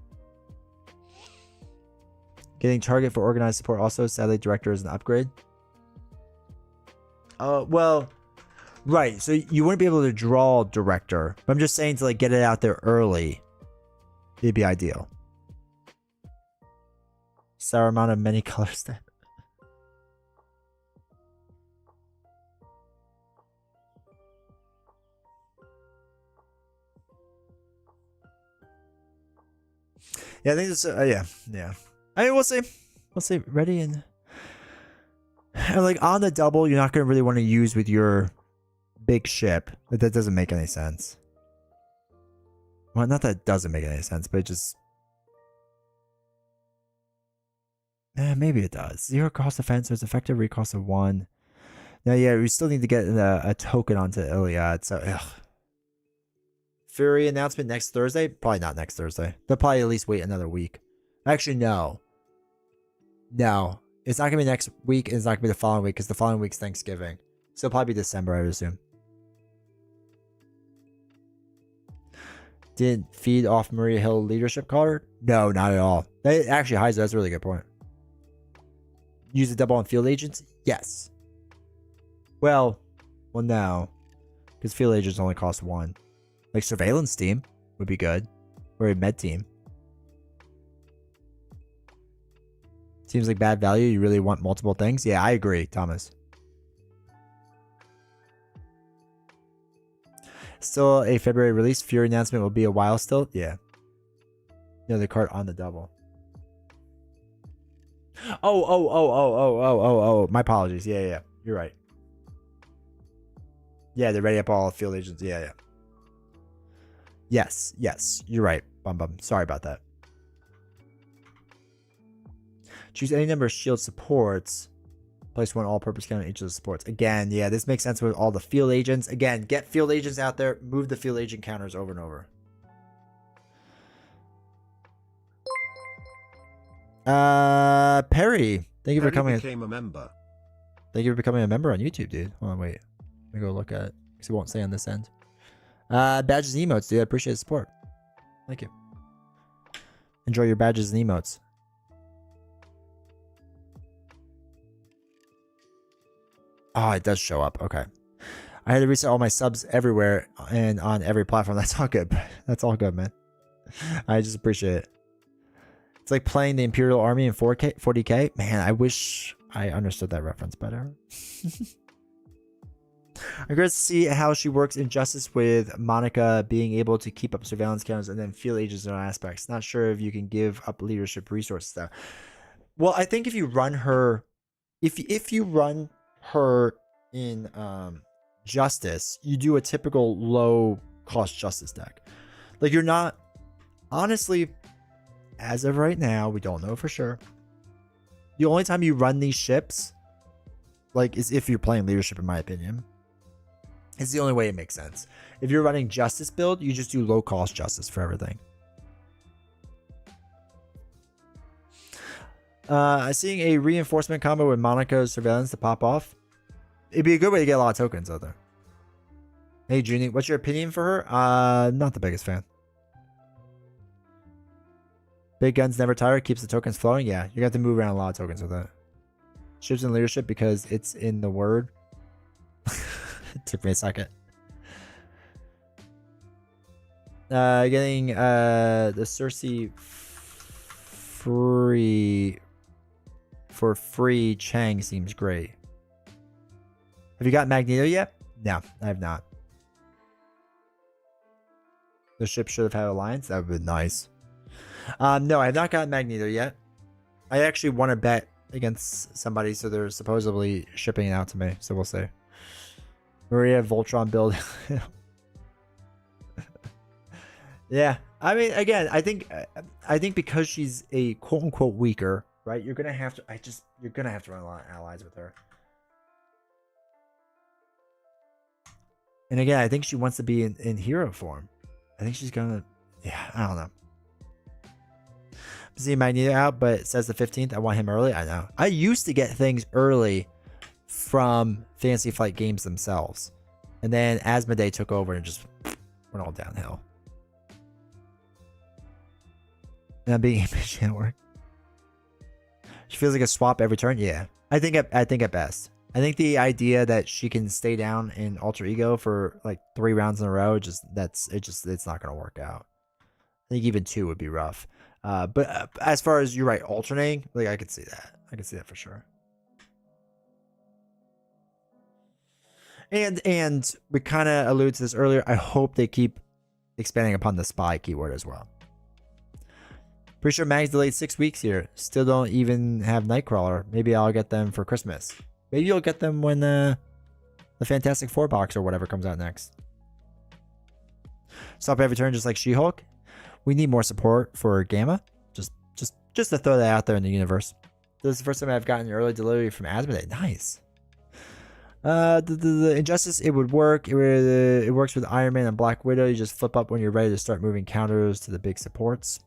A: Getting target for organized support also. Sadly, director is an upgrade. Well, right. So you wouldn't be able to draw director. But I'm just saying to like get it out there early. It'd be ideal. Sour amount of many colors then. Yeah, I think it's yeah. I mean, we'll see. We'll see. Ready and like on the double, you're not gonna really want to use with your big ship. That doesn't make any sense. Well, not that it doesn't make any sense, but it just maybe it does. 0 cost defense, so it's effective recost of 1. Now, yeah, we still need to get a token onto Iliad. So, ugh. Fury announcement next Thursday? Probably not next Thursday. They'll probably at least wait another week. Actually, no. No. It's not going to be next week, and it's not going to be the following week, because the following week's Thanksgiving. So it'll probably be December, I would assume. Didn't feed off Maria Hill leadership card? No, not at all. Actually, Heiser, that's a really good point. Use a double on field agents? Yes. Well, no. Because field agents only cost 1. Like surveillance team would be good. Or a med team. Seems like bad value. You really want multiple things? Yeah, I agree, Thomas. Still a February release. Fury announcement will be a while still. Yeah. The card on the double. Oh. My apologies. Yeah. You're right. Yeah, they're ready up all field agents. Yeah. Yes. You're right. Bum. Sorry about that. Choose any number of shield supports. Place 1 all-purpose count on each of the supports. Again, yeah, this makes sense with all the field agents. Again, get field agents out there. Move the field agent counters over and over. Perry, thank you for coming.
B: Became a member.
A: Thank you for becoming a member on YouTube, dude. Hold on, wait. Let me go look at it because it won't say on this end. Badges and emotes, dude. I appreciate the support. Thank you. Enjoy your badges and emotes. Oh, it does show up. Okay. I had to reset all my subs everywhere and on every platform. That's all good. That's all good, man. I just appreciate it. It's like playing the Imperial Army in 40K. Man, I wish I understood that reference better. I'm curious to see how she works in Justice with Monica being able to keep up surveillance counters and then field agents in all aspects. Not sure if you can give up leadership resources though. Well, I think if you run her, if you run her in Justice, you do a typical low cost Justice deck. Like you're not, honestly, as of right now, we don't know for sure. The only time you run these ships, like, is if you're playing leadership, in my opinion. It's the only way it makes sense. If you're running Justice build, you just do low cost Justice for everything. Seeing a reinforcement combo with Monaco's surveillance to pop off. It'd be a good way to get a lot of tokens out there. Hey, Junie, what's your opinion for her? Not the biggest fan. Big guns never tire, keeps the tokens flowing. Yeah, you're going to have to move around a lot of tokens with that. Ships in leadership because it's in the word. It took me a second. Getting the Cersei free for free Chang seems great. Have you got Magneto yet? No, I have not. The ship should have had Alliance. That would have been nice. No, I have not gotten Magneto yet. I actually want to bet against somebody, so they're supposedly shipping it out to me. So we'll see. Maria Voltron build. Yeah, I mean, again, I think because she's a quote unquote weaker, right? You're gonna have to. You're gonna have to run a lot of allies with her. And again, I think she wants to be in hero form. I think she's gonna. Yeah, I don't know. I'm seeing Magneto out, but it says the 15th. I want him early. I know. I used to get things early from Fantasy Flight Games themselves, and then Asmodee took over and just went all downhill. Not being impatient at work. She feels like a swap every turn. Yeah, I think at best. I think the idea that she can stay down in Alter Ego for like 3 rounds in a row, it's not gonna work out. I think even 2 would be rough. But as far as you're right, alternating, like I could see that. I could see that for sure. And we kind of alluded to this earlier. I hope they keep expanding upon the spy keyword as well. Pretty sure Mag's delayed 6 weeks here. Still don't even have Nightcrawler. Maybe I'll get them for Christmas. Maybe you'll get them when the Fantastic Four box or whatever comes out next. Stop every turn, just like She-Hulk. We need more support for Gamma. Just to throw that out there in the universe. This is the first time I've gotten early delivery from Asmodee. Nice. The Injustice, it would work. It works with Iron Man and Black Widow. You just flip up when you're ready to start moving counters to the big supports.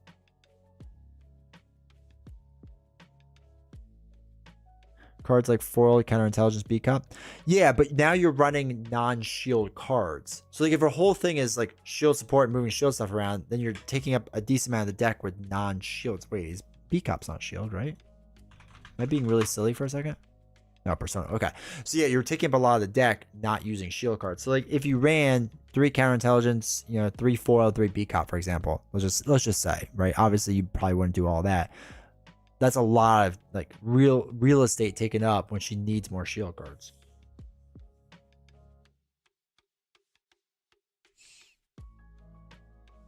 A: Cards like Foil, Counterintelligence, B-Cop. Yeah, but now you're running non-shield cards. So like if your whole thing is like shield support and moving shield stuff around, then you're taking up a decent amount of the deck with non-shields. Wait, is B-Cop's not shield, right? Am I being really silly for a second? No, Persona. Okay. So yeah, you're taking up a lot of the deck not using shield cards. So like if you ran 3 Counterintelligence, 3 Foil, 3 B-Cop, for example. Let's just say, right? Obviously you probably wouldn't do all that. That's a lot of like real estate taken up when she needs more shield cards.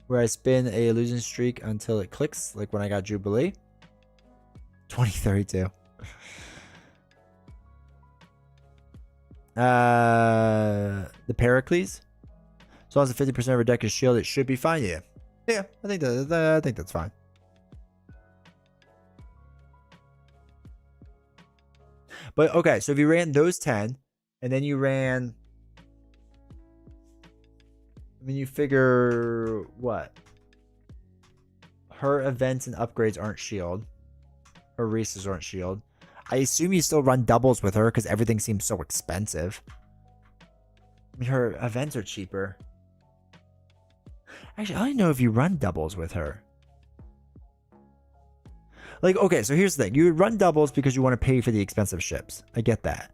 A: Where I spin a losing streak until it clicks, like when I got Jubilee. 2032. The Pericles. As long as the 50% of her deck is shield, it should be fine. Yeah, I think that's fine. But okay, so if you ran those 10, and then you ran, I mean, you figure what? Her events and upgrades aren't shield. Her races aren't shield. I assume you still run doubles with her because everything seems so expensive. I mean, her events are cheaper. Actually, I don't know if you run doubles with her. Like, okay, so here's the thing. You would run doubles because you want to pay for the expensive ships. I get that.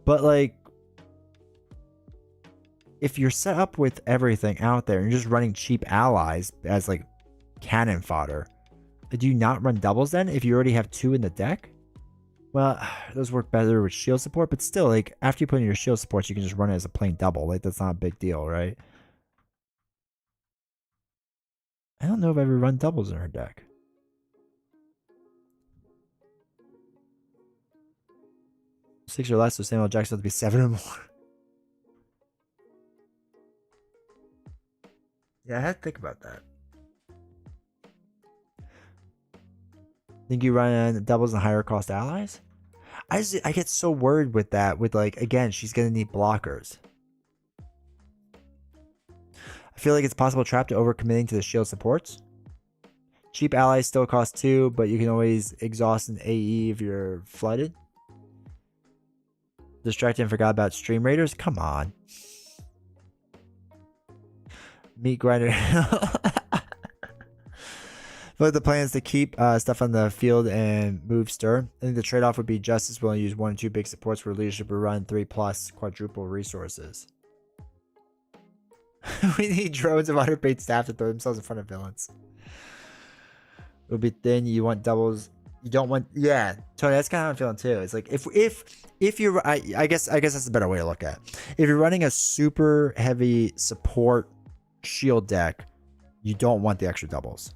A: But, like, if you're set up with everything out there and you're just running cheap allies as, like, cannon fodder, do you not run doubles then if you already have 2 in the deck? Well, those work better with shield support, but still, like, after you put in your shield supports, you can just run it as a plain double. Like, that's not a big deal, right? I don't know if I ever run doubles in her deck. Six or less, so Samuel Jackson has to be 7 or more. Yeah, I had to think about that. Think you run doubles and higher cost allies? I get so worried with that. With like, again, she's gonna need blockers. I feel like it's possible trap to overcommitting to the shield supports. Cheap allies still cost 2, but you can always exhaust an AE if you're flooded. Distracted and forgot about Stream Raiders? Come on. Meat Grinder. But the plan is to keep stuff on the field and move Stir. I think the trade-off would be Justice willing to use 1 or 2 big supports where leadership will run 3+ quadruple resources. We need drones of underpaid staff to throw themselves in front of villains. It would be thin. You want doubles. You don't want, yeah, Tony. That's kind of how I'm feeling too. It's like if you're, I guess that's a better way to look at it. If you're running a super heavy support shield deck, you don't want the extra doubles.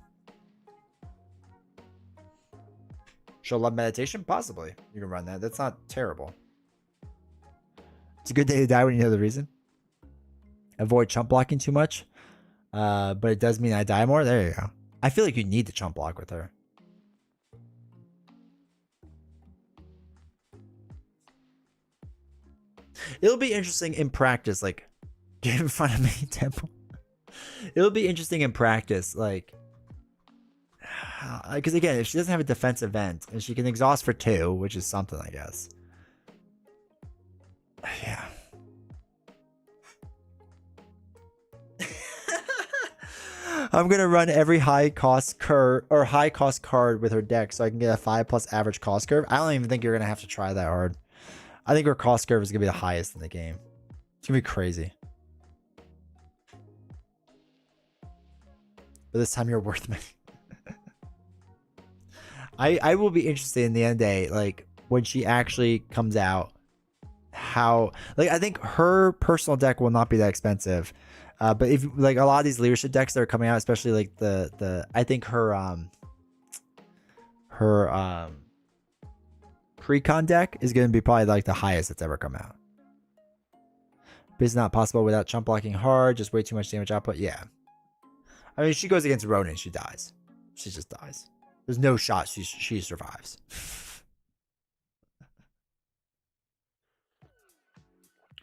A: She'll love meditation, possibly. You can run that. That's not terrible. It's a good day to die when you know the reason. Avoid chump blocking too much, but it does mean I die more. There you go. I feel like you need to chump block with her. It'll be interesting in practice, like, get in front of me, Temple. It'll be interesting in practice, like, because again, if she doesn't have a defense event and she can exhaust for 2, which is something, I guess. Yeah. I'm gonna run every high cost card with her deck so I can get a 5+ average cost curve. I don't even think you're gonna have to try that hard. I think her cost curve is gonna be the highest in the game. It's gonna be crazy. But this time you're worth me. I will be interested in the end of the day, like when she actually comes out, how, like, I think her personal deck will not be that expensive. But if like a lot of these leadership decks that are coming out, especially like I think her pre-con deck is going to be probably like the highest that's ever come out. But it's not possible without chump blocking hard, just way too much damage output. Yeah. I mean, she goes against Ronin, she dies. She just dies. There's no shot she survives.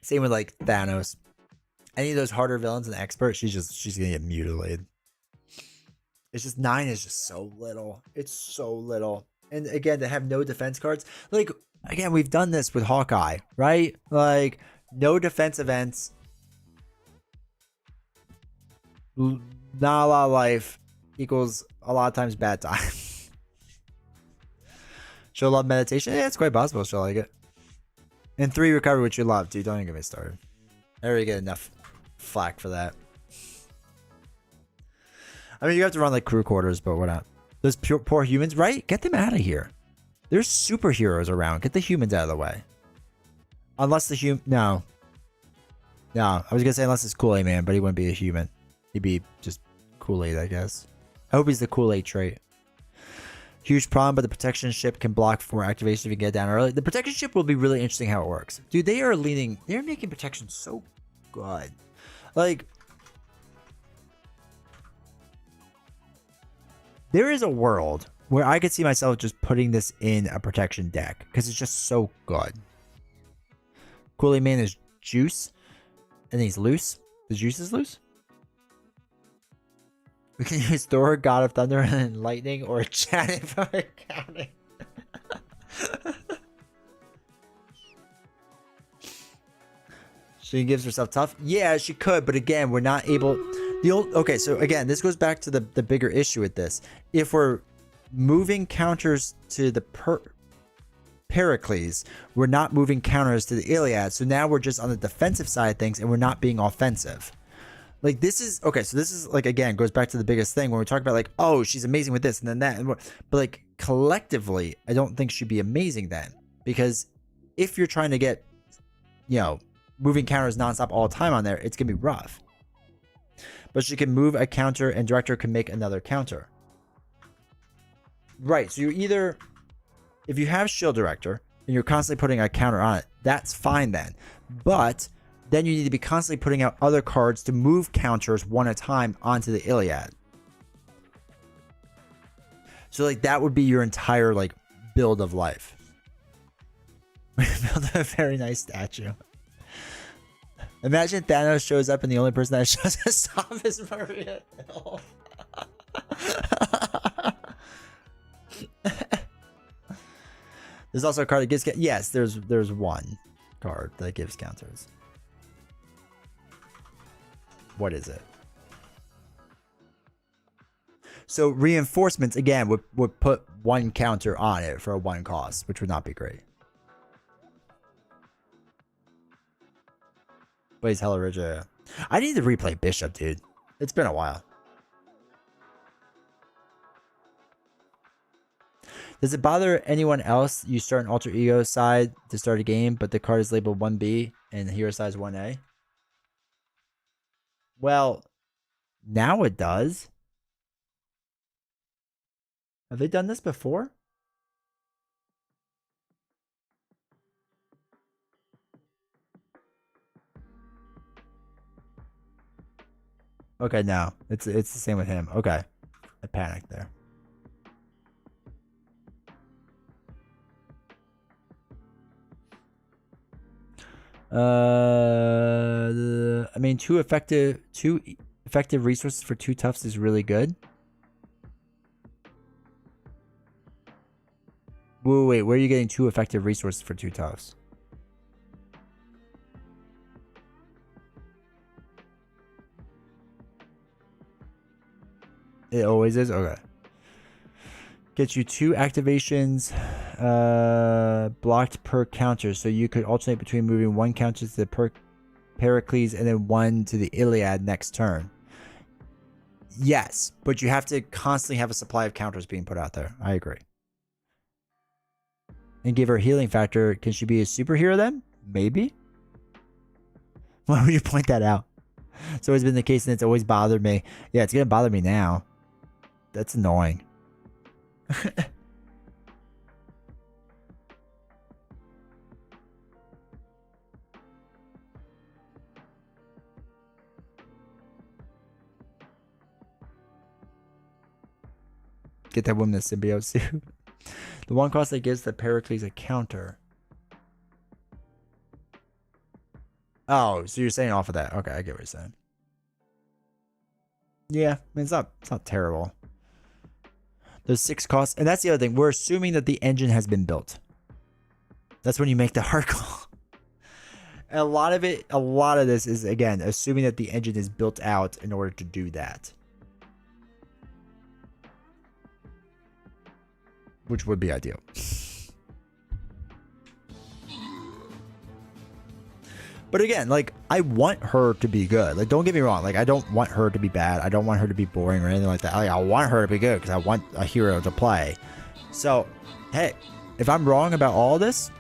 A: Same with like Thanos. Any of those harder villains and experts, she's gonna get mutilated. It's just 9 is just so little. It's so little. And again, to have no defense cards, like again, we've done this with Hawkeye, right? Like no defense events, not a lot of life equals a lot of times bad time. She'll love meditation. Yeah, it's quite possible she'll like it. And 3 recovery, which you love, dude. Don't even get me started. I already get enough flack for that. I mean, you have to run like crew quarters, but what not? Those poor humans, right? Get them out of here. There's superheroes around. Get the humans out of the way. Unless the no. I was gonna say unless it's Kool-Aid Man, but he wouldn't be a human. He'd be just Kool-Aid, I guess. I hope he's the Kool-Aid trait. Huge problem, but the protection ship can block for activation if you get down early. The protection ship will be really interesting how it works. Dude, they're making protection so good. Like, there is a world where I could see myself just putting this in a protection deck because it's just so good. Kool-Aid Man is juice, and he's loose. The juice is loose. We can use Thor, God of Thunder, and Lightning, or Janet for accounting. She gives herself tough. Yeah, she could, but again, we're not able. Okay, so again, this goes back to the bigger issue with this. If we're moving counters to the Pericles, we're not moving counters to the Iliad. So now we're just on the defensive side of things, and we're not being offensive. Like this is okay. So this is like, again, goes back to the biggest thing when we talk about like, oh, she's amazing with this and then that, but like collectively, I don't think she'd be amazing then, because if you're trying to get, moving counters nonstop all the time on there, it's gonna be rough. But she can move a counter and director can make another counter. Right. So you're either, if you have shield director and you're constantly putting a counter on it, that's fine then. But then you need to be constantly putting out other cards to move counters one at a time onto the Iliad. So like that would be your entire like build of life. Build a very nice statue. Imagine Thanos shows up and the only person that shows up is Maria Hill. There's also a card that gives. Yes, there's one card that gives counters. What is it? So reinforcements again would put one counter on it for a 1 cost, which would not be great. But he's hella rich. Yeah. I need to replay Bishop, dude. It's been a while. Does it bother anyone else you start an alter ego side to start a game, but the card is labeled 1B and hero size 1A? Well, now it does. Have they done this before? Okay, no. It's the same with him. Okay. I panicked there. I mean, two effective resources for 2 toughs is really good. Wait, where are you getting 2 effective resources for 2 toughs? It always is? Okay. Gets you 2 activations blocked per counter. So you could alternate between moving 1 counter to the Pericles and then 1 to the Iliad next turn. Yes, but you have to constantly have a supply of counters being put out there. I agree. And give her a healing factor. Can she be a superhero then? Maybe. Why would you point that out? It's always been the case and it's always bothered me. Yeah, it's gonna bother me now. That's annoying. Get that woman a symbiote suit. The 1 cost that gives the Pericles a counter. Oh, so you're saying off of that. Okay, I get what you're saying. Yeah, I mean, it's not terrible. Those 6 costs, and that's the other thing. We're assuming that the engine has been built. That's when you make the hard call. And a lot of this is, again, assuming that the engine is built out in order to do that. Which would be ideal. But again, like, I want her to be good. Like, don't get me wrong. Like, I don't want her to be bad. I don't want her to be boring or anything like that. Like, I want her to be good because I want a hero to play. So, hey, if I'm wrong about all this,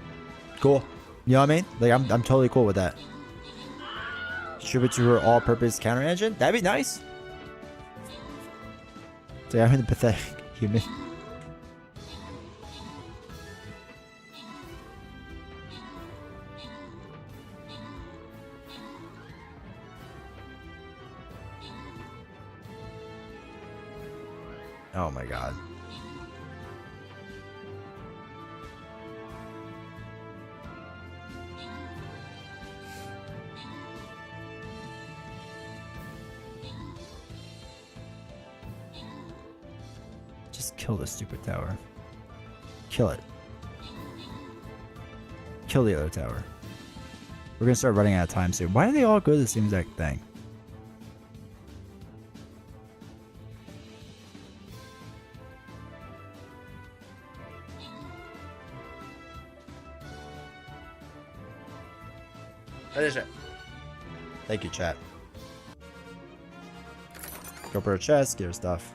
A: cool. You know what I mean? Like, I'm totally cool with that. Distribute to her all-purpose counter engine? That'd be nice. So, I'm the pathetic human. Oh my god. Just kill the stupid tower. Kill it. Kill the other tower. We're gonna start running out of time soon. Why do they all go to the same exact thing? Thank you, chat. Go for a chest, get her stuff.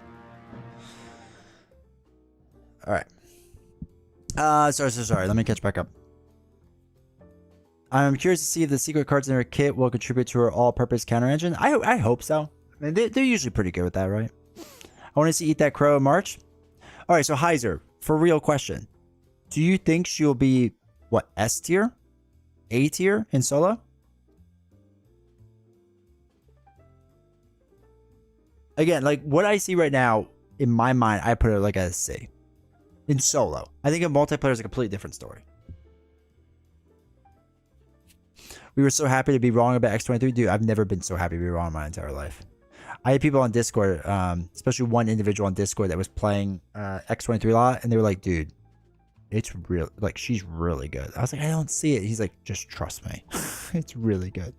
A: Alright. Sorry. Let me catch back up. I'm curious to see if the secret cards in her kit will contribute to her all-purpose counter engine. I hope so. I mean, they're usually pretty good with that, right? I want to see Eat That Crow in March. Alright, so Heiser, for real question. Do you think she'll be, what, S tier? A tier in solo? Again, like, what I see right now, in my mind, I put it like a C. In solo. I think in multiplayer is a completely different story. We were so happy to be wrong about X23. Dude, I've never been so happy to be wrong in my entire life. I had people on Discord, especially one individual on Discord that was playing X23 a lot, and they were like, dude, it's real. Like, she's really good. I was like, I don't see it. He's like, just trust me. It's really good.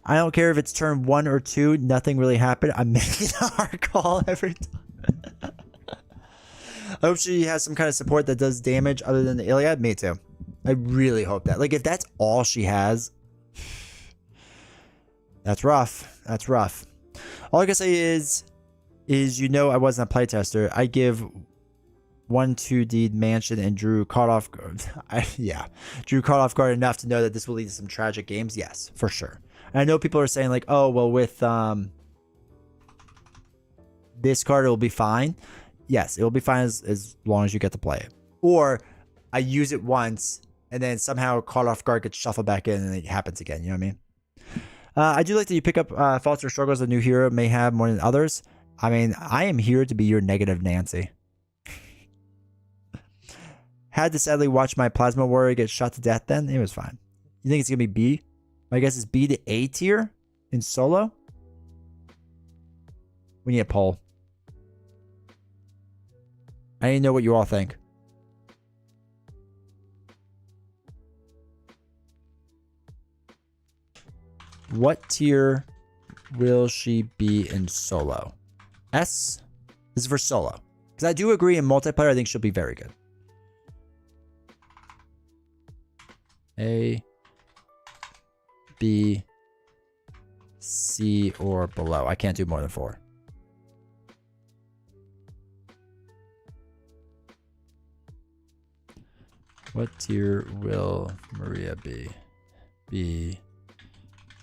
A: I don't care if it's turn 1 or 2. Nothing really happened. I'm making a hard call every time. I hope she has some kind of support that does damage other than the Iliad. Me too. I really hope that. Like, if that's all she has, that's rough. That's rough. All I can say is you know I wasn't a playtester. I give 1-2 Deed Mansion and Drew caught off guard. Drew caught off guard enough to know that this will lead to some tragic games. Yes, for sure. And I know people are saying like, oh, well, with this card, it will be fine. Yes, it will be fine as long as you get to play it. Or I use it once and then somehow caught off guard gets shuffled back in and it happens again. You know what I mean? I do like that you pick up faults or struggles a new hero may have more than others. I mean, I am here to be your negative Nancy. Had to sadly watch my Plasma Warrior get shot to death then. It was fine. You think it's going to be B? My guess is B to A tier in solo. We need a poll. I need to know what you all think. What tier will she be in solo? S This is for solo. Because I do agree in multiplayer, I think she'll be very good. A, B, C, or below. I can't do more than 4. What tier will Maria be? B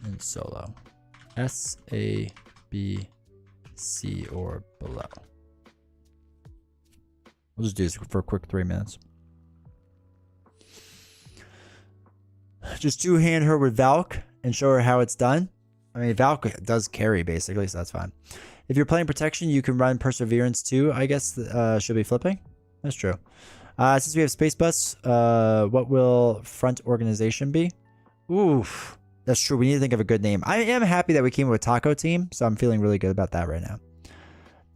A: in solo. S, A, B, C, or below. We'll just do this for a quick 3 minutes. Just two-hand her with Valk and show her how it's done. I mean, Valk does carry, basically, so that's fine. If you're playing Protection, you can run Perseverance, too. I guess she'll be flipping. That's true. Since we have Space Bus, what will Front Organization be? Oof. That's true. We need to think of a good name. I am happy that we came with Taco Team, so I'm feeling really good about that right now.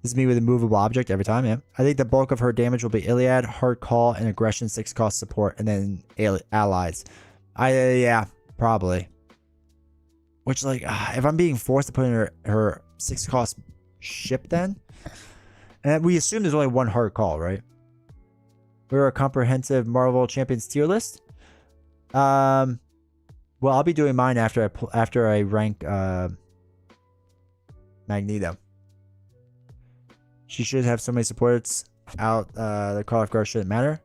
A: This is me with a movable object every time, yeah. I think the bulk of her damage will be Iliad, Hard Call, and Aggression 6 cost support, and then allies. Yeah, probably. Which, like, if I'm being forced to put in her 6 cost ship then, and we assume there's only one Hard Call, right? We're a comprehensive Marvel Champions tier list. Well, I'll be doing mine after I rank Magneto. She should have so many supports out. The call off guard shouldn't matter.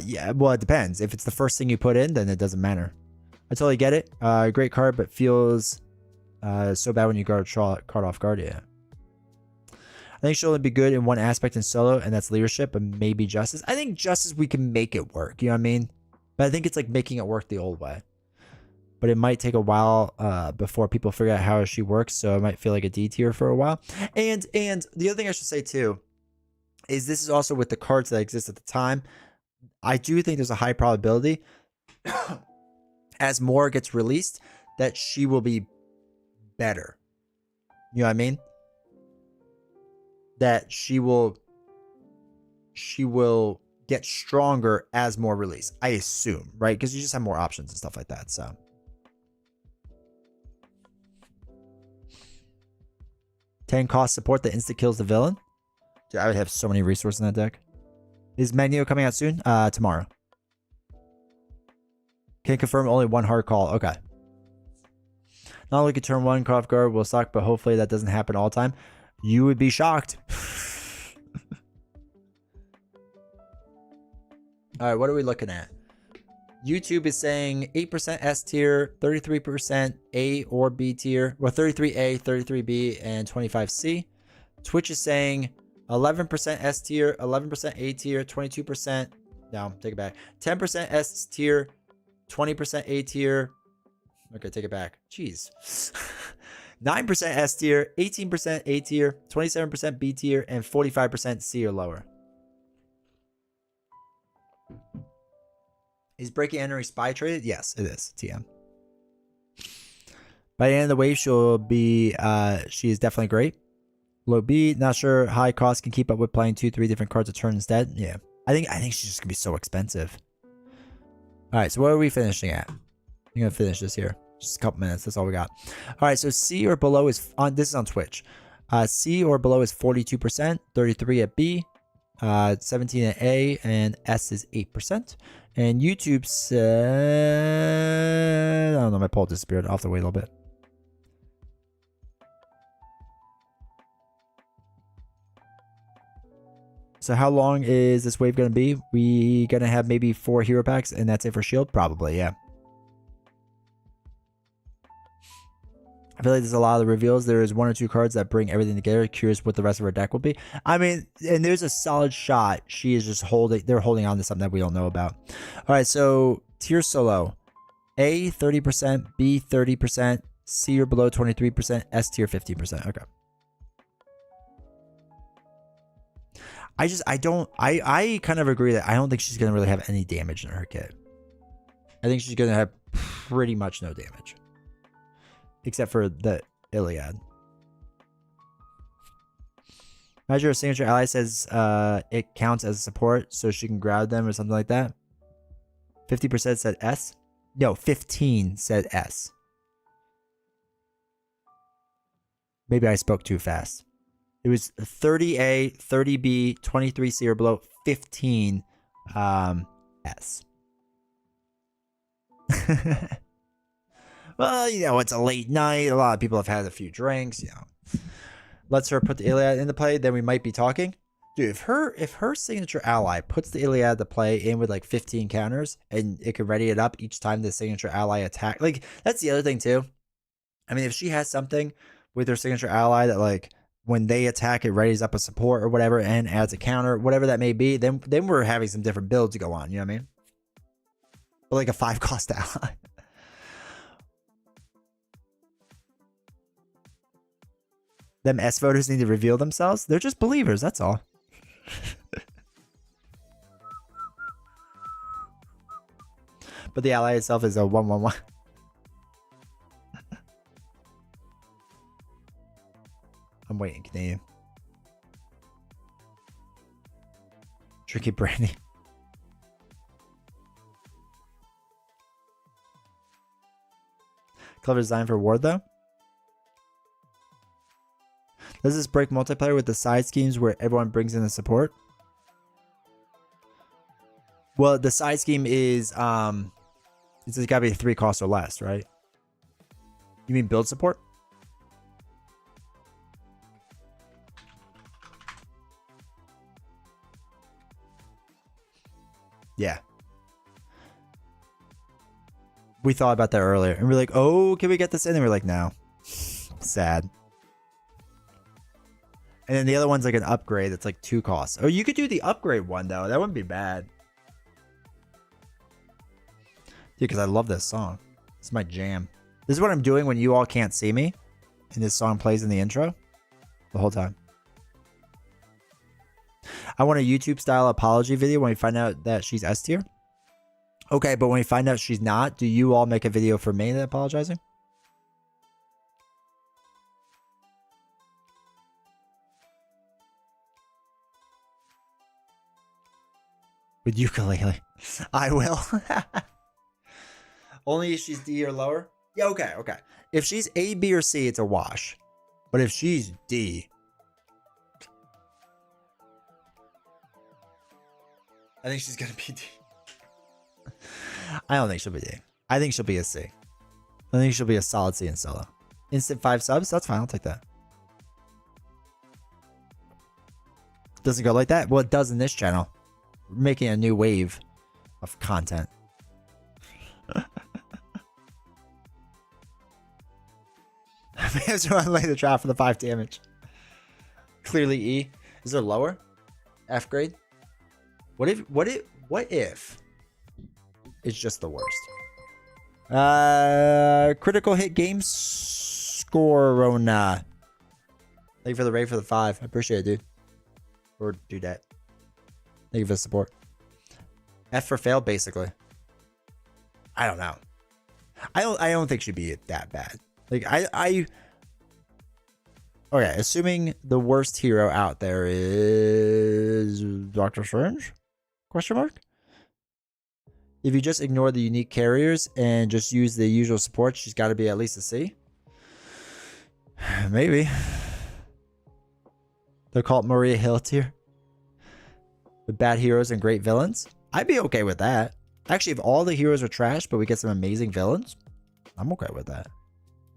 A: Yeah, well, it depends. If it's the first thing you put in, then it doesn't matter. I totally get it. Great card, but feels so bad when you card off guard. Yeah. I think she'll only be good in one aspect in solo, and that's leadership, and maybe justice. I think justice, we can make it work. You know what I mean? But I think it's like making it work the old way. But it might take a while before people figure out how she works, so it might feel like a D tier for a while. And the other thing I should say too is this is also with the cards that exist at the time. I do think there's a high probability as more gets released that she will be better. You know what I mean? That she will get stronger as more release. I assume, right? Because you just have more options and stuff like that. So 10 cost support that insta kills the villain. Dude, I would have so many resources in that deck. Is Magneto coming out soon? Tomorrow. Can confirm only one hard call. Okay. Not only can turn 1 call off guard will suck, but hopefully that doesn't happen all the time. You would be shocked. All right, what are we looking at? YouTube is saying 8% S tier, 33% A or B tier, well, 33A, 33B, and 25C. Twitch is saying 11% S tier, 11% A tier, 22%. No, take it back. 10% S tier, 20% A tier. Okay, take it back. Jeez. 9% S tier, 18% A tier, 27% B tier, and 45% C or lower. Is Breaking Entering Spy traded? Yes, it is. TM. By the end of the wave, she is definitely great. Low B, not sure high cost can keep up with playing 2-3 different cards a turn instead. Yeah. I think she's just gonna be so expensive. Alright, so what are we finishing at? I'm gonna finish this here. Just a couple minutes, that's all we got. Alright, so C or below is on this is on Twitch. C or below is 42%, 33 at B, 17 at A, and S is 8%. And YouTube said, I don't know, my poll disappeared. I'll have to wait a little bit. So how long is this wave going to be? We going to have maybe 4 hero packs and that's it for Shield? Probably, yeah. I feel like there's a lot of the reveals. There is 1 or 2 cards that bring everything together. Curious what the rest of her deck will be. I mean, and there's a solid shot. She is just they're holding on to something that we don't know about. All right, so tier solo. A, 30%. B, 30%. C or below, 23%. S tier, 15%. Okay. I kind of agree that I don't think she's going to really have any damage in her kit. I think she's going to have pretty much no damage. Except for the Iliad. Measure a signature ally says it counts as a support, so she can grab them or something like that. 50% said S. No, 15 said S. Maybe I spoke too fast. It was 30A, 30B, 23C or below, 15 S. Well, you know, it's a late night. A lot of people have had a few drinks, you know. Lets her put the Iliad into play, then we might be talking. Dude, if her signature ally puts the Iliad to play in with like 15 counters and it can ready it up each time the signature ally attack, like that's the other thing too. I mean, if she has something with her signature ally that like when they attack it readies up a support or whatever and adds a counter, whatever that may be, then we're having some different builds to go on, you know what I mean? Or like a 5-cost ally. Them S voters need to reveal themselves. They're just believers, that's all. But the ally itself is a 1/1/1. I'm waiting, Canadian. Tricky brandy. Clever design for Ward though. Does this break multiplayer with the side schemes where everyone brings in the support? Well, the side scheme is it's gotta be 3 costs or less, right? You mean build support? Yeah. We thought about that earlier and we're like, oh, can we get this in? And we're like, no. Sad. And then the other one's like an upgrade that's like 2 costs. Oh, you could do the upgrade one though. That wouldn't be bad. Yeah, because I love this song. It's my jam. This is what I'm doing when you all can't see me. And this song plays in the intro. The whole time. I want a YouTube style apology video when we find out that she's S tier. Okay, but when we find out she's not, do you all make a video for me apologizing? With ukulele. I will. Only if she's D or lower? Yeah, okay, okay. If she's A, B, or C, it's a wash. But if she's D... I think she's gonna be D. I don't think she'll be D. I think she'll be a C. I think she'll be a solid C in solo. Instant 5 subs? That's fine, I'll take that. Doesn't go like that? Well, it does in this channel. We're making a new wave of content. I may have to lay the trap for the 5 damage. Clearly E. Is there lower? F grade? What if it's just the worst? Critical hit game scorona. Thank you for the raid for the 5. I appreciate it, dude. Or do that. Thank you for the support. F for fail, basically. I don't know. I don't think she'd be that bad. Like okay, assuming the worst hero out there is Doctor Strange? Question mark? If you just ignore the unique carriers and just use the usual support, she's got to be at least a C. Maybe. They'll call it Maria Hill tier. With bad heroes and great villains. I'd be okay with that. Actually, if all the heroes are trash, but we get some amazing villains, I'm okay with that.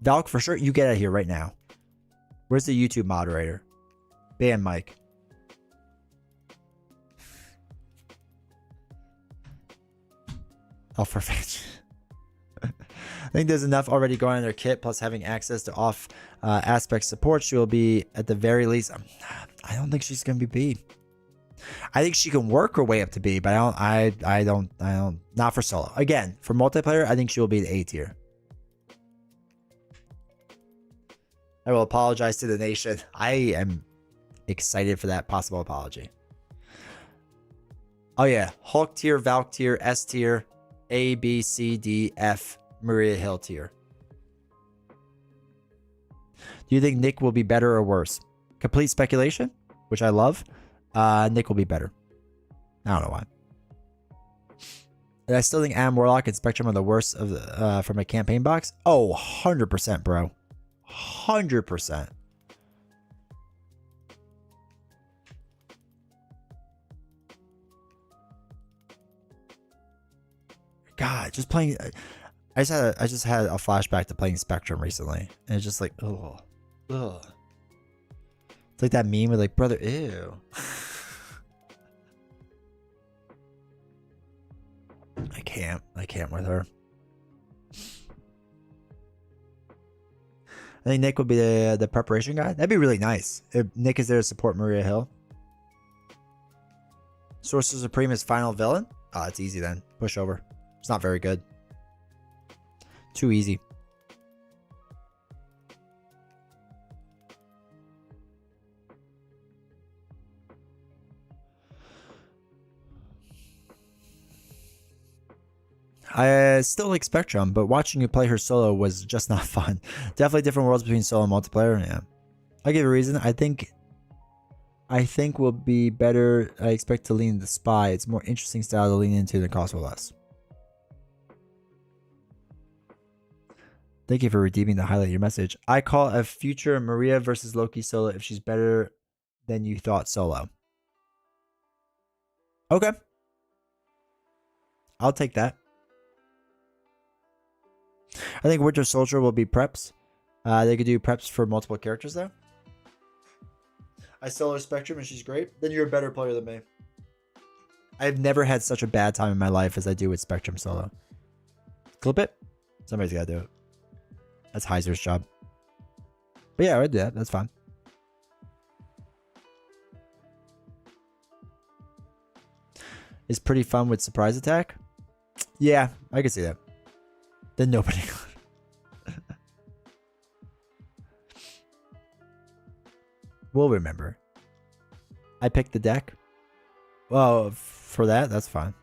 A: Valk, for sure, you get out of here right now. Where's the YouTube moderator? Ban Mike. Alpha Fetch. I think there's enough already going in their kit, plus having access to off aspect support. She will be at the very least. I don't think she's gonna be B. I think she can work her way up to B, but I don't. Not for solo. Again, for multiplayer, I think she will be the A tier. I will apologize to the nation. I am excited for that possible apology. Oh yeah, Hulk tier, Valk tier, S tier, A, B, C, D, F, Maria Hill tier. Do you think Nick will be better or worse? Complete speculation, which I love. Nick will be better. I don't know why. And I still think Adam Warlock and Spectrum are the worst of the, from a campaign box. Oh, 100%, bro. 100%. God, just playing. I just had a flashback to playing Spectrum recently, and it's just like, ugh. It's like that meme with like, brother, ew. I can't with her. I think Nick would be the preparation guy. That'd be really nice if Nick is there to support Maria Hill. Sorcerer Supreme is final villain. Oh, it's easy then. Push over. It's not very good. Too easy. I still like Spectrum, but watching you play her solo was just not fun. Definitely different worlds between solo and multiplayer. Yeah, I give a reason. I think will be better. I expect to lean into Spy. It's a more interesting style to lean into than cost less. Thank you for redeeming the highlight of your message. I call a future Maria versus Loki solo if she's better than you thought solo. Okay. I'll take that. I think Winter Soldier will be preps. They could do preps for multiple characters though. I solo Spectrum and she's great. Then you're a better player than me. I've never had such a bad time in my life as I do with Spectrum solo. Clip it. Somebody's got to do it. That's Heiser's job. But yeah, I would do that. That's fine. It's pretty fun with surprise attack. Yeah, I can see that. Then nobody. We'll remember. I picked the deck. Well, for that, that's fine.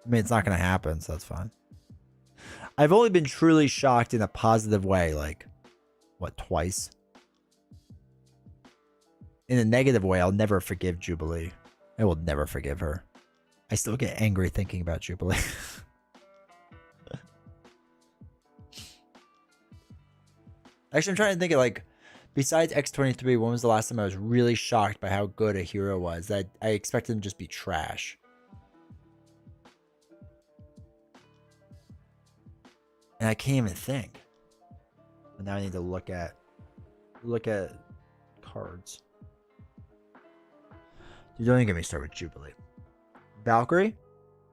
A: I mean, it's not going to happen, so that's fine. I've only been truly shocked in a positive way, like, what, twice? In a negative way, I'll never forgive Jubilee. I will never forgive her. I still get angry thinking about Jubilee. Actually, I'm trying to think of, like, besides X23, when was the last time I was really shocked by how good a hero was? That I expected him to just be trash. And I can't even think. But now I need to look at cards. Dude, don't even get me started with Jubilee. Valkyrie?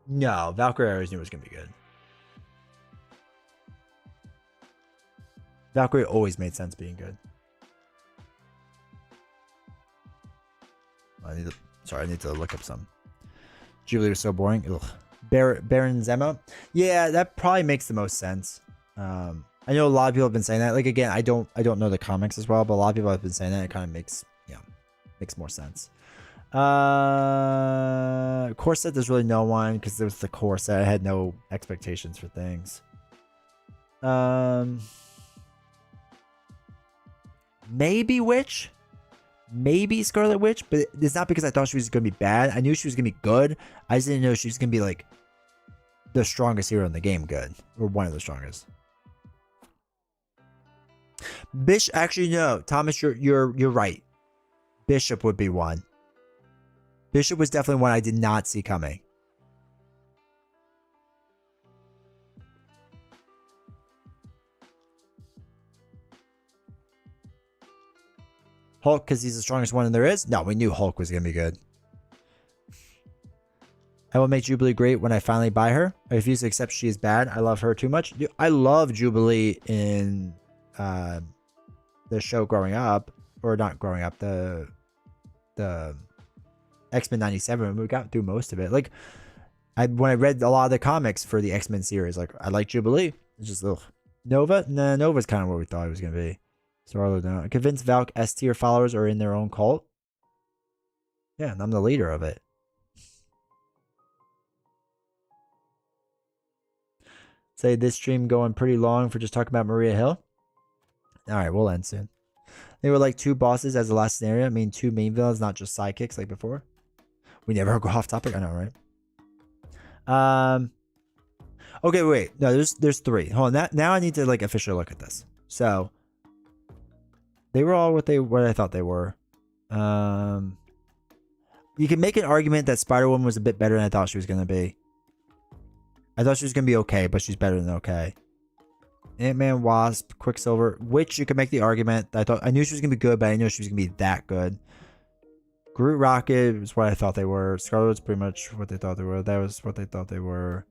A: No, Valkyrie I always knew was gonna be good. Valkyrie always made sense being good. I need to look up some. Jubilee was so boring. Ugh. Baron Zemo? Yeah, that probably makes the most sense. I know a lot of people have been saying that. Like, again, I don't know the comics as well, but a lot of people have been saying that. It kind of makes more sense. Corset, there's really no one because there was the Corset. I had no expectations for things. Maybe Witch. Maybe Scarlet Witch, but it's not because I thought she was going to be bad. I knew she was going to be good. I just didn't know she was going to be like the strongest hero in the game good. Or one of the strongest. Actually, no. Thomas, you're right. Bishop would be one. Bishop was definitely one I did not see coming. Hulk because he's the strongest one there is? No, we knew Hulk was going to be good. I will make Jubilee great when I finally buy her. I refuse to accept she is bad. I love her too much. Dude, I love Jubilee in the show growing up. Or not growing up. The X-Men 97. We got through most of it. Like, when I read a lot of the comics for the X-Men series, like, I like Jubilee. It's just, ugh. Nova? Nah, Nova's kind of what we thought it was going to be. So convince Valk S tier followers are in their own cult. Yeah, and I'm the leader of it. Say this stream going pretty long for just talking about Maria Hill. Alright, we'll end soon. They were like 2 bosses as the last scenario. I mean 2 main villains, not just sidekicks like before. We never go off topic. I know, right? Okay, wait. No, there's 3. Hold on. Now I need to like officially look at this. So they were all what I thought they were. You can make an argument that Spider-Woman was a bit better than I thought she was going to be. I thought she was gonna be okay, but she's better than okay. Ant-Man, Wasp, Quicksilver, which you could make the argument. I knew she was gonna be good, but I didn't know she was gonna be that good. Groot, Rocket was what I thought they were. Scarlet's pretty much what they thought they were. That was what they thought they were.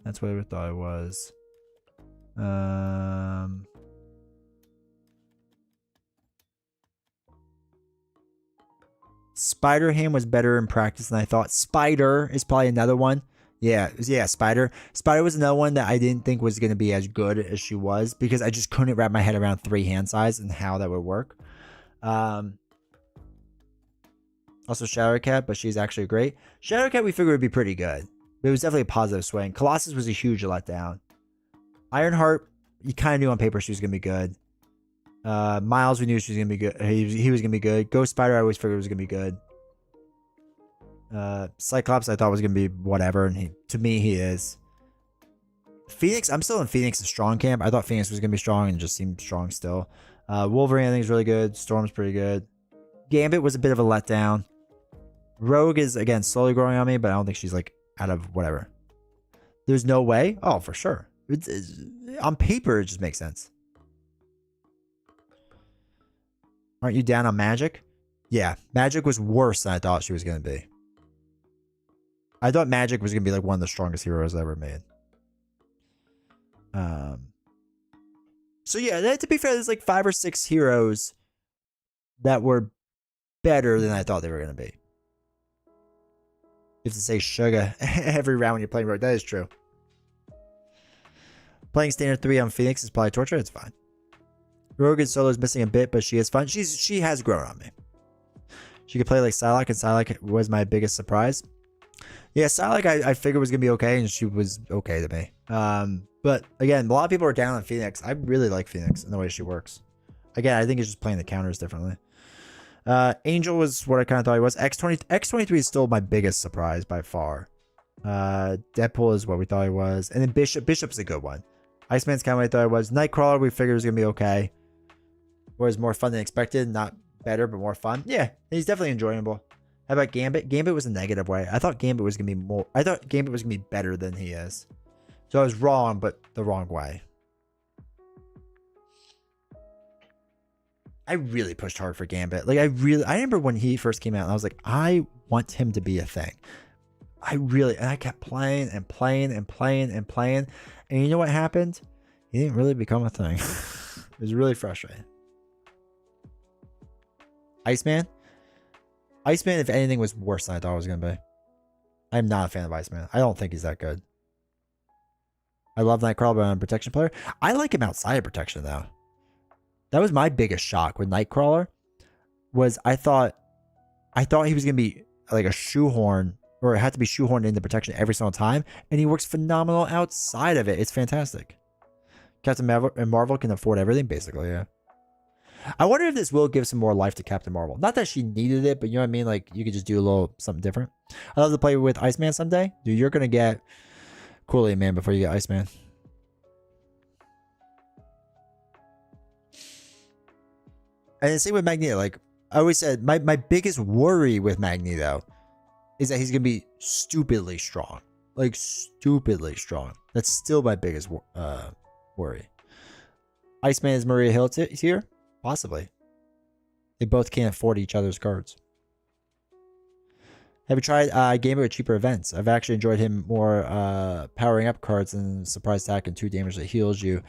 A: That's what I thought it was. Spider-Ham was better in practice than I thought. Spider is probably another one. Yeah, Spider. Spider was another one that I didn't think was going to be as good as she was because I just couldn't wrap my head around 3 hand size and how that would work. Also Shadowcat, but she's actually great. Shadowcat we figured would be pretty good. But it was definitely a positive swing. Colossus was a huge letdown. Ironheart, you kind of knew on paper she was going to be good. Miles, we knew she was going to be good. He was going to be good. Ghost Spider, I always figured was going to be good. Cyclops, I thought was going to be whatever, and to me, he is. Phoenix, I'm still in Phoenix's strong camp. I thought Phoenix was going to be strong and just seemed strong still. Wolverine, I think, is really good. Storm's pretty good. Gambit was a bit of a letdown. Rogue is, again, slowly growing on me, but I don't think she's, like, out of whatever. There's no way? Oh, for sure. On paper, it just makes sense. Aren't you down on Magic? Yeah, Magic was worse than I thought she was going to be. I thought Magic was going to be like one of the strongest heroes ever made. So yeah, to be fair, there's like 5 or 6 heroes that were better than I thought they were going to be. You have to say sugar every round when you're playing Rogue. That is true. Playing Standard 3 on Phoenix is probably torture. It's fine. Rogue and Solo is missing a bit, but she is fun. She has grown on me. She could play like Psylocke, and Psylocke was my biggest surprise. Yeah, Psylocke I figured was going to be okay, and she was okay to me. But again, a lot of people are down on Phoenix. I really like Phoenix and the way she works. Again, I think it's just playing the counters differently. Angel was what I kind of thought he was. X23 is still my biggest surprise by far. Deadpool is what we thought he was. And then Bishop's a good one. Iceman's kind of what I thought he was. Nightcrawler, we figured was going to be okay. Was more fun than expected. Not better, but more fun. Yeah, he's definitely enjoyable. How about Gambit? Gambit was a negative way. I thought Gambit was going to be more... I thought Gambit was going to be better than he is. So I was wrong, but the wrong way. I really pushed hard for Gambit. Like, I remember when he first came out, and I was like, I want him to be a thing. And I kept playing and playing and playing and playing. And you know what happened? He didn't really become a thing. It was really frustrating. Iceman? Iceman, if anything, was worse than I thought it was going to be. I'm not a fan of Iceman. I don't think he's that good. I love Nightcrawler, but I'm a protection player. I like him outside of protection, though. That was my biggest shock with Nightcrawler. Was I thought he was going to be like a shoehorn, or it had to be shoehorned into protection every single time, and he works phenomenal outside of it. It's fantastic. Captain Marvel can afford everything, basically, yeah. I wonder if this will give some more life to Captain Marvel. Not that she needed it, but you know what I mean? Like, you could just do a little something different. I'd love to play with Iceman someday. Dude, you're going to get Kool-Aid Man before you get Iceman. And the same with Magneto. Like, I always said, my biggest worry with Magneto is that he's going to be stupidly strong. Like, stupidly strong. That's still my biggest worry. Iceman is Maria Hill here? Possibly. They both can't afford each other's cards. Have you tried Gamer with cheaper events? I've actually enjoyed him more powering up cards and surprise attack and 2 damage that heals you.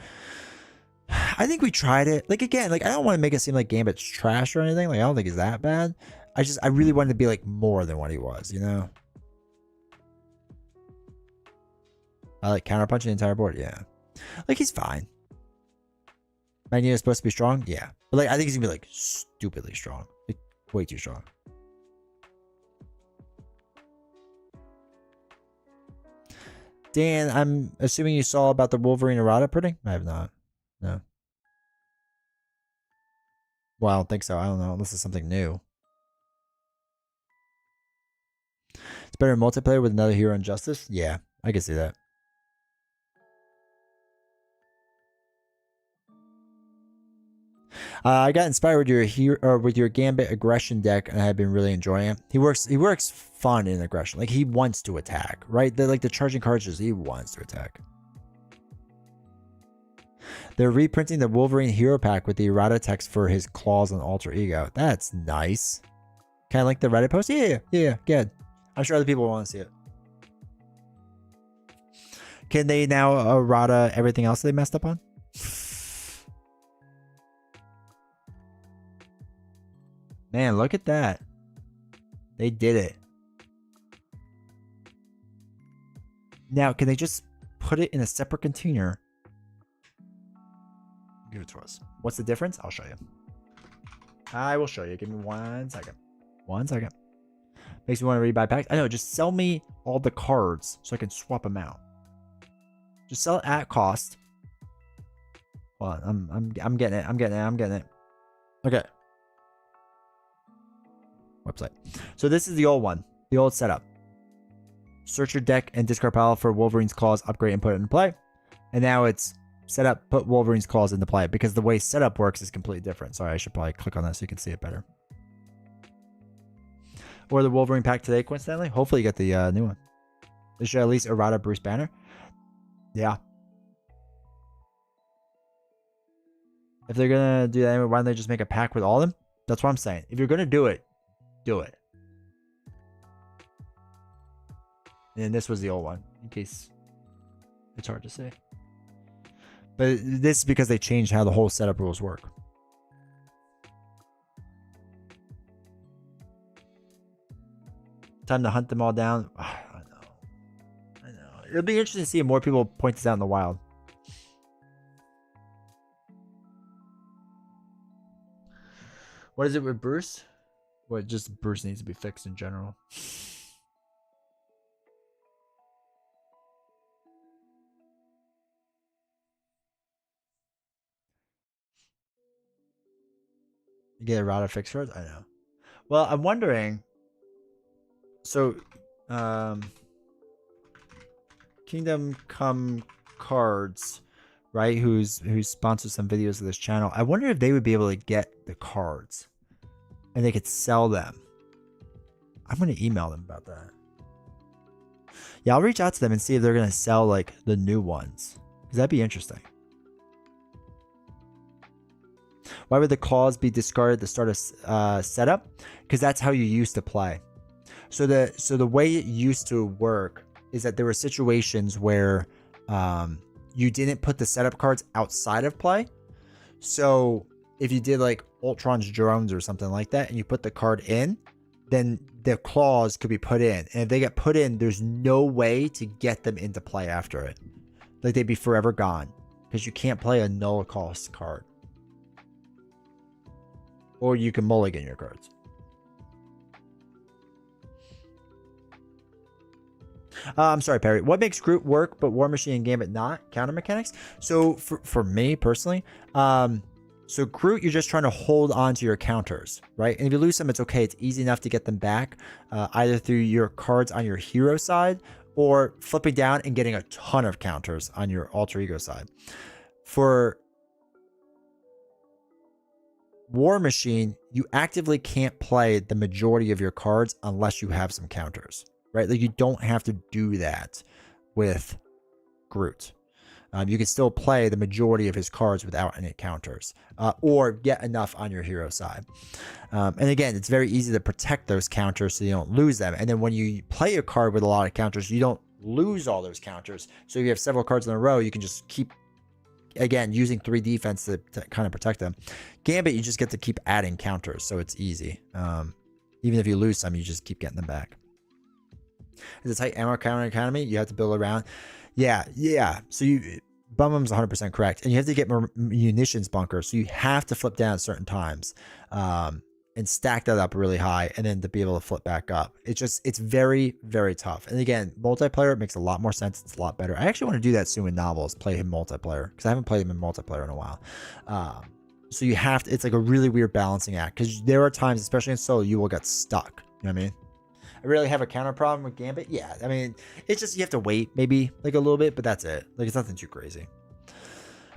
A: I think we tried it. Like, again, like, I don't want to make it seem like Gambit's trash or anything. Like, I don't think he's that bad. I really wanted to be like more than what he was, you know? I like counterpunching the entire board, yeah. Like, he's fine. Magneto's supposed to be strong? Yeah. But like, I think he's gonna be like stupidly strong. Like, way too strong. Dan, I'm assuming you saw about the Wolverine errata printing? I have not. No. Well, I don't think so. I don't know. Unless it's something new. It's better in multiplayer with another hero in Justice? Yeah, I can see that. I got inspired with your Gambit aggression deck, and I've been really enjoying it. He works fun in aggression. Like, he wants to attack, right? The charging cards, he wants to attack. They're reprinting the Wolverine hero pack with the errata text for his claws and alter ego. That's nice. Can I link the Reddit post? Yeah, good. I'm sure other people want to see it. Can they now errata everything else they messed up on? Man, look at that. They did it. Now, can they just put it in a separate container? Give it to us. What's the difference? I'll show you. I will show you. Give me 1 second. 1 second. Makes me want to rebuy packs. I know. Just sell me all the cards so I can swap them out. Just sell it at cost. Hold on. I'm getting it. I'm getting it. Okay. Website. So this is the old one. The old setup. Search your deck and discard pile for Wolverine's Claws, upgrade and put it into play. And now it's set up, put Wolverine's Claws into play, because the way setup works is completely different. Sorry, I should probably click on that so you can see it better. Or the Wolverine pack today, coincidentally. Hopefully you get the new one. They should at least errata Bruce Banner. Yeah. If they're going to do that, why don't they just make a pack with all of them? That's what I'm saying. If you're going to do it, do it. And this was the old one, in case it's hard to say. But this is because they changed how the whole setup rules work. Time to hunt them all down. I know. It'll be interesting to see if more people point this out in the wild. What is it with Bruce? What, just Bruce needs to be fixed in general. You get a router fix for it? I know. Well, I'm wondering. So, Kingdom Come Cards, right? Who's sponsored some videos of this channel. I wonder if they would be able to get the cards, and they could sell them. I'm gonna email them about that. Yeah, I'll reach out to them and see if they're gonna sell like the new ones, because that'd be interesting. Why would the claws be discarded at the start of setup? Because that's how you used to play. So the way it used to work is that there were situations where you didn't put the setup cards outside of play. So if you did like Ultron's drones or something like that, and you put the card in, then the claws could be put in. And if they get put in, there's no way to get them into play after it. Like, they'd be forever gone, because you can't play a null cost card. Or you can mulligan your cards. I'm sorry, Perry. What makes Groot work but War Machine and Gambit not? Counter mechanics? So for me personally, so Groot, you're just trying to hold on to your counters, right? And if you lose them, it's okay. It's easy enough to get them back, either through your cards on your hero side or flipping down and getting a ton of counters on your alter ego side. For War Machine, you actively can't play the majority of your cards unless you have some counters, right? Like, you don't have to do that with Groot. You can still play the majority of his cards without any counters, or get enough on your hero side. And again, it's very easy to protect those counters so you don't lose them. And then when you play a card with a lot of counters, you don't lose all those counters. So if you have several cards in a row, you can just keep, again, using 3 defense to kind of protect them. Gambit, you just get to keep adding counters, so it's easy. Even if you lose some, you just keep getting them back. Is it tight ammo counter economy? You have to build around. Yeah. So Bum's 100% correct, and you have to get more munitions bunkers. So you have to flip down at certain times, and stack that up really high, and then to be able to flip back up. It's very, very tough. And again, multiplayer makes a lot more sense. It's a lot better. I actually want to do that soon in novels, play him multiplayer, because I haven't played him in multiplayer in a while. So you have to. It's like a really weird balancing act, because there are times, especially in solo, you will get stuck. You know what I mean? I really have a counter problem with Gambit. Yeah, I mean, it's just you have to wait maybe like a little bit, but that's it. Like, it's nothing too crazy.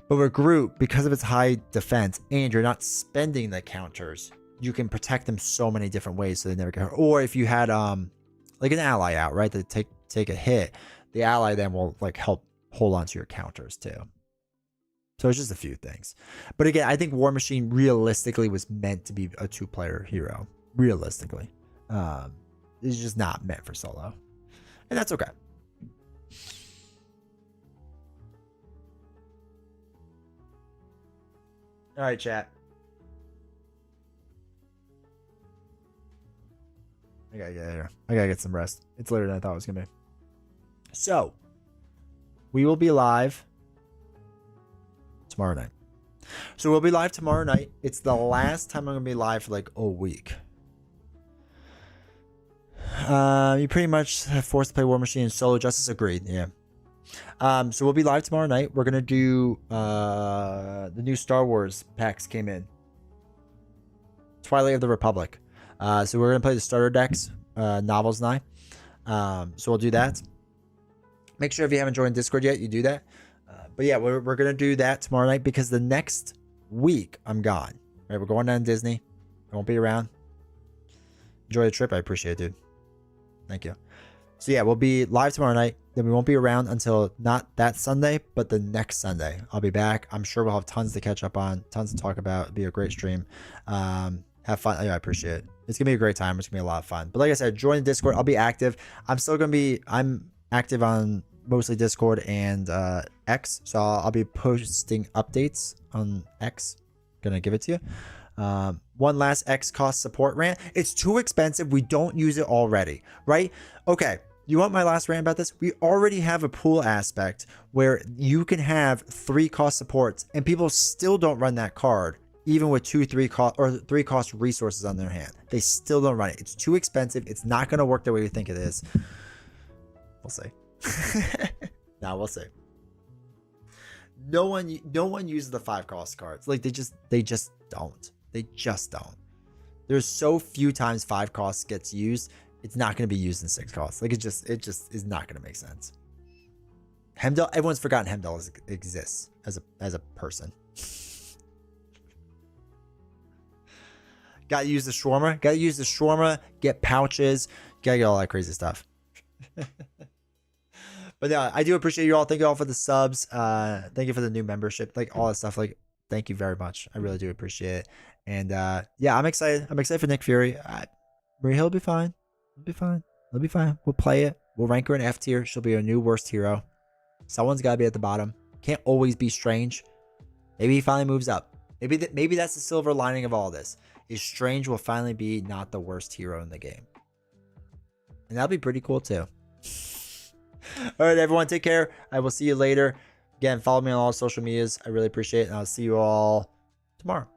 A: But with Groot, because of its high defense and you're not spending the counters, you can protect them so many different ways so they never get hurt. Or if you had like an ally out, right, to take a hit, the ally then will like help hold on to your counters too. So it's just a few things. But again, I think War Machine realistically was meant to be a 2-player hero. Realistically. It's just not meant for solo. And that's okay. All right, chat. I gotta get here. I gotta get some rest. It's later than I thought it was gonna be. So, we will be live tomorrow night. So we'll be live tomorrow night. It's the last time I'm gonna be live for like a week. You pretty much have forced to play War Machine and solo. Justice agreed. Yeah. So we'll be live tomorrow night. We're gonna do the new Star Wars packs came in. Twilight of the Republic. So we're gonna play the starter decks, Novels and I. So we'll do that. Make sure if you haven't joined Discord yet, you do that. But yeah, we're gonna do that tomorrow night because the next week I'm gone. Right, we're going down to Disney. I won't be around. Enjoy the trip. I appreciate it, dude. Thank you. So yeah, we'll be live tomorrow night. Then we won't be around until not that Sunday, but the next Sunday. I'll be back. I'm sure we'll have tons to catch up on, tons to talk about. It'll be a great stream. Have fun. Yeah, I appreciate it. It's gonna be a great time. It's gonna be a lot of fun. But like I said, join the Discord. I'll be active. I'm active on mostly Discord and X. So I'll be posting updates on X. Gonna give it to you. One last X cost support rant. It's too expensive. We don't use it already, right? Okay. You want my last rant about this? We already have a pool aspect where you can have 3 cost supports and people still don't run that card, even with 3 cost resources on their hand. They still don't run it. It's too expensive. It's not going to work the way we think it is. We'll see. Nah, we'll see. No one uses the 5 cost cards. Like they just don't. They just don't. There's so few times 5 costs gets used. It's not going to be used in 6 costs. Like it just is not going to make sense. Hemdall, everyone's forgotten Hemdall exists as a person. Got to use the shawarma. Got to use the shawarma. Get pouches. Got to get all that crazy stuff. But no, I do appreciate you all. Thank you all for the subs. Thank you for the new membership. Like all that stuff. Like thank you very much. I really do appreciate it. And yeah, I'm excited. I'm excited for Nick Fury. Maria Hill will be fine. It'll be fine. It'll be fine. We'll play it. We'll rank her in F tier. She'll be our new worst hero. Someone's got to be at the bottom. Can't always be Strange. Maybe he finally moves up. Maybe that's the silver lining of all this. Is Strange will finally be not the worst hero in the game. And that'll be pretty cool too. All right, everyone. Take care. I will see you later. Again, follow me on all social medias. I really appreciate it. And I'll see you all tomorrow.